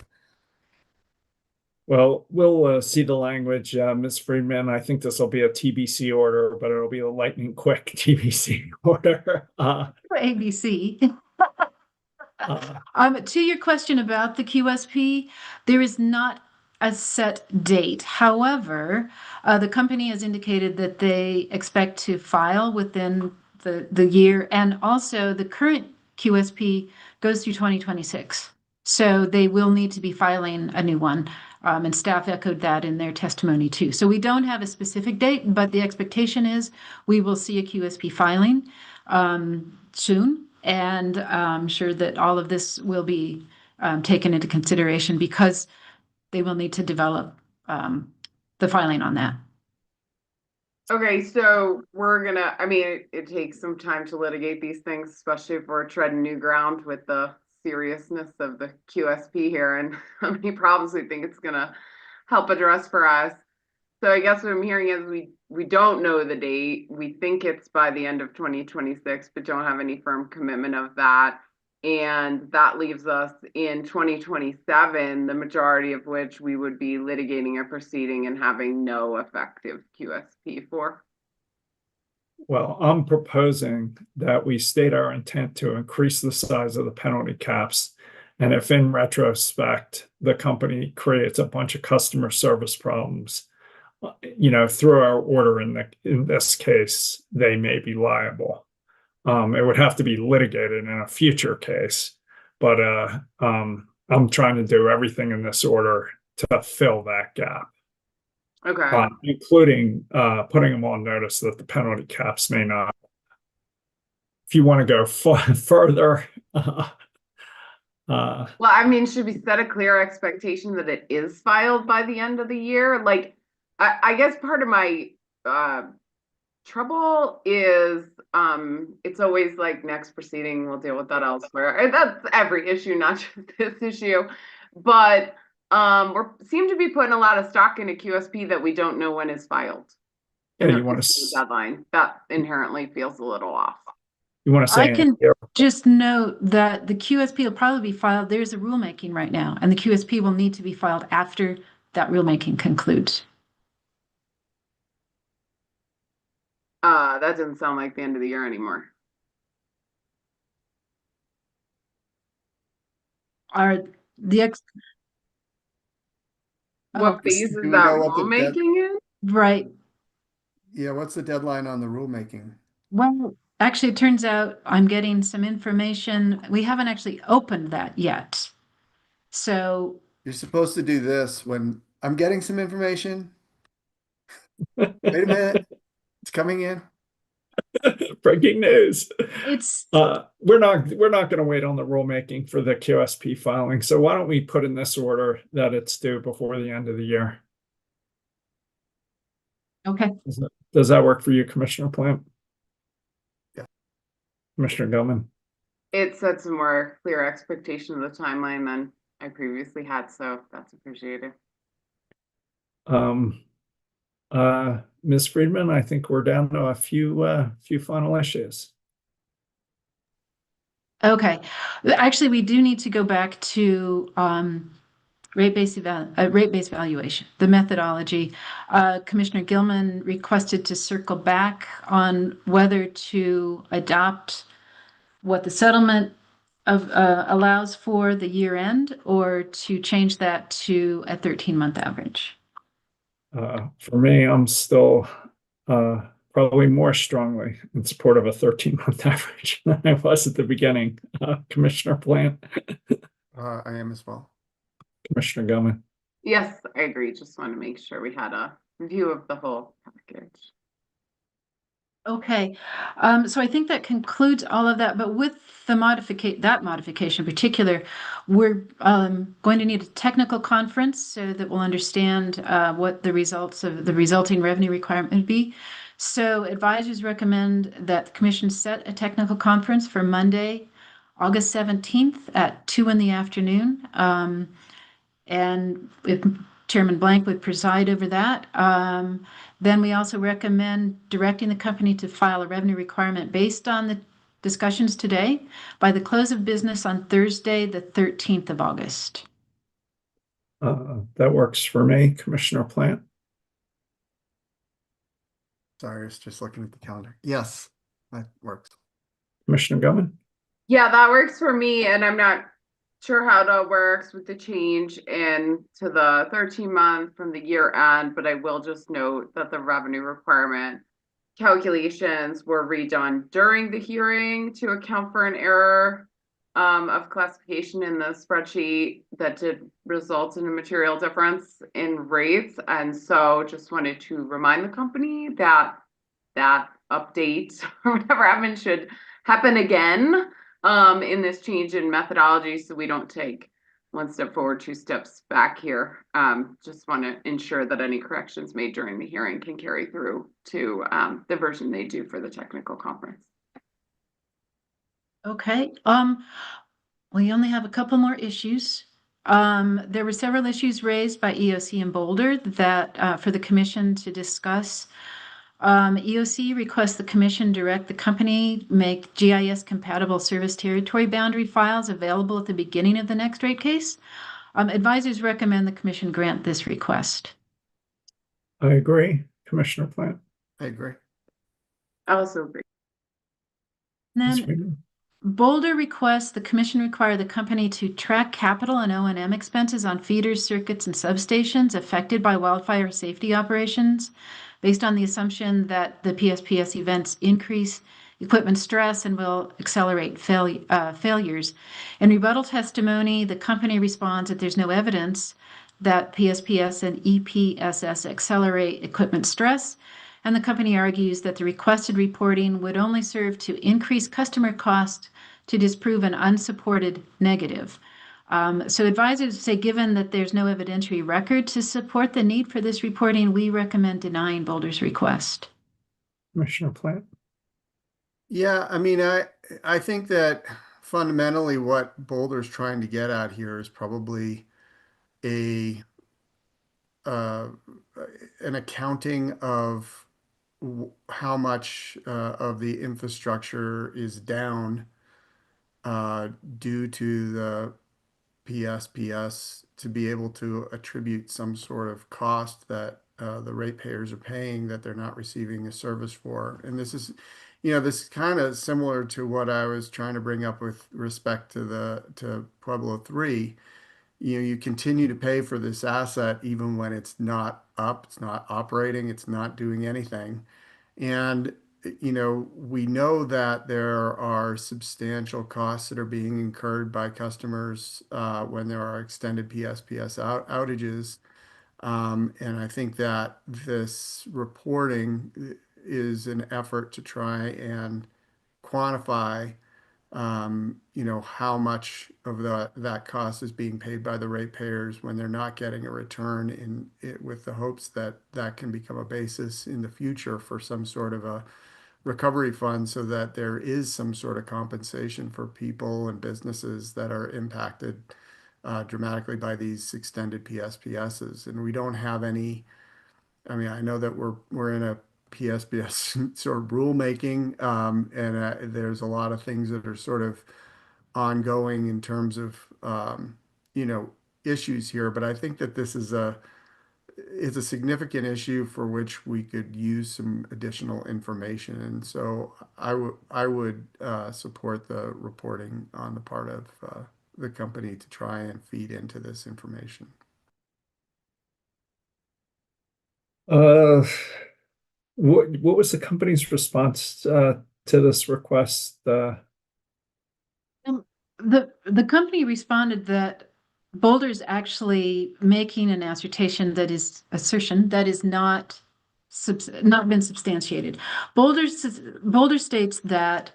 S1: Well, we'll see the language, Ms. Friedman. I think this will be a TBC order, but it'll be a lightning quick TBC order.
S9: ABC. To your question about the QSP, there is not a set date. However, the company has indicated that they expect to file within the year, and also the current QSP goes through 2026. So they will need to be filing a new one. And staff echoed that in their testimony too. So we don't have a specific date, but the expectation is we will see a QSP filing soon. And I'm sure that all of this will be taken into consideration because they will need to develop the filing on that.
S3: Okay, so I mean, it takes some time to litigate these things, especially if we're treading new ground with the seriousness of the QSP here and how many problems we think it's gonna help address for us. So I guess what I'm hearing is we don't know the date. We think it's by the end of 2026, but don't have any firm commitment of that. And that leaves us in 2027, the majority of which we would be litigating a proceeding and having no effective QSP for.
S1: Well, I'm proposing that we state our intent to increase the size of the penalty caps. And if in retrospect, the company creates a bunch of customer service problems, you know, through our order in this case, they may be liable. It would have to be litigated in a future case, but I'm trying to do everything in this order to fill that gap.
S3: Okay.
S1: Including putting them on notice that the penalty caps may not. If you want to go further.
S3: Well, I mean, should we set a clear expectation that it is filed by the end of the year? Like, I guess part of my Trouble is, it's always like next proceeding, we'll deal with that elsewhere. And that's every issue, not just this issue. But seem to be putting a lot of stock into QSP that we don't know when is filed.
S1: Yeah,
S3: And
S1: you want
S3: it's
S1: to
S3: the deadline. That inherently feels a little off.
S1: say
S9: I can
S1: anything?
S9: just note that the QSP will probably be filed. There's a rulemaking right now, and the QSP will need to be filed after that rulemaking concludes.
S3: That doesn't sound like the end of the year anymore.
S9: Are the ex
S3: What
S9: Oh,
S3: phase
S2: Do
S3: is
S2: we
S3: that
S2: know what the
S3: rulemaking in?
S9: right?
S2: Yeah, what's the deadline on the rulemaking?
S9: Well, actually, it turns out I'm getting some information. We haven't actually opened that yet. So,
S2: You're supposed to do this when I'm getting some information. Wait a minute, it's coming in.
S1: Breaking news.
S9: it's
S1: We're not going to wait on the rulemaking for the QSP filing. So why don't we put in this order that it's due before the end of the year?
S9: okay.
S1: Does that work for you, Commissioner Plant?
S2: Yeah.
S1: Commissioner Gilman?
S3: It sets a more clear expectation of the timeline than I previously had, so that's appreciated.
S1: Ms. Friedman, I think we're down to a few final issues.
S9: Okay. Actually, we do need to go back to rate-based valuation, the methodology. Commissioner Gilman requested to circle back on whether to adopt what the settlement allows for the year end or to change that to a 13-month average.
S1: For me, I'm still probably more strongly in support of a 13-month average than I was at the beginning. Commissioner Plant?
S2: I am as well.
S1: Commissioner Gilman?
S3: Yes, I agree. Just want to make sure we had a review of the whole package.
S9: Okay, so I think that concludes all of that, but with the modification in particular, we're going to need a technical conference so that we'll understand what the results of the resulting revenue requirement would be. So advisors recommend that the commission set a technical conference for Monday, August 17th at 2 p.m. And if Chairman Blank would preside over that. Then we also recommend directing the company to file a revenue requirement based on the discussions today by the close of business on Thursday, the 13th of August.
S1: That works for me, Commissioner Plant.
S2: Sorry, I was just looking at the calendar. Yes, that works.
S1: Commissioner Gilman?
S3: Yeah, that works for me, and I'm not sure how that works with the change in to the 13-month from the year end, but I will just note that the revenue requirement calculations were redone during the hearing to account for an error of classification in the spreadsheet that did result in a material difference in rates. And so just wanted to remind the company that that update or whatever happened should happen again in this change in methodology, so we don't take one step forward, two steps back here. Just want to ensure that any corrections made during the hearing can carry through to the version they do for the technical conference.
S9: Okay, we only have a couple more issues. There were several issues raised by EOC and Boulder that for the commission to discuss. EOC requests the commission direct the company make GIS compatible service territory boundary files available at the beginning of the next rate case. Advisors recommend the commission grant this request.
S1: I agree, Commissioner Plant.
S2: I agree.
S3: I also agree.
S9: Then Boulder requests the commission require the company to track capital and O&M expenses on feeders, circuits, and substations affected by wildfire safety operations based on the assumption that the PSPS events increase equipment stress and will accelerate failures. In rebuttal testimony, the company responds that there's no evidence that PSPS and EPSS accelerate equipment stress, and the company argues that the requested reporting would only serve to increase customer cost to disprove an unsupported negative. So advisors say, given that there's no evidentiary record to support the need for this reporting, we recommend denying Boulder's request.
S1: Commissioner Plant?
S2: Yeah, I mean, I think that fundamentally what Boulder's trying to get at here is probably a uh, an accounting of how much of the infrastructure is down due to the PSPS to be able to attribute some sort of cost that the ratepayers are paying that they're not receiving a service for. And this is kind of similar to what I was trying to bring up with respect to to Pueblo 3. You continue to pay for this asset even when it's not up, it's not operating, it's not doing anything. And we know that there are substantial costs that are being incurred by customers when there are extended PSPS outages. And I think that this reporting is an effort to try and quantify, how much of that cost is being paid by the ratepayers when they're not getting a return in it, with the hopes that that can become a basis in the future for some sort of a recovery fund, so that there is some sort of compensation for people and businesses that are impacted dramatically by these extended PSPSs. And we don't have any. I mean, I know that we're in a PSPS sort of rulemaking, and there's a lot of things that are sort of ongoing in terms of you know issues here. But I think that this is a significant issue for which we could use some additional information. And so I would support the reporting on the part of the company to try and feed into this information.
S1: Uh, what was the company's response to this request?
S9: The company responded that Boulder's actually making an assertion that is not been substantiated. Boulder states that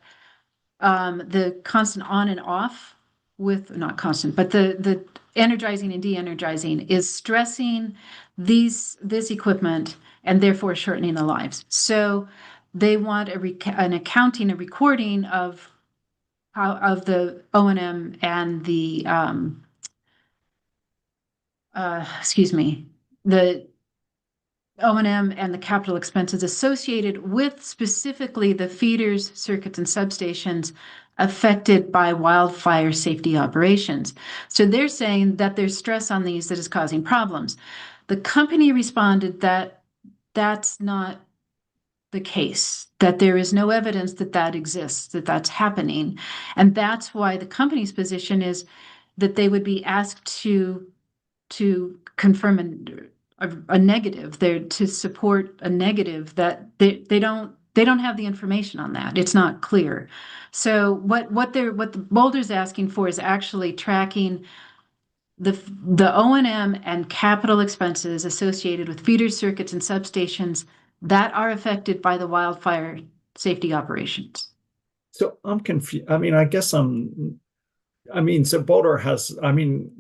S9: the constant on and off with not constant, but the energizing and de-energizing is stressing this equipment and therefore shortening the lives. So they want an accounting, a recording of the O&M and the the O&M and the capital expenses associated with specifically the feeders, circuits, and substations affected by wildfire safety operations. So they're saying that there's stress on these that is causing problems. The company responded that that's not the case, that there is no evidence that that exists, that that's happening. And that's why the company's position is that they would be asked to confirm a negative, there to support a negative, that they don't have the information on that. It's not clear. So what the Boulder's asking for is actually tracking the O&M and capital expenses associated with feeder circuits and substations that are affected by the wildfire safety operations.
S1: So I'm confused. I mean, so Boulder has,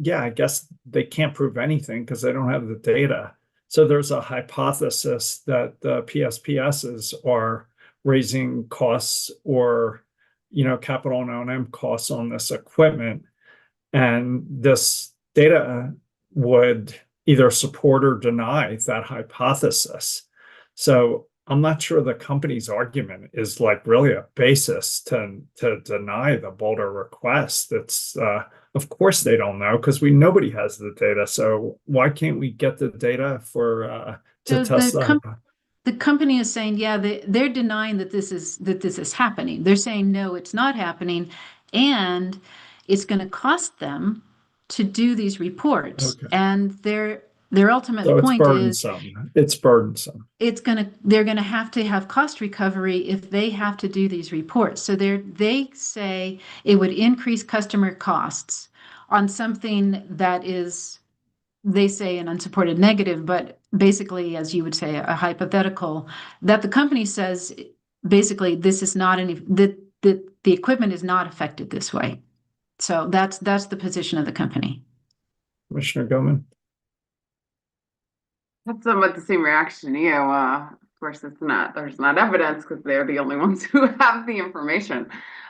S1: yeah, I guess they can't prove anything because they don't have the data. So there's a hypothesis that the PSPSs are raising costs or, capital and O&M costs on this equipment. And this data would either support or deny that hypothesis. So I'm not sure the company's argument is like really a basis to deny the Boulder request. It's of course they don't know because nobody has the data. So why can't we get the data to test that?
S9: The company is saying, yeah, they're denying that this is happening. They're saying no, it's not happening, and it's going to cost them to do these reports.
S1: Okay.
S9: And their ultimate
S1: So
S9: point is
S1: it's burdensome.
S9: They're going to have cost recovery if they have to do these reports. So they say it would increase customer costs on something that is, they say, an unsupported negative, but basically, as you would say, a hypothetical, that the company says basically this is not that the equipment is not affected this way. So that's the position of the company.
S1: Commissioner Goman?
S3: That's somewhat the same reaction to you. course, there's not evidence because they're the only ones who have the information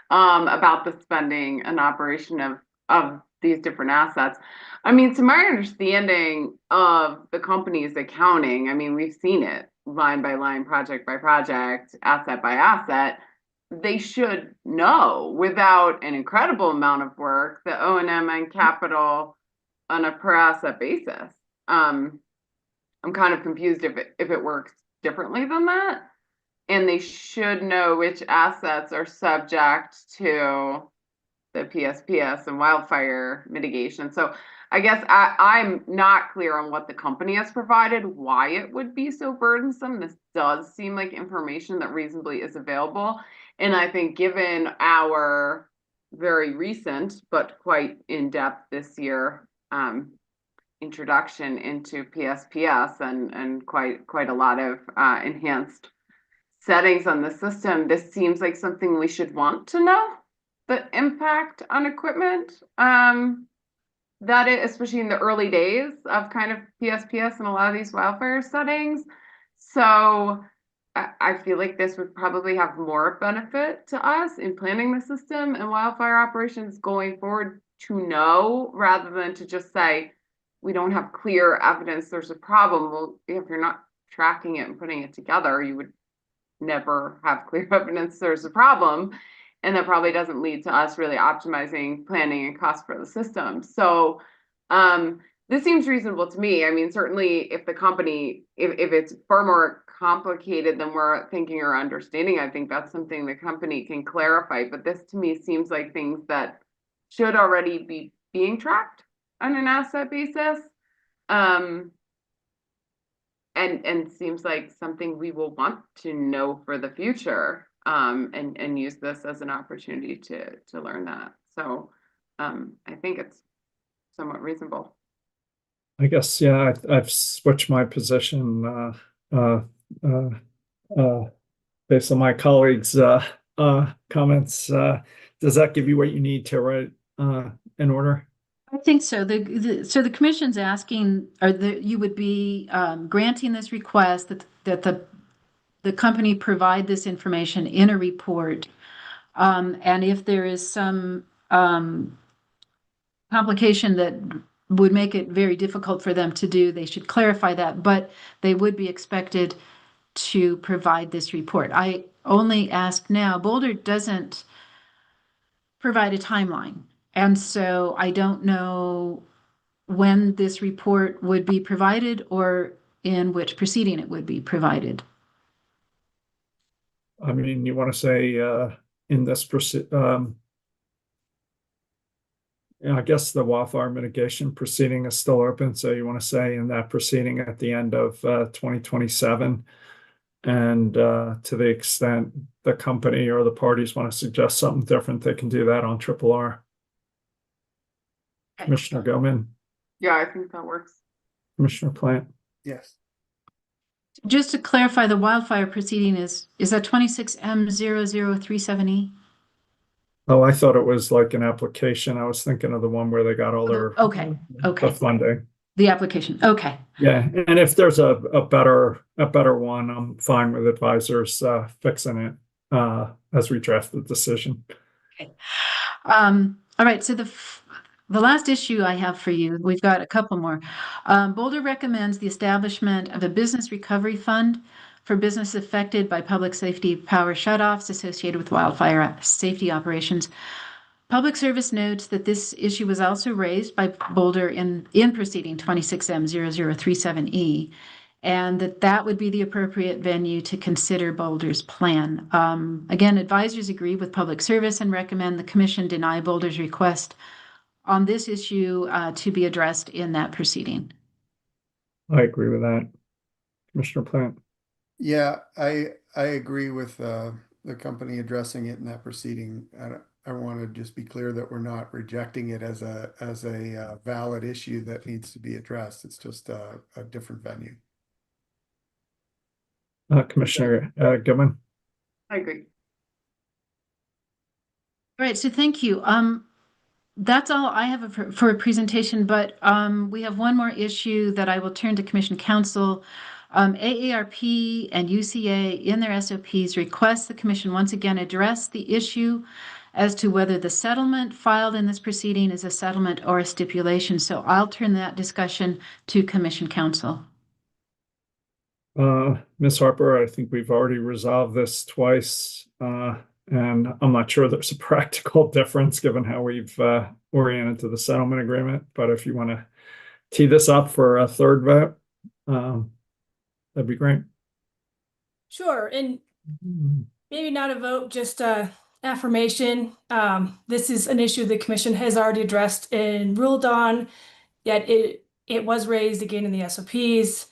S3: about the spending and operation of these different assets. I mean, to my understanding of the company's accounting, I mean, we've seen it line by line, project by project, asset by asset. They should know without an incredible amount of work the O&M and capital on a per asset basis. I'm kind of confused if it works differently than that. And they should know which assets are subject to the PSPS and wildfire mitigation. So I guess I'm not clear on what the company has provided, why it would be so burdensome. This does seem like information that reasonably is available. And I think given our very recent, but quite in-depth this year, introduction into PSPS and quite a lot of enhanced settings on the system, this seems like something we should want to know, the impact on equipment. That is, especially in the early days of kind of PSPS and a lot of these wildfire settings. So I feel like this would probably have more benefit to us in planning the system and wildfire operations going forward to know, rather than to just say, we don't have clear evidence there's a problem. Well, if you're not tracking it and putting it together, you would never have clear evidence there's a problem. And that probably doesn't lead to us really optimizing planning and cost for the system. So this seems reasonable to me. I mean, certainly if the company, if it's far more complicated than we're thinking or understanding, I think that's something the company can clarify. But this to me seems like things that should already be being tracked on an asset basis. And seems like something we will want to know for the future, and use this as an opportunity to learn that. So I think it's somewhat reasonable.
S1: I guess, yeah, I've switched my position based on my colleagues' comments. Does that give you what you need to write in order?
S9: I think so. So the commission's asking, you would be granting this request that the company provide this information in a report, and if there is some complication that would make it very difficult for them to do, they should clarify that, but they would be expected to provide this report. I only ask now, Boulder doesn't provide a timeline. And so I don't know when this report would be provided or in which proceeding it would be provided.
S1: I mean, you want to say in this I guess the wildfire mitigation proceeding is still open. So you want to say in that proceeding at the end of 2027. And to the extent the company or the parties want to suggest something different, they can do that on RRR. Commissioner Goman.
S3: Yeah, I think that works.
S1: Commissioner Plant.
S2: Yes.
S9: Just to clarify, the wildfire proceeding is that 26M0037E?
S1: Oh, I thought it was like an application. I was thinking of the one where they got all their
S9: the
S1: funding.
S9: The application. Okay.
S1: Yeah, and if there's a better one, I'm fine with advisors fixing it as we draft the decision.
S9: Okay. All right. So the last issue I have for you, we've got a couple more. Boulder recommends the establishment of a business recovery fund for business affected by public safety power shutoffs associated with wildfire safety operations. Public Service notes that this issue was also raised by Boulder in proceeding 26M0037E, and that would be the appropriate venue to consider Boulder's plan. Again, advisors agree with Public Service and recommend the Commission deny Boulder's request on this issue to be addressed in that proceeding.
S1: I agree with that. Commissioner Plant.
S2: Yeah, I agree with the company addressing it in that proceeding. I want to just be clear that we're not rejecting it as a valid issue that needs to be addressed. It's just a different venue.
S1: Commissioner Goodman.
S3: I agree.
S9: All right, so thank you. That's all I have for a presentation, but we have one more issue that I will turn to Commission Counsel AARP and UCA in their SOPs request the Commission once again address the issue as to whether the settlement filed in this proceeding is a settlement or a stipulation. So I'll turn that discussion to Commission Counsel.
S1: Ms. Harper, I think we've already resolved this twice, and I'm not sure there's a practical difference given how we've oriented to the settlement agreement. But if you want to tee this up for a third vote, that'd be great.
S10: Sure, and maybe not a vote, just affirmation. This is an issue the Commission has already addressed and ruled on, yet it was raised again in the SOPs.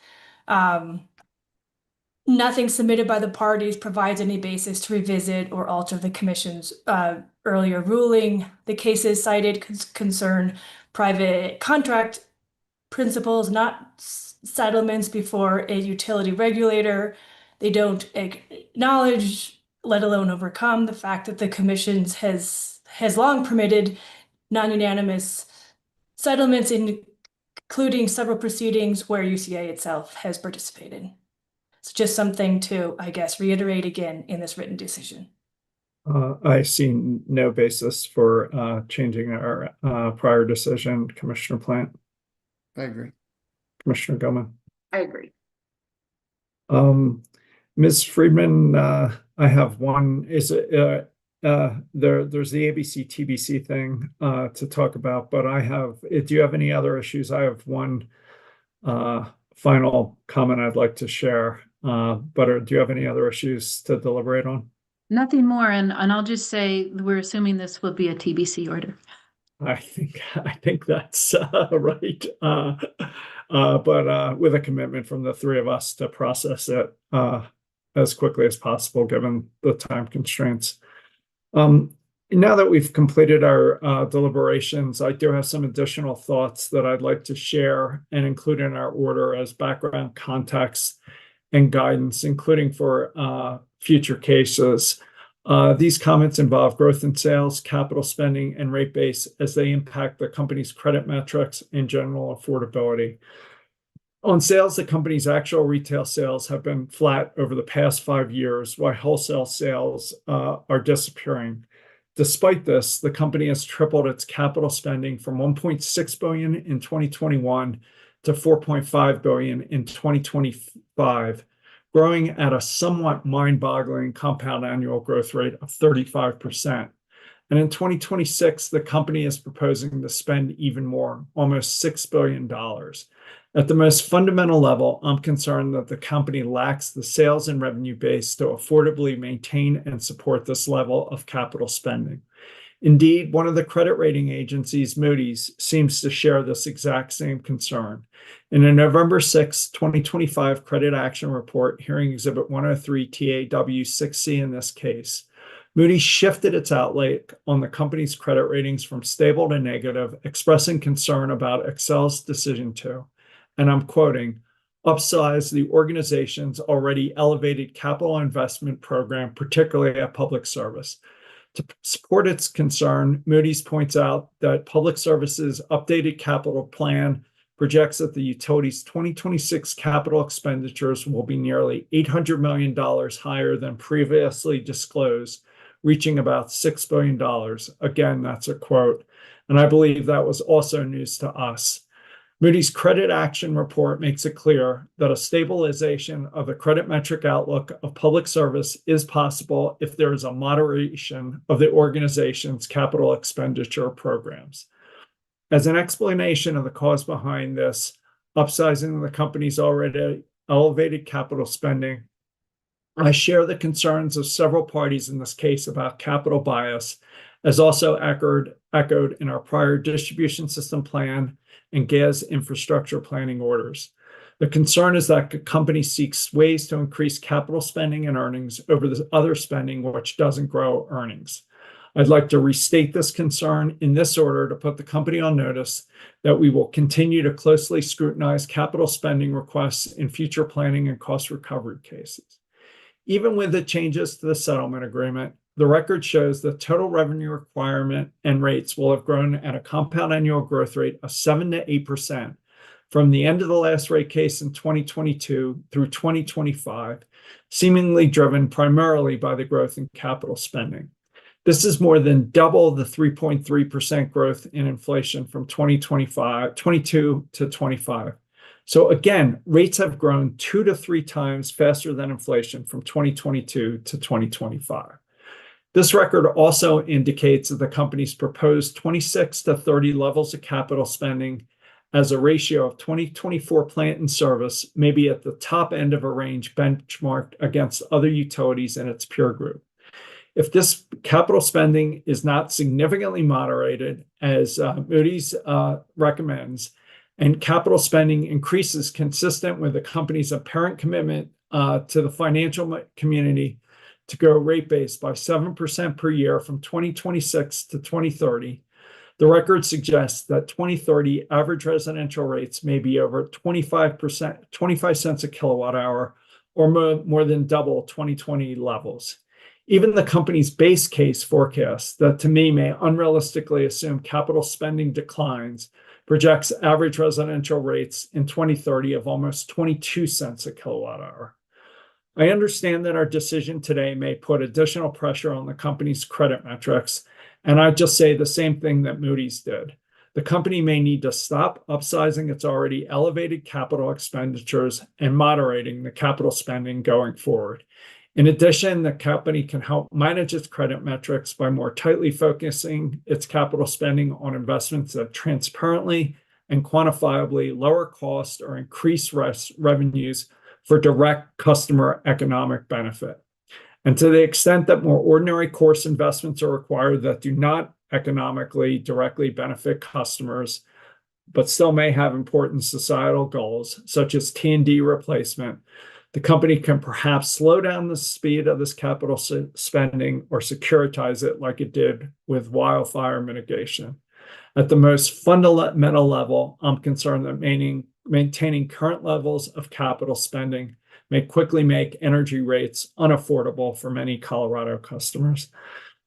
S10: Nothing submitted by the parties provides any basis to revisit or alter the Commission's earlier ruling. The cases cited concern private contract principles, not settlements before a utility regulator. They don't acknowledge, let alone overcome, the fact that the Commission has long permitted non-unanimous settlements, including several proceedings where UCA itself has participated. It's just something to, I guess, reiterate again in this written decision.
S1: I see no basis for changing our prior decision, Commissioner Plant.
S2: I agree.
S1: Commissioner Gilman.
S3: I agree.
S1: Ms. Friedman, I have one. Is it there's the ABC TBC thing to talk about, but I have. Do you have any other issues? I have one final comment I'd like to share. But do you have any other issues to deliberate on?
S9: Nothing more, and I'll just say we're assuming this will be a TBC order.
S1: I think that's right. But with a commitment from the three of us to process it as quickly as possible, given the time constraints. Now that we've completed our deliberations, I do have some additional thoughts that I'd like to share and include in our order as background context and guidance, including for future cases. These comments involve growth in sales, capital spending, and rate base as they impact the company's credit metrics and general affordability. On sales, the company's actual retail sales have been flat over the past 5 years, while wholesale sales are disappearing. Despite this, the company has tripled its capital spending from $1.6 billion in 2021 to $4.5 billion in 2025, growing at a somewhat mind-boggling compound annual growth rate of 35%. And in 2026, the company is proposing to spend even more, almost $6 billion. At the most fundamental level, I'm concerned that the company lacks the sales and revenue base to affordably maintain and support this level of capital spending. Indeed, one of the credit rating agencies, Moody's, seems to share this exact same concern. In a November 6, 2025 credit action report, hearing Exhibit 103 TAW6C in this case, Moody's shifted its outlook on the company's credit ratings from stable to negative, expressing concern about Excel's decision to, and I'm quoting, upsize the organization's already elevated capital investment program, particularly at public service. To support its concern, Moody's points out that Public Service's updated capital plan projects that the utility's 2026 capital expenditures will be nearly $800 million higher than previously disclosed, reaching about $6 billion. Again, that's a quote. And I believe that was also news to us. Moody's credit action report makes it clear that a stabilization of the credit metric outlook of public service is possible if there is a moderation of the organization's capital expenditure programs. As an explanation of the cause behind this, upsizing the company's already elevated capital spending, I share the concerns of several parties in this case about capital bias, as also echoed in our prior distribution system plan and gas infrastructure planning orders. The concern is that the company seeks ways to increase capital spending and earnings over the other spending which doesn't grow earnings. I'd like to restate this concern in this order to put the company on notice that we will continue to closely scrutinize capital spending requests in future planning and cost recovery cases. Even with the changes to the settlement agreement, the record shows that total revenue requirement and rates will have grown at a compound annual growth rate of 7 to 8%, from the end of the last rate case in 2022 through 2025, seemingly driven primarily by the growth in capital spending. This is more than double the 3.3% growth in inflation from 22 to 25. So again, rates have grown 2 to 3 times faster than inflation from 2022 to 2025. This record also indicates that the company's proposed 26 to 30 levels of capital spending as a ratio of 2024 plant in service may be at the top end of a range benchmarked against other utilities in its peer group. If this capital spending is not significantly moderated, as Moody's recommends, and capital spending increases consistent with the company's apparent commitment to the financial community to grow rate base by 7% per year from 2026 to 2030, the record suggests that 2030 average residential rates may be over 25 cents a kilowatt hour, or more than double 2020 levels. Even the company's base case forecast, that to me may unrealistically assume capital spending declines, projects average residential rates in 2030 of almost 22 cents a kilowatt hour. I understand that our decision today may put additional pressure on the company's credit metrics, and I just say the same thing that Moody's did. The company may need to stop upsizing its already elevated capital expenditures and moderating the capital spending going forward. In addition, the company can help manage its credit metrics by more tightly focusing its capital spending on investments that transparently and quantifiably lower cost or increase revenues for direct customer economic benefit. And to the extent that more ordinary course investments are required that do not economically directly benefit customers, but still may have important societal goals, such as T&D replacement, the company can perhaps slow down the speed of this capital spending or securitize it like it did with wildfire mitigation. At the most fundamental level, I'm concerned that maintaining current levels of capital spending may quickly make energy rates unaffordable for many Colorado customers.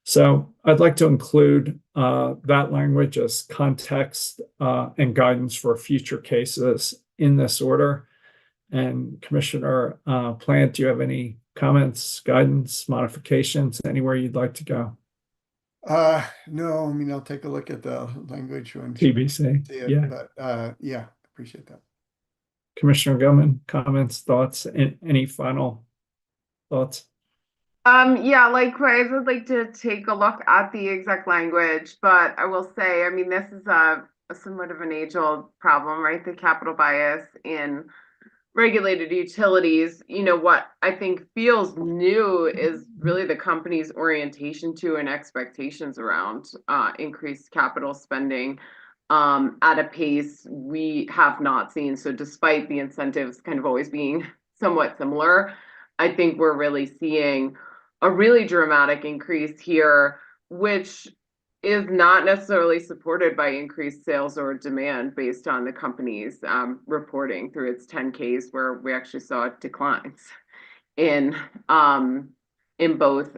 S1: So I'd like to include that language as context and guidance for future cases in this order. And Commissioner Plant, do you have any comments, guidance, modifications, anywhere you'd like to go?
S2: No, I mean, I'll take a look at the language when
S1: TBC,
S2: see it,
S1: yeah.
S2: but yeah, appreciate that.
S1: Commissioner Gilman, comments, thoughts, any final thoughts?
S3: Yeah, likewise, I'd like to take a look at the exact language, but I will say, I mean, this is a somewhat of an age-old problem, right? The capital bias in regulated utilities. You know, what I think feels new is really the company's orientation to and expectations around increased capital spending at a pace we have not seen. So despite the incentives kind of always being somewhat similar, I think we're really seeing a really dramatic increase here, which is not necessarily supported by increased sales or demand based on the company's reporting through its 10Ks, where we actually saw declines in both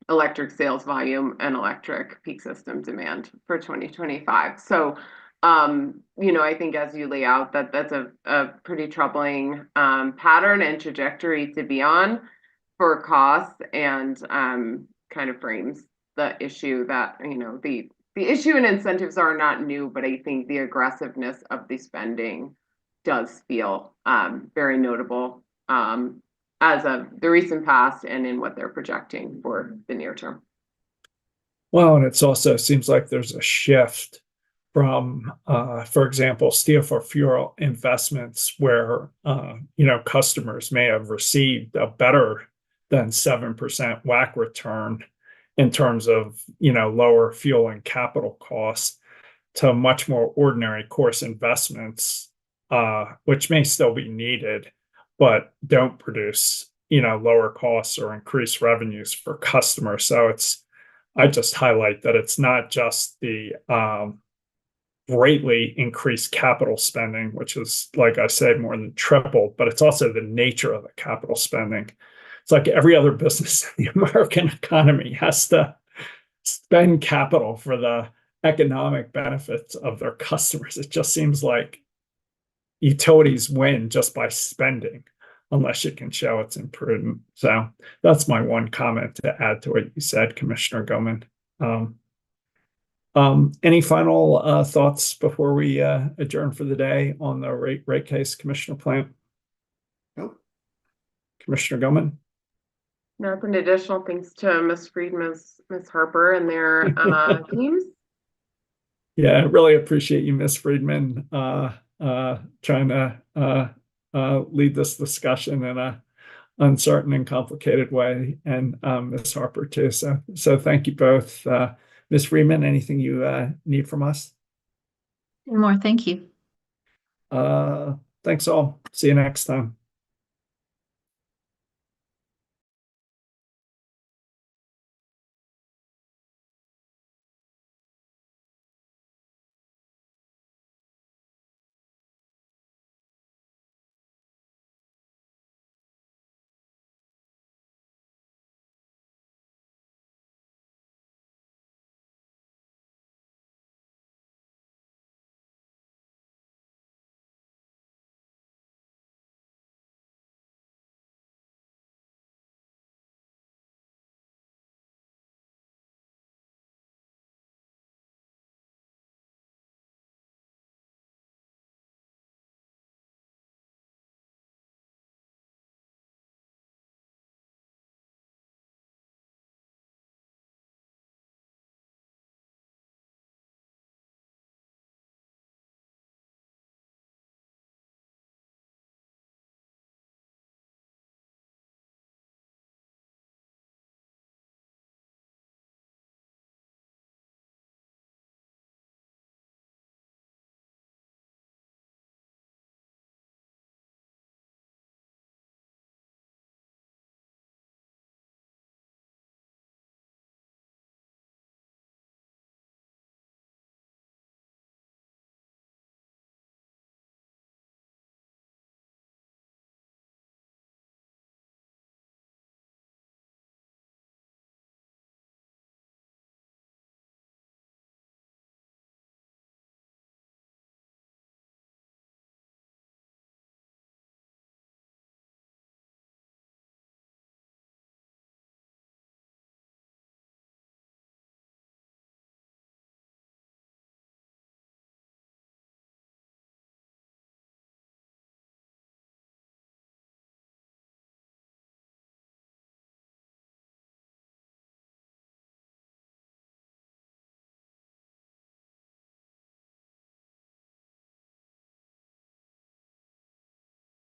S3: electric sales volume and electric peak system demand for 2025. So, you know, I think as you lay out that's a pretty troubling pattern and trajectory to be on for costs, and kind of frames the issue that, you know, the issue and incentives are not new, but I think the aggressiveness of the spending does feel very notable as of the recent past and in what they're projecting for the near term.
S1: Well, and it's also seems like there's a shift from, for example, steel for fuel investments where, you know, customers may have received a better than 7% WACC return in terms of, you know, lower fuel and capital costs, to much more ordinary course investments, which may still be needed, but don't produce, you know, lower costs or increased revenues for customers. So I just highlight that it's not just the greatly increased capital spending, which is, like I said, more than tripled, but it's also the nature of the capital spending. It's like every other business in the American economy has to spend capital for the economic benefits of their customers. It just seems like utilities win just by spending, unless you can show it's imprudent. So that's my one comment to add to what you said, Commissioner Goman. Any final thoughts before we adjourn for the day on the rate case, Commissioner Plant?
S2: Nope.
S1: Commissioner Goman?
S3: Nothing additional. Thanks to Ms. Friedman, Ms. Harper, and their teams.
S1: Yeah, I really appreciate you, Ms. Friedman, trying to lead this discussion in a uncertain and complicated way, and Ms. Harper too. So thank you both. Ms. Friedman, anything you need from us?
S9: No more, thank you.
S1: Thanks all. See you next time.